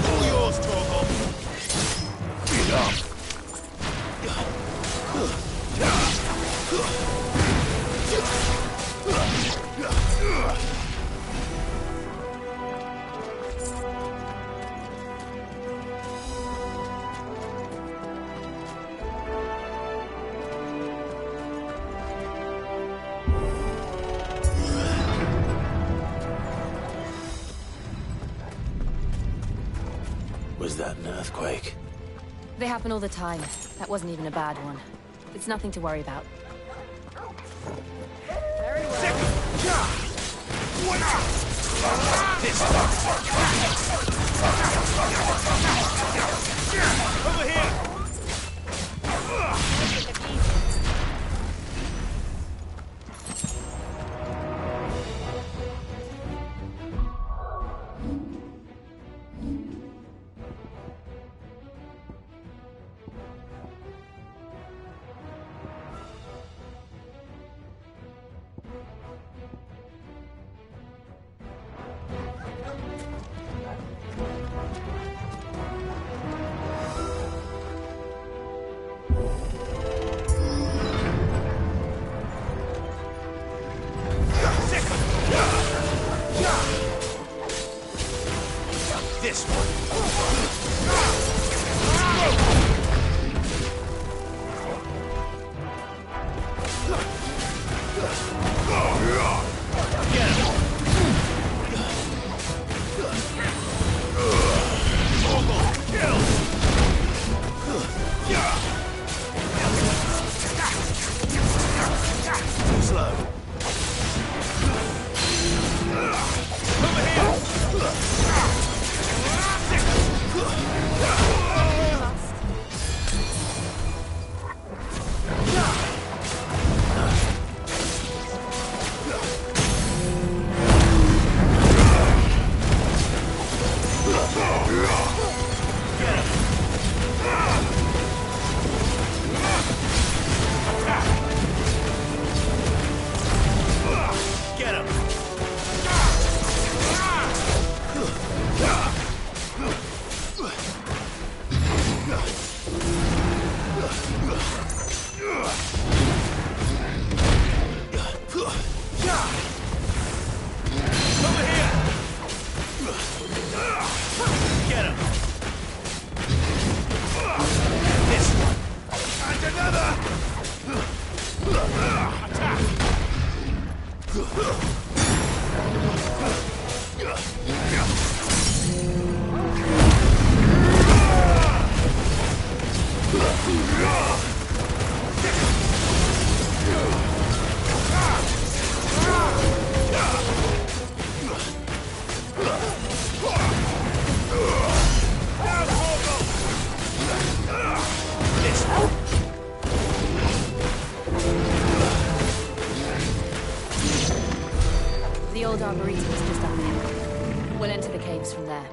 All yours, Torgal. Get up. Was that an earthquake? They happen all the time. That wasn't even a bad one. It's nothing to worry about. Very well. Over here! This one. The old arboretum is just up there. We'll enter the caves from there.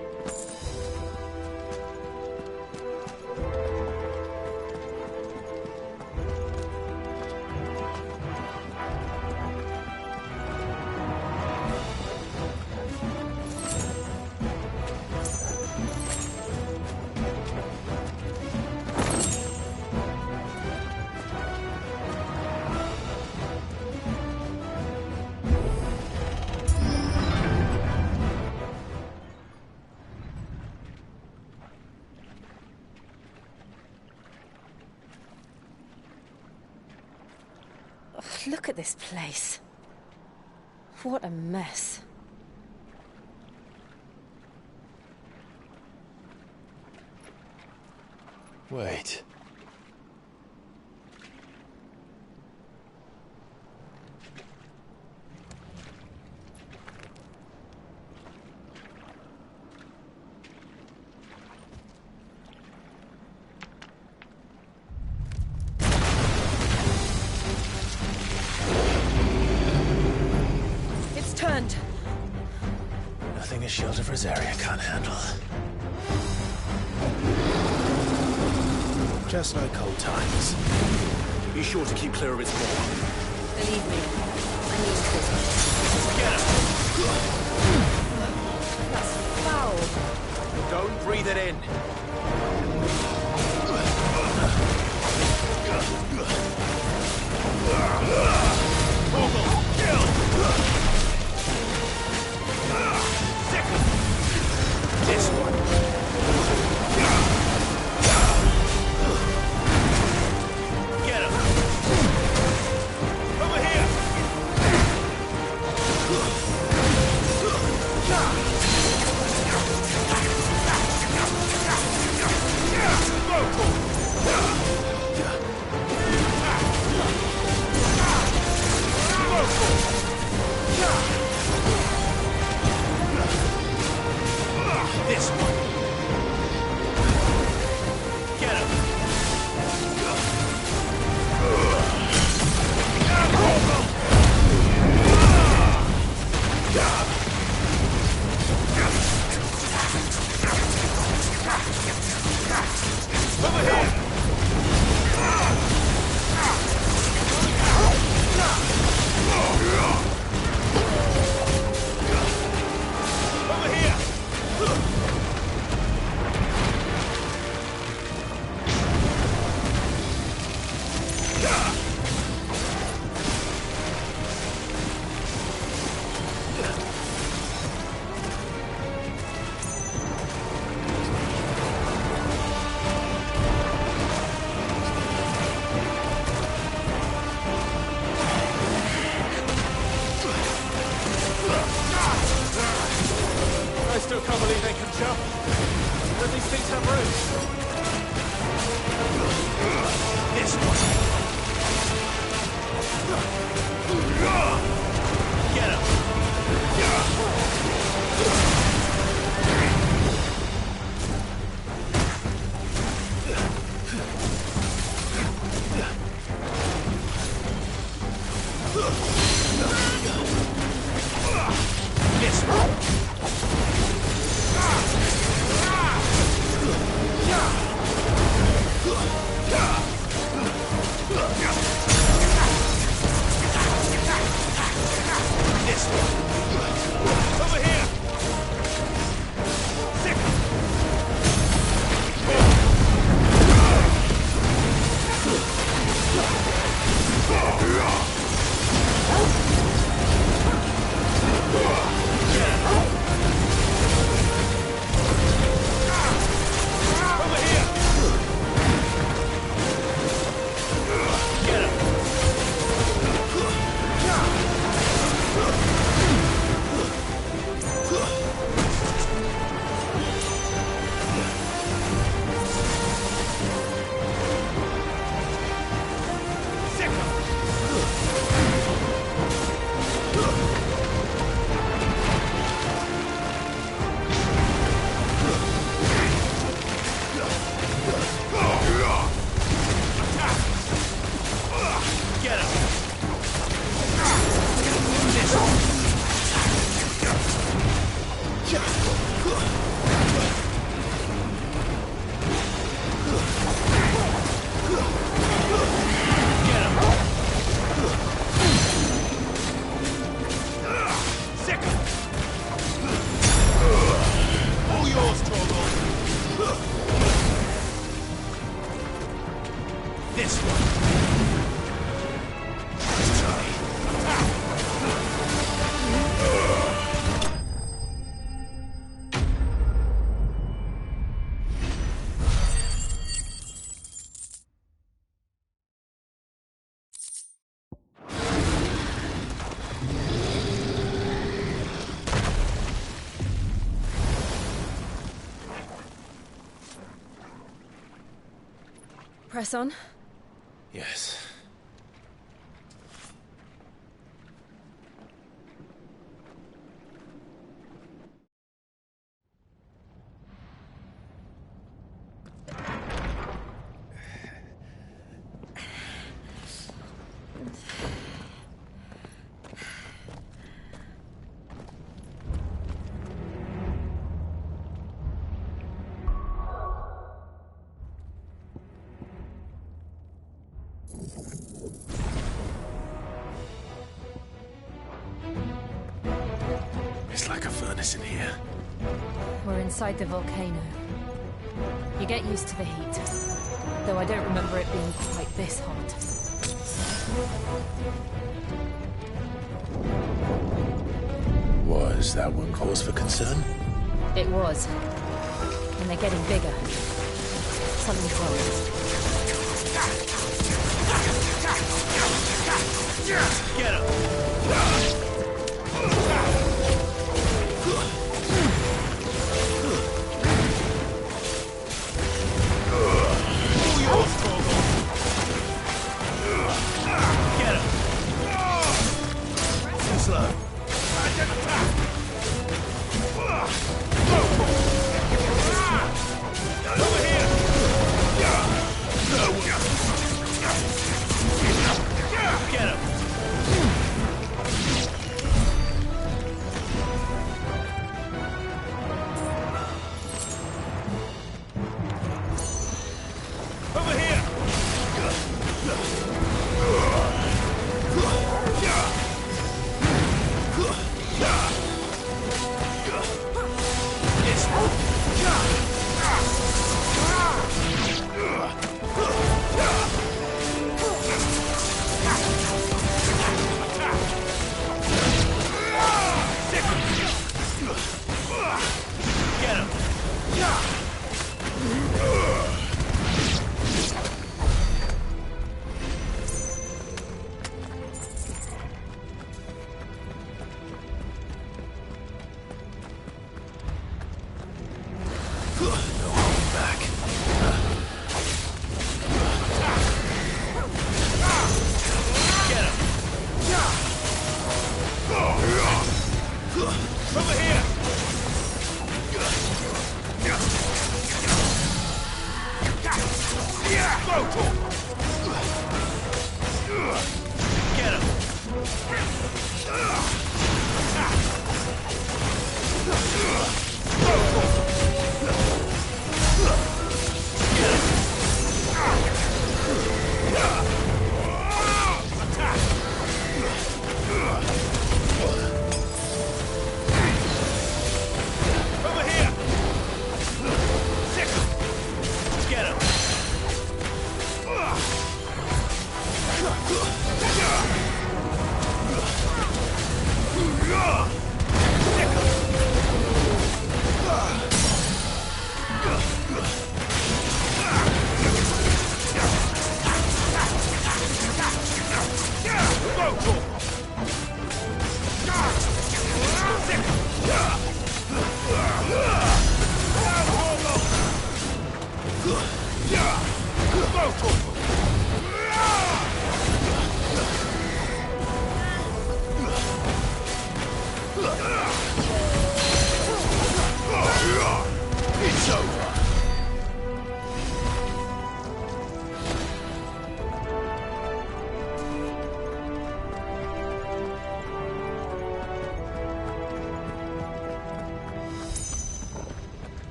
Look at this place. What a mess. Wait. It's turned. Nothing a shield of Rosaria can't handle. Just like old times. Be sure to keep clear of its maw. Believe me, I need to. Get him! That's foul. Don't breathe it in. Vogel, kill! Second. This one. Get him! Over here! This one. Get him. Over here. Over here. I still can't believe they can jump. But these things have roots. This one. Get him. This one. This one. Over here. Second. Over here. Get him. Press on. Yes. It's like a furnace in here. We're inside the volcano. You get used to the heat, though I don't remember it being quite this hot. Was that one cause for concern? It was. And they're getting bigger. Something's wrong. Get him!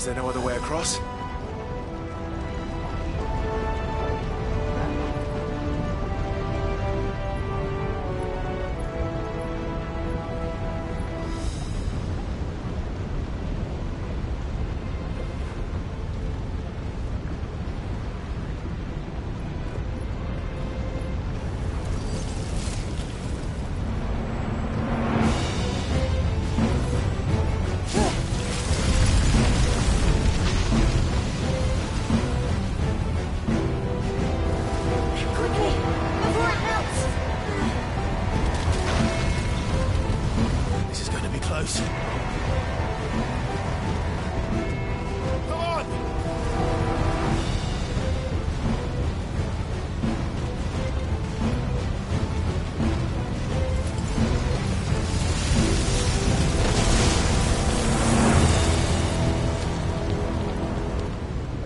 Is there no other way across?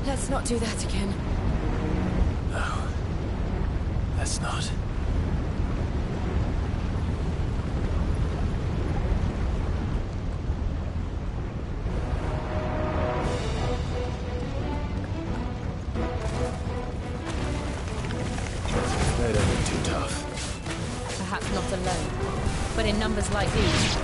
Let's not do that again. No. Let's not. They don't look too tough. Perhaps not alone, but in numbers like these.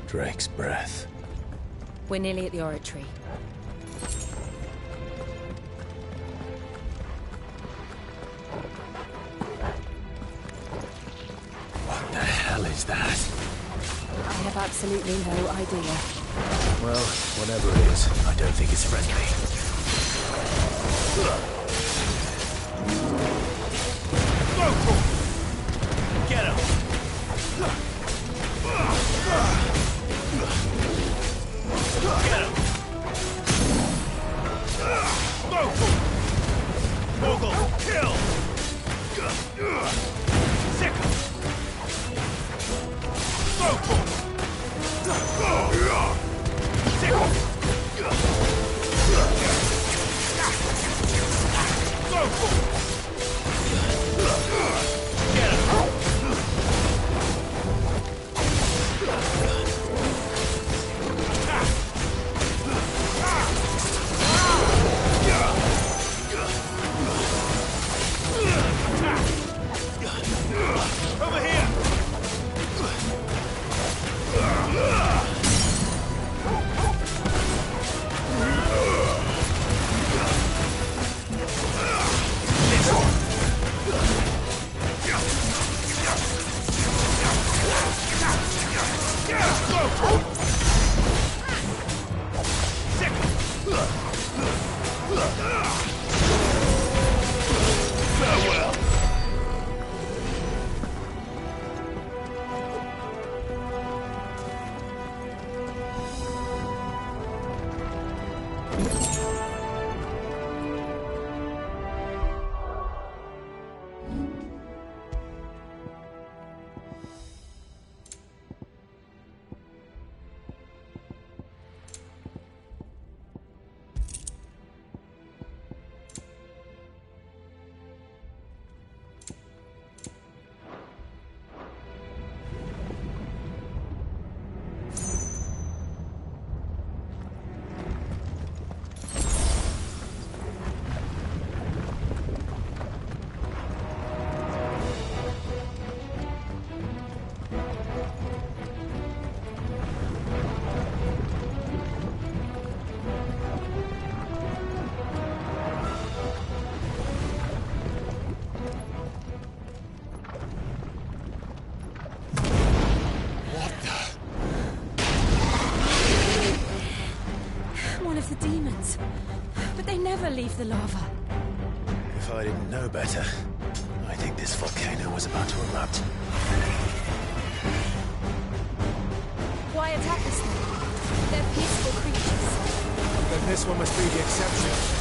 Drake's breath. We're nearly at the oratory. What the hell is that? I have absolutely no idea. Well, whatever it is, I don't think it's friendly. Get him! Get him! Mogul, kill! Sick him! Mogul! Sick him! Mogul! Get him! demons. But they never leave the lava. If I didn't know better, I think this volcano was about to erupt. Why attack us then? They're peaceful creatures. Then this one must be the exception.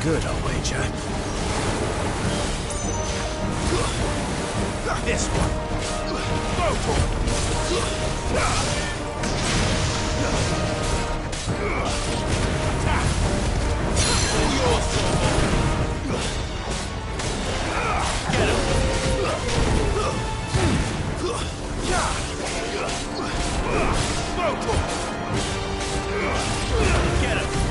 Good, I'll wager. This one. Go for Get him. Go for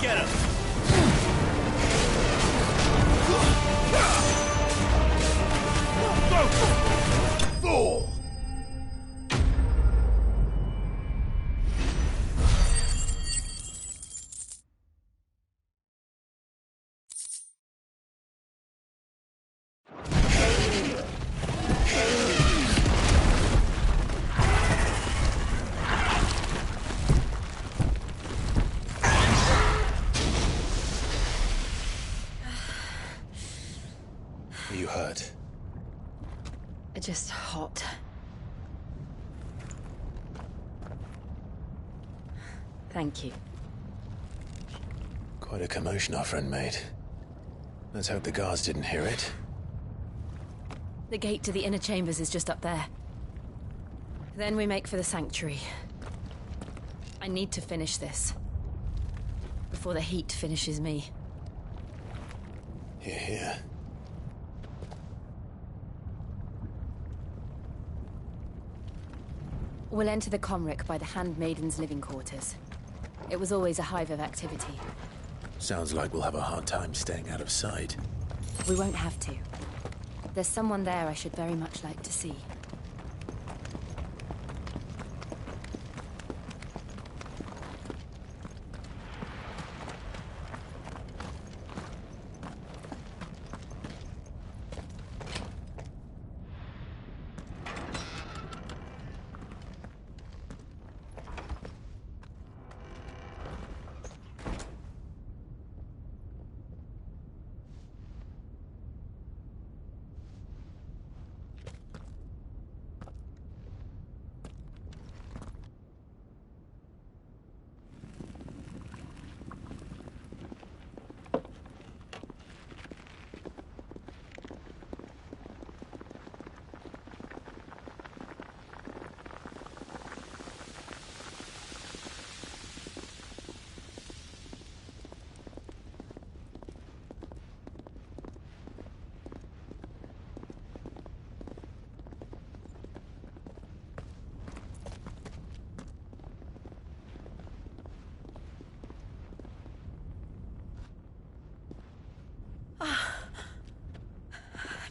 Get him. You hurt? Just hot. Thank you. Quite Quite a commotion our friend made. Let's hope the guards didn't hear it. The gate to the inner chambers is just up there. Then we make for the sanctuary. I need to finish this. Before the heat finishes me. Hear, hear. We'll enter the Comric by the Handmaiden's living quarters. It was always a hive of activity. Sounds like we'll have a hard time staying out of sight. We won't have to. There's someone there I should very much like to see.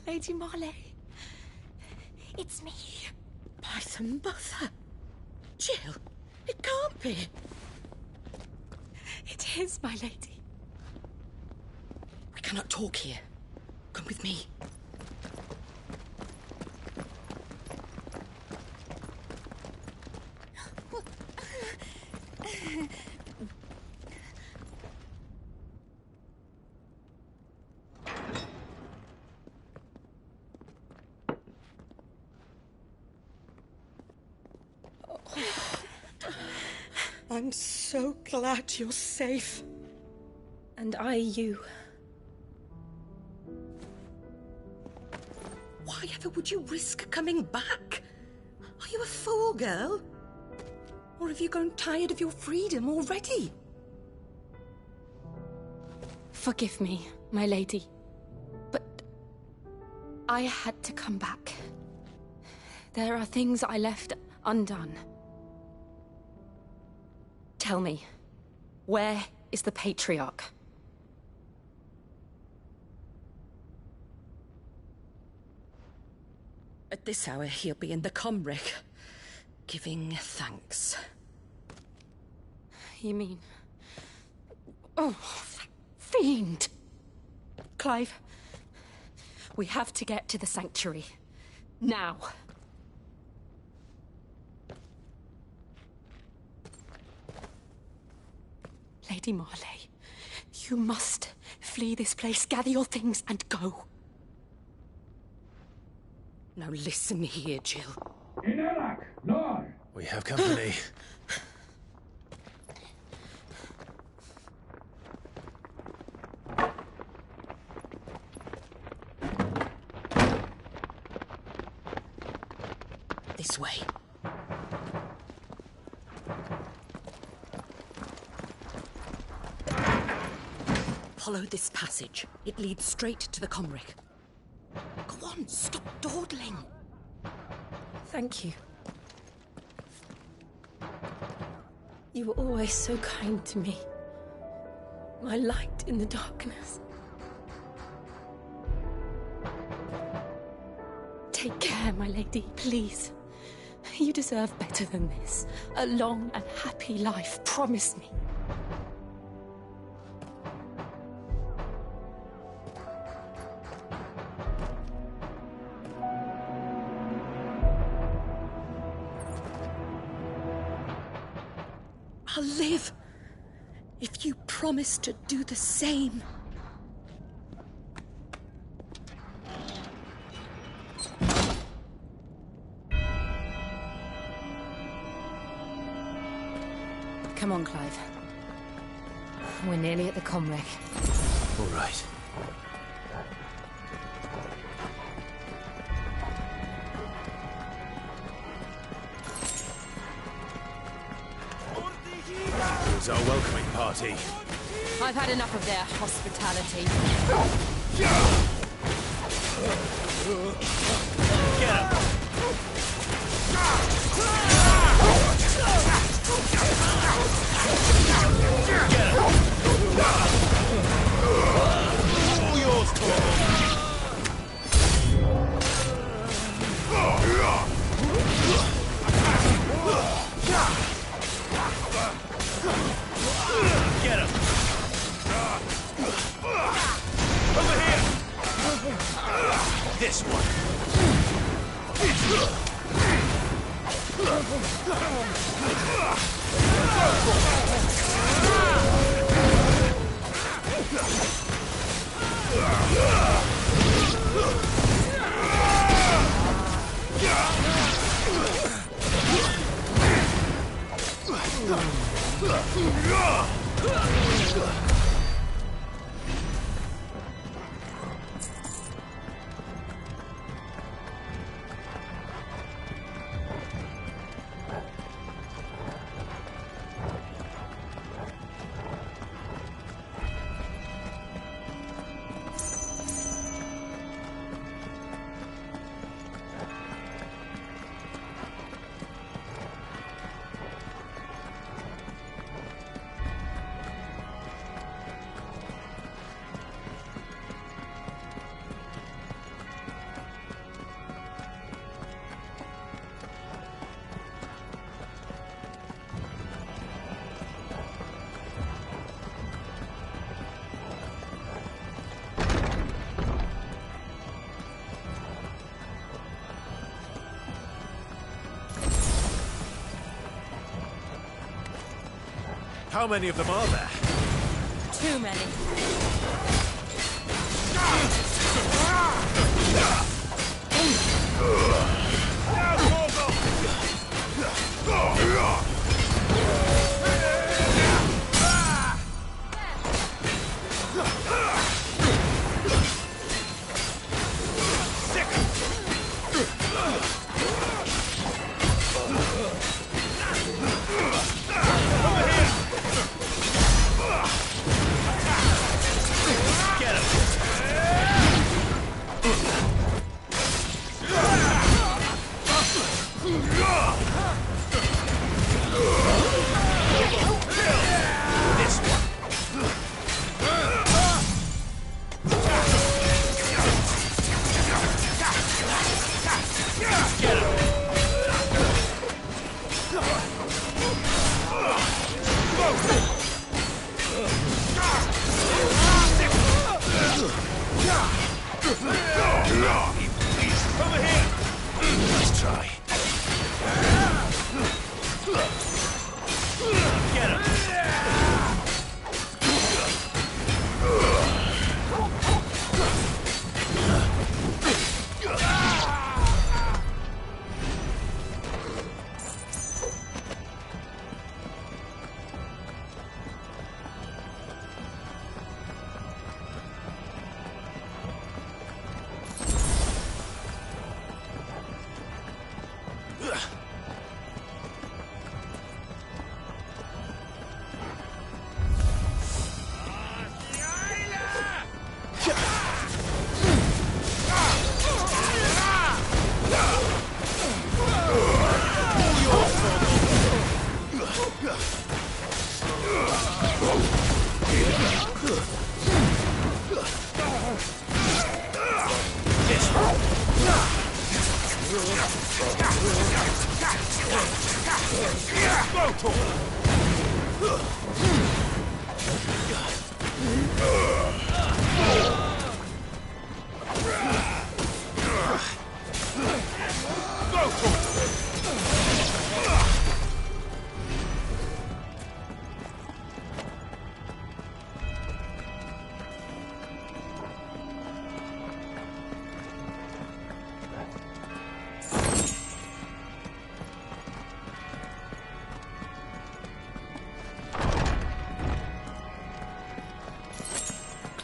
Lady Marley. It's me. By some mother. Jill, it can't be. It is, my lady. We cannot talk here. Come with me. I'm so glad you're safe. And I you. Why ever would you risk coming back? Are you a fool, girl? Or have you grown tired of your freedom already? Forgive me, my lady. But I had to come back. There are things I left undone. Tell me, where is the Patriarch? At this hour, he'll be in the Comric, giving thanks. You mean... Oh, fiend! Clive, we have to get to the sanctuary. Now. Lady Marley, you must flee this place, gather your things, and go. Now listen here, Jill. We have company. This way. Follow this passage. It leads straight to the Comric. Go on, stop dawdling. Thank you. You were always so kind to me. My light in the darkness. Take care, my lady, please. You deserve better than this. A long and happy life, promise me. I'll live if you promise to do the same. Come on, Clive. We're nearly at the Comrec. All right. Here's our welcoming party. I've had enough of their hospitality. Get him! All yours, Torvald. Get him! Over here! This one! How many of them are there? Too many.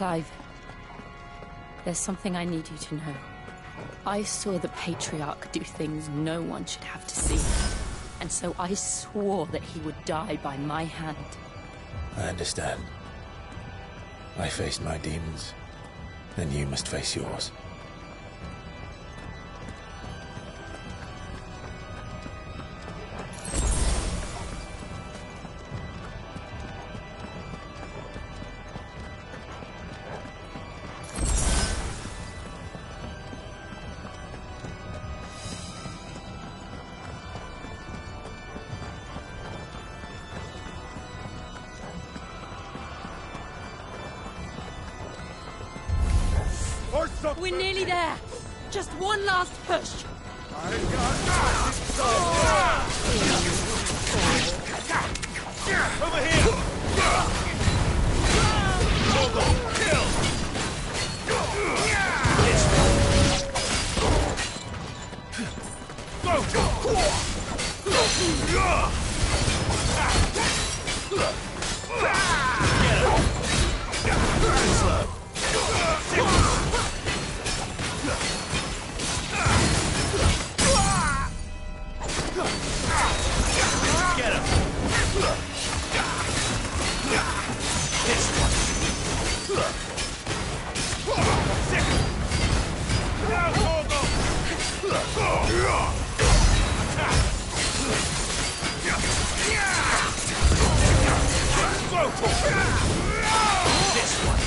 Clive, there's something I need you to know. I saw the Patriarch do things no one should have to see. And so I swore that he would die by my hand. I understand. I faced my demons, and you must face yours. We're nearly there. Just one last push. Over here! Kill! This one.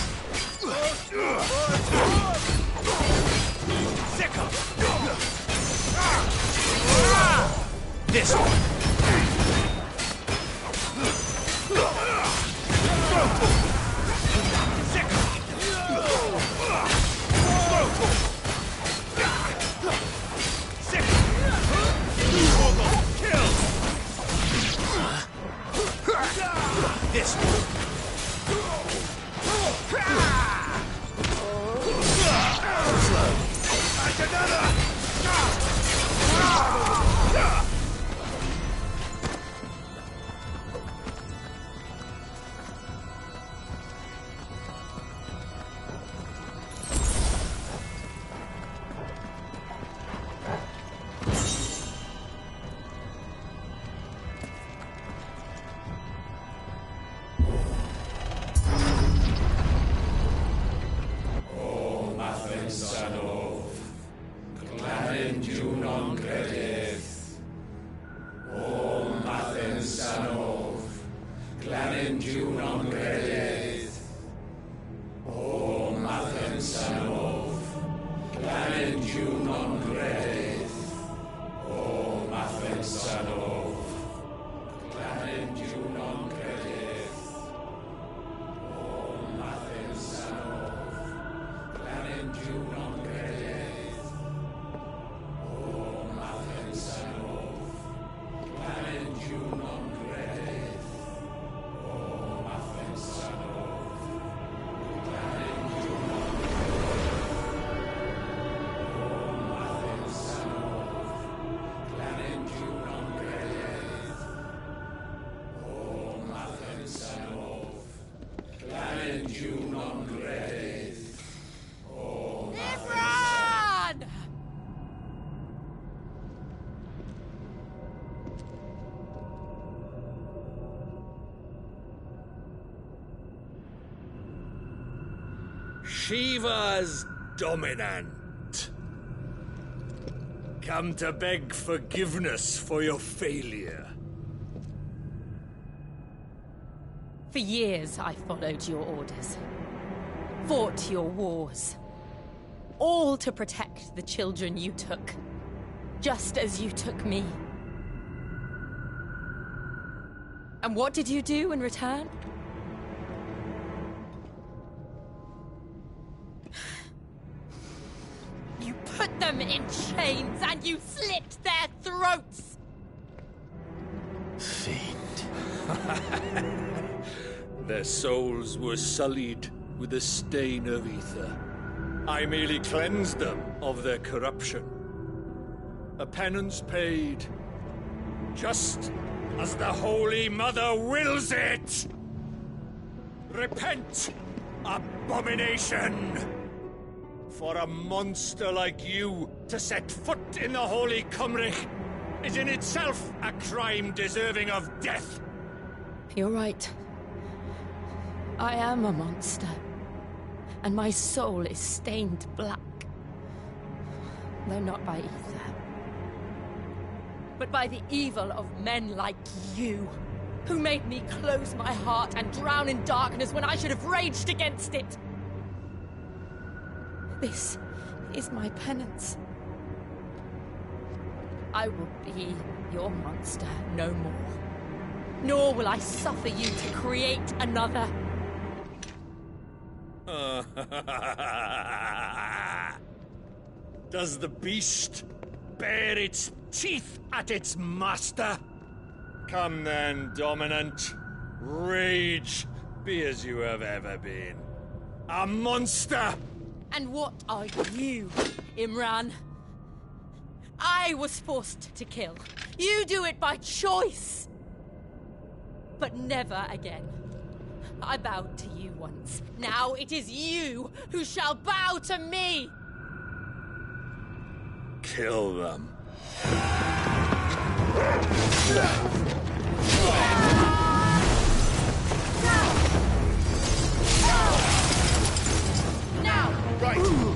This one. Shiva's dominant. Come to beg forgiveness for your failure. For years, I followed your orders. Fought your wars. All to protect the children you took. Just as you took me. And what did you do in return? You put them in chains and you slit their throats! Fiend. Their souls were sullied with a stain of ether. I merely cleansed them of their corruption. A penance paid, just as the Holy Mother wills it! Repent Abomination! For a monster like you to set foot in the Holy Cymric is in itself a crime deserving of death. You're right. I am a monster. And my soul is stained black. Though not by ether. But by the evil of men like you, who made me close my heart and drown in darkness when I should have raged against it. This is my penance. I will be your monster no more. Nor will I suffer you to create another. Does the beast bare its teeth at its master? Come then, Dominant. Rage, be as you have ever been. A monster! And what are you, Imran? I was forced to kill. You do it by choice. But never again. I bowed to you once. Now it is you who shall bow to me! Kill them. Now! Right!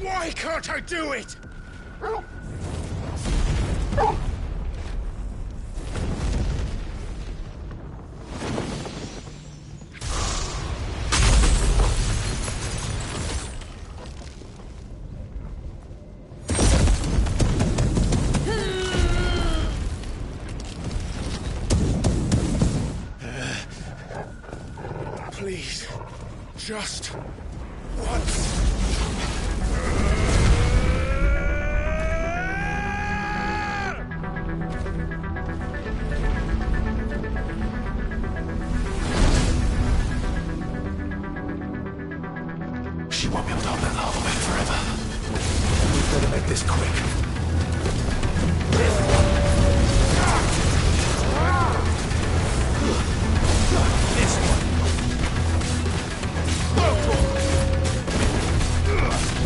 Why can't I do it? Please, just once. She won't be able to hold that lava wave forever. We'd better make this quick. This one.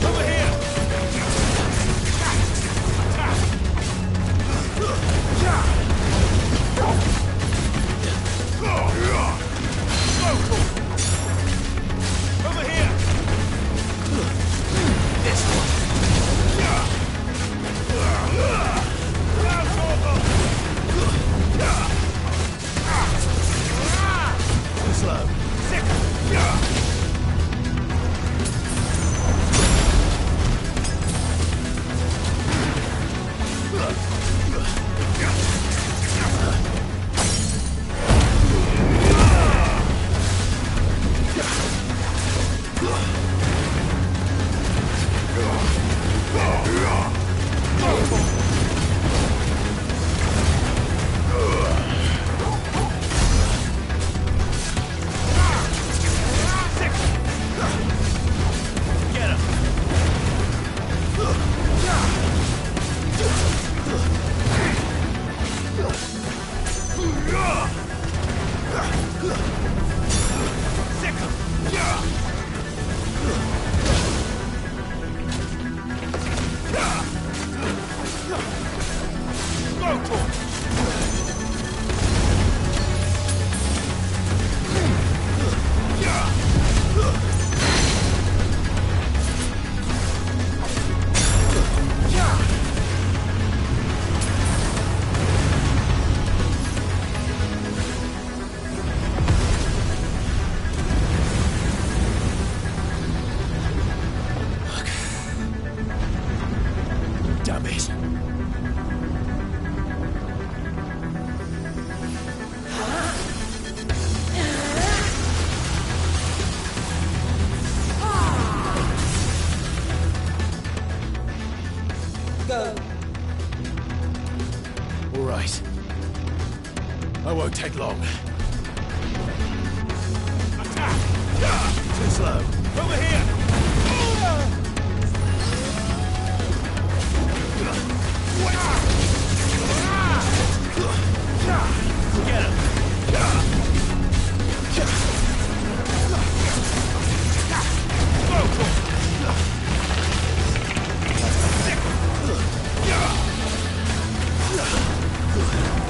Over here. Over here. This one. Slow. won't take long. Attack! Too slow. Over here! Get him!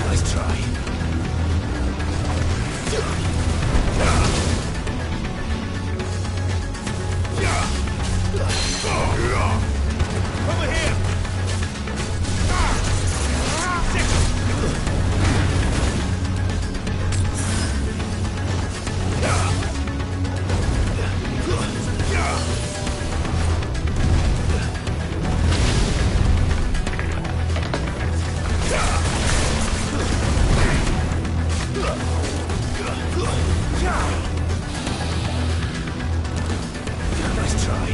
Nice try. Over here! Nice try.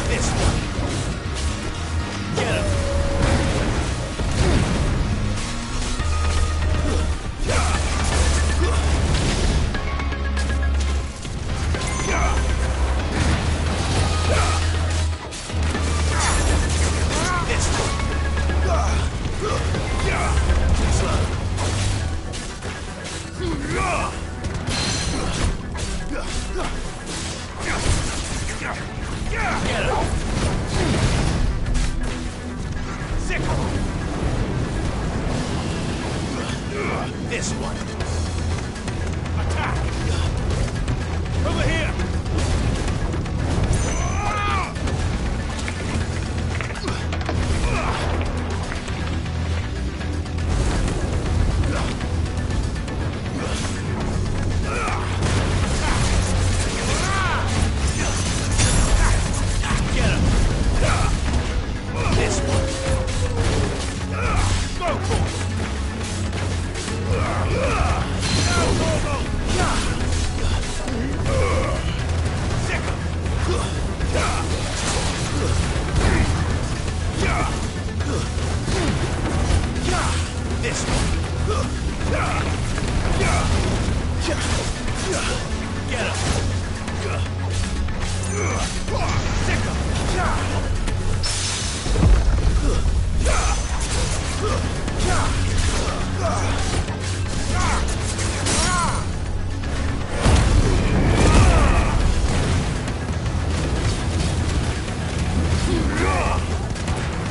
This one. Get him. This Get him! Sickle! This one. Attack! Over here! Get him! This one. Go for it! This one. Get him.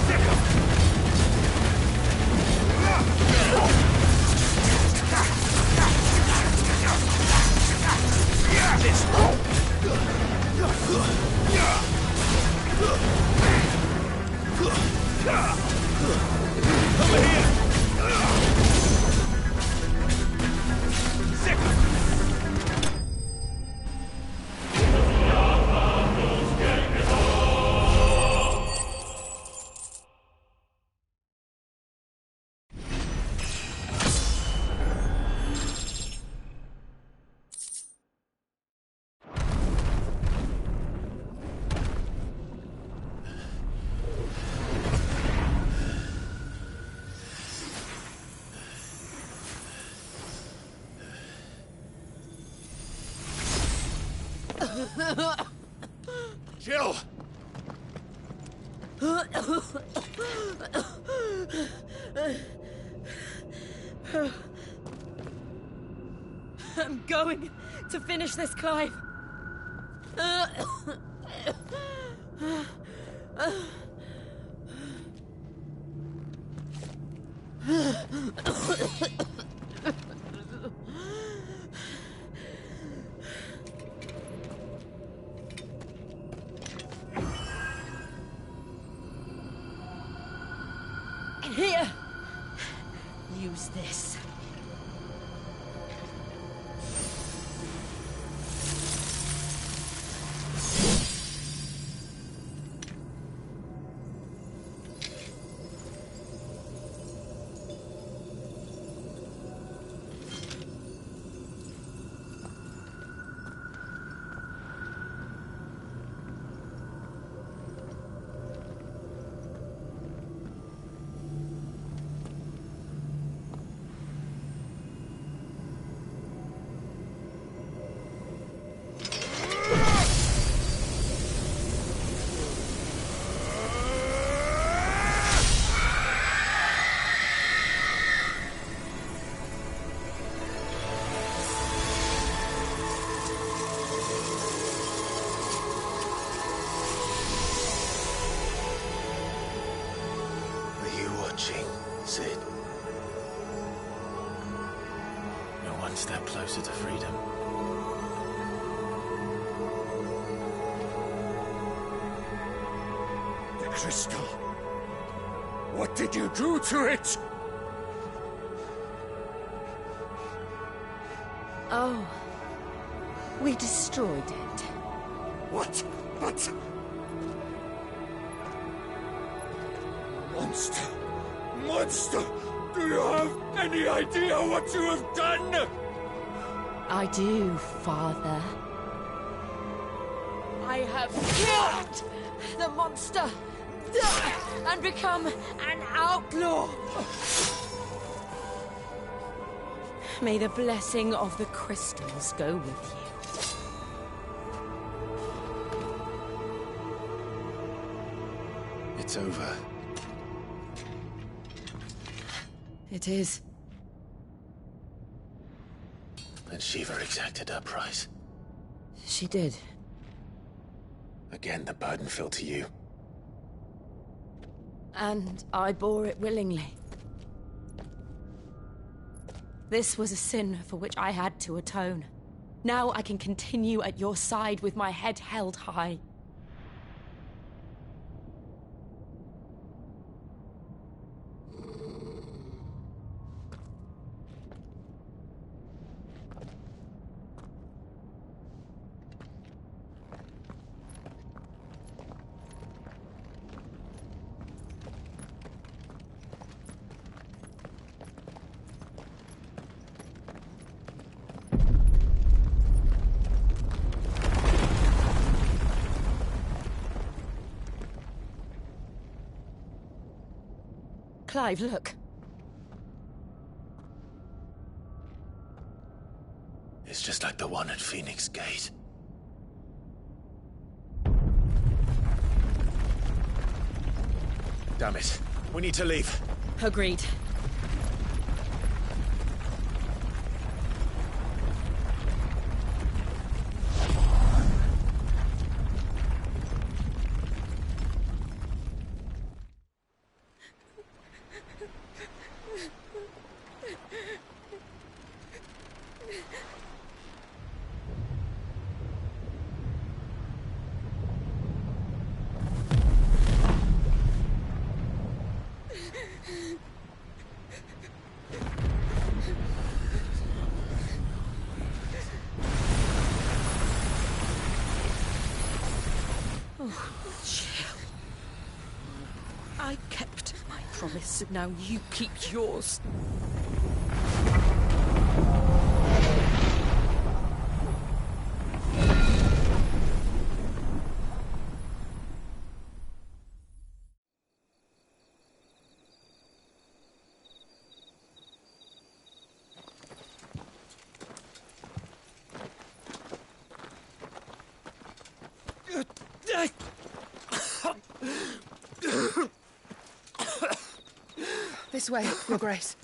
Sick him. This one. Over here. Sick him. Jill! I'm going to finish this, Clive. Here! Use this. Sid. You're one step closer to freedom. The crystal. What did you do to it? Oh. We destroyed it. What? But... Monster! Monster! Do you have any idea what you have done? I do, Father. I have killed the monster and become an outlaw. May the blessing of the crystals go with you. It's over. It is. And Shiva exacted her price. She did. Again, the burden fell to you. And I bore it willingly. This was a sin for which I had to atone. Now I can continue at your side with my head held high. Clive, look. It's just like the one at Phoenix Gate. Damn it. We need to leave. Agreed. I kept my promise, now you keep yours. This way, Your Grace.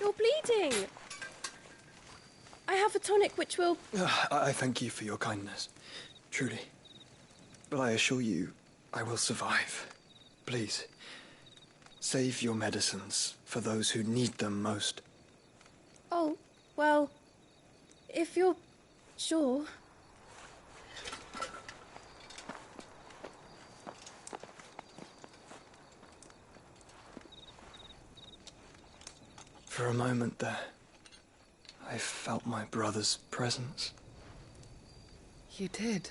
You're bleeding. I have a tonic which will... I thank you for your kindness, truly. But I assure you, I will survive. Please, Save your medicines for those who need them most. Oh, well, if you're sure. For a moment there, I felt my brother's presence. You did?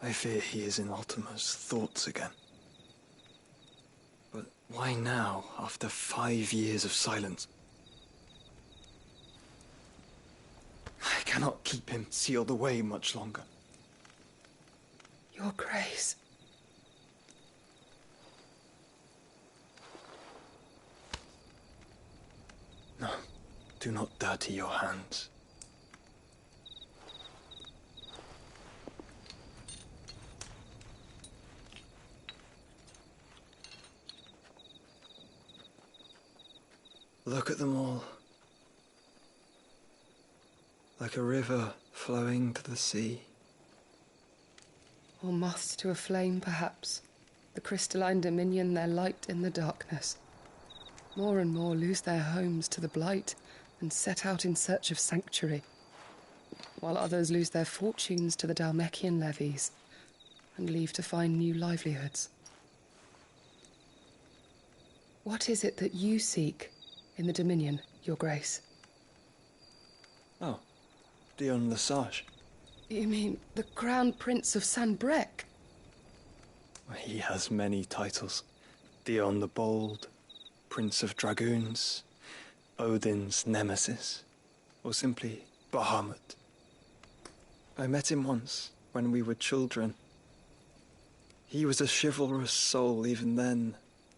I fear he is in Ultima's thoughts again. But why now, after 5 years of silence? I cannot keep him sealed away much longer. Your Grace. No, do not dirty your hands. Look at them all. Like a river flowing to the sea. Or moths to a flame, perhaps. The crystalline dominion, their light in the darkness. More and more lose their homes to the blight and set out in search of sanctuary, while others lose their fortunes to the Dhalmekian levies and leave to find new livelihoods. What is it that you seek in the Dominion, Your Grace? Oh, Dion Lesage. You mean the Crown Prince of Sanbreque? He has many titles. Dion the Bold, Prince of Dragoons, Odin's Nemesis, or simply Bahamut. I met him once, when we were children. He was a chivalrous soul even then,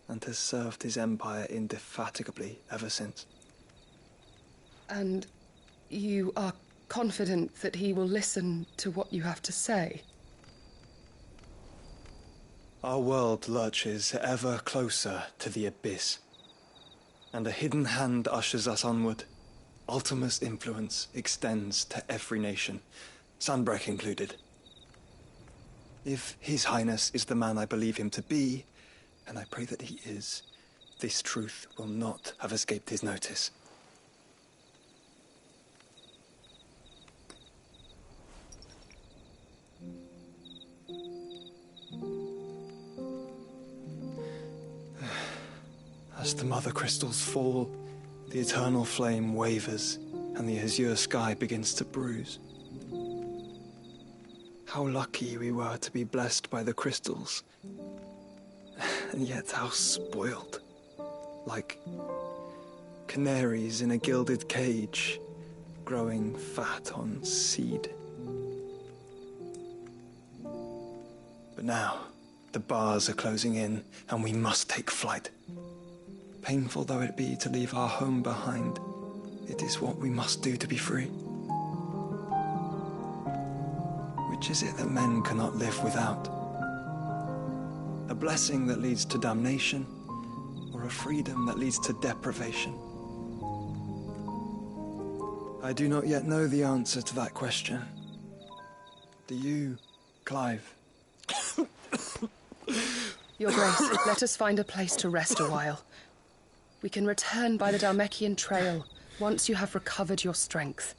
and has served his empire indefatigably ever since. And you are confident that he will listen to what you have to say? Our world lurches ever closer to the abyss, and a hidden hand ushers us onward. Ultima's influence extends to every nation, Sanbreque included. If His Highness is the man I believe him to be, and I pray that he is, this truth will not have escaped his notice. As the mother crystals fall, the eternal flame wavers, and the azure sky begins to bruise. How lucky we were to be blessed by the crystals, and yet how spoiled. Like canaries in a gilded cage, growing fat on seed. But now, the bars are closing in, and we must take flight. Painful though it be to leave our home behind, it is what we must do to be free. Which is it that men cannot live without? A blessing that leads to damnation, or a freedom that leads to deprivation? I do not yet know the answer to that question. Do you, Clive? Your Grace, let us find a place to rest a while. We can return by the Dhalmekian trail once you have recovered your strength.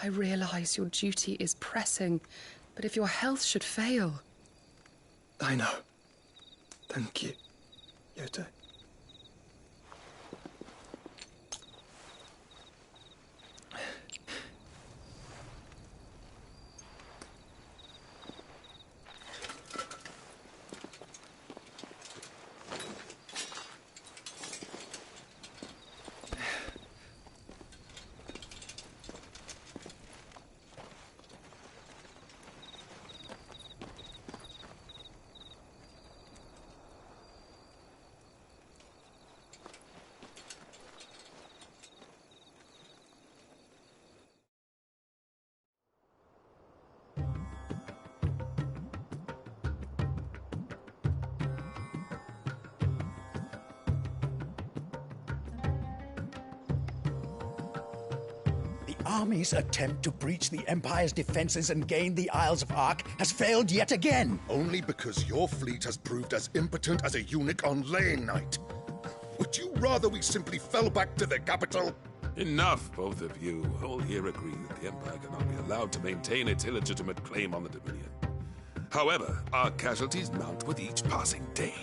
I realize your duty is pressing, but if your health should fail... I know. Thank you, Yote. army's attempt to breach the Empire's defenses and gain the Isles of Ark has failed yet again. Only because your fleet has proved as impotent as a eunuch on laying night. Would you rather we simply fell back to the capital? Enough, both of you. All here agree that the Empire cannot be allowed to maintain its illegitimate claim on the Dominion. However, our casualties mount with each passing day.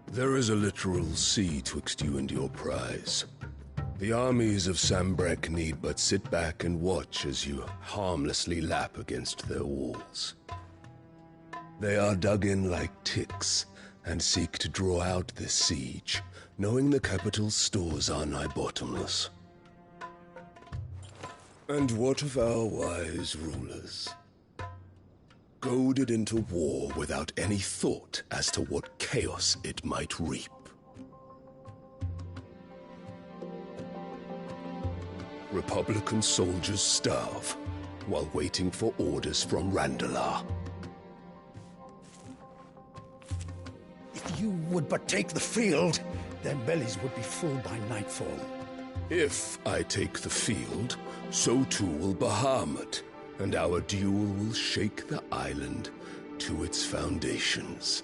There is a literal sea twixt you and your prize. The armies of Sanbreque need but sit back and watch as you harmlessly lap against their walls. They are dug in like ticks and seek to draw out this siege, knowing the capital's stores are nigh bottomless. And what of our wise rulers? Goaded into war without any thought as to what chaos it might reap. Republican soldiers starve while waiting for orders from Randalar. If you would but take the field, their bellies would be full by nightfall. If I take the field, so too will Bahamut, and our duel will shake the island to its foundations.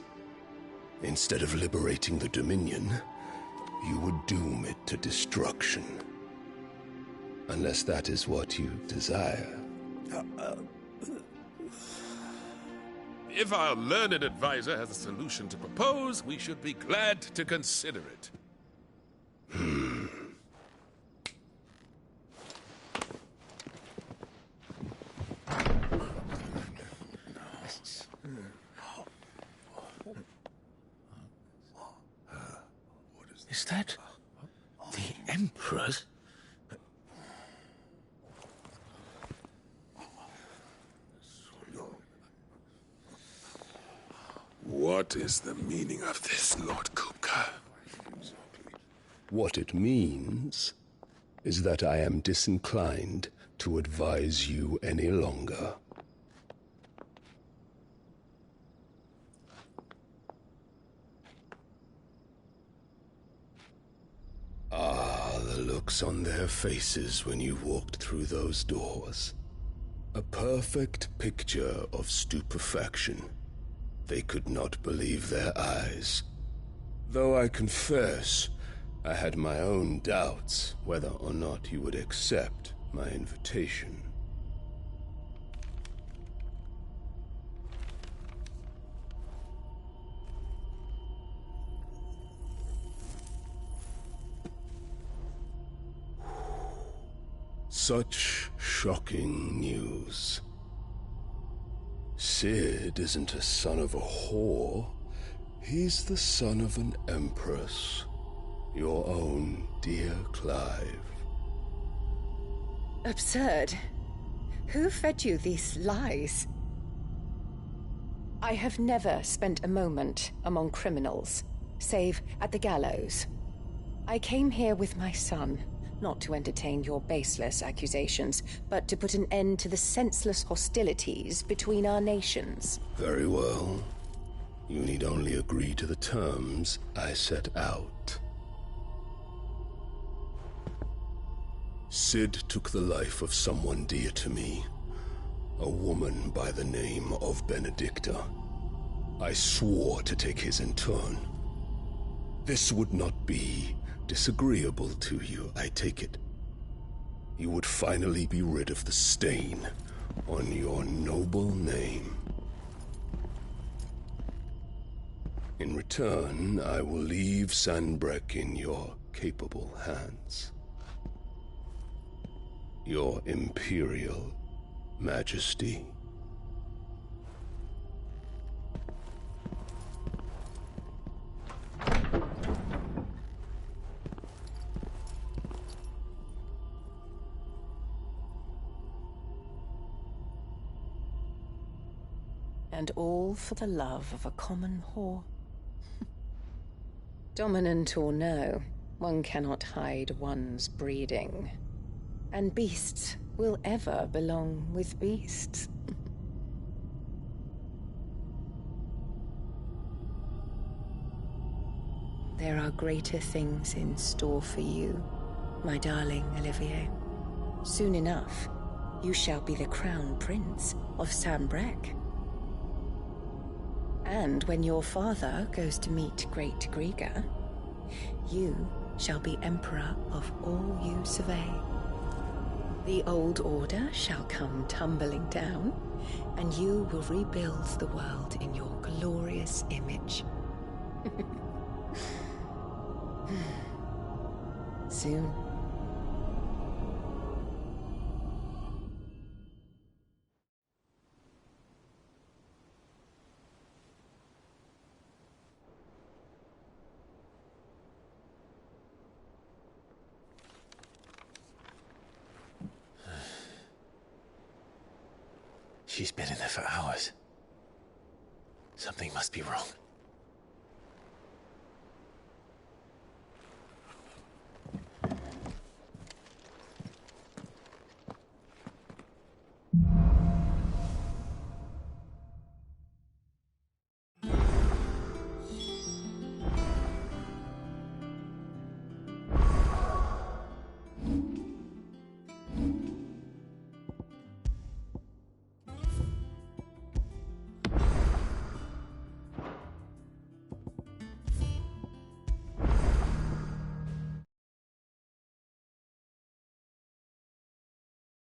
Instead of liberating the Dominion, you would doom it to destruction. Unless that is what you desire. If our learned advisor has a solution to propose, we should be glad to consider it. Is that the Emperor's? What is the meaning of this, Lord Kupka? What it means is that I am disinclined to advise you any longer. Ah, the looks on their faces when you walked through those doors. A perfect picture of stupefaction. They could not believe their eyes. Though I confess, I had my own doubts whether or not you would accept my invitation. Such shocking news. Sid isn't a son of a whore. He's the son of an empress. Your own dear Clive. Absurd. Who fed you these lies? I have never spent a moment among criminals, save at the gallows. I came here with my son, not to entertain your baseless accusations, but to put an end to the senseless hostilities between our nations. Very well. You need only agree to the terms I set out. Sid took the life of someone dear to me, a woman by the name of Benedicta. I swore to take his in turn. This would not be disagreeable to you, I take it. You would finally be rid of the stain on your noble name. In return, I will leave Sanbreque in your capable hands. Your Imperial Majesty. And all for the love of a common whore. Dominant or no, one cannot hide one's breeding. And beasts will ever belong with beasts. There are greater things in store for you, my darling Olivier. Soon enough, you shall be the crown prince of Sambrec. And when your father goes to meet Great Griga, you shall be emperor of all you survey. The old order shall come tumbling down, and you will rebuild the world in your glorious image. Soon. She's been in there for hours. Something must be wrong.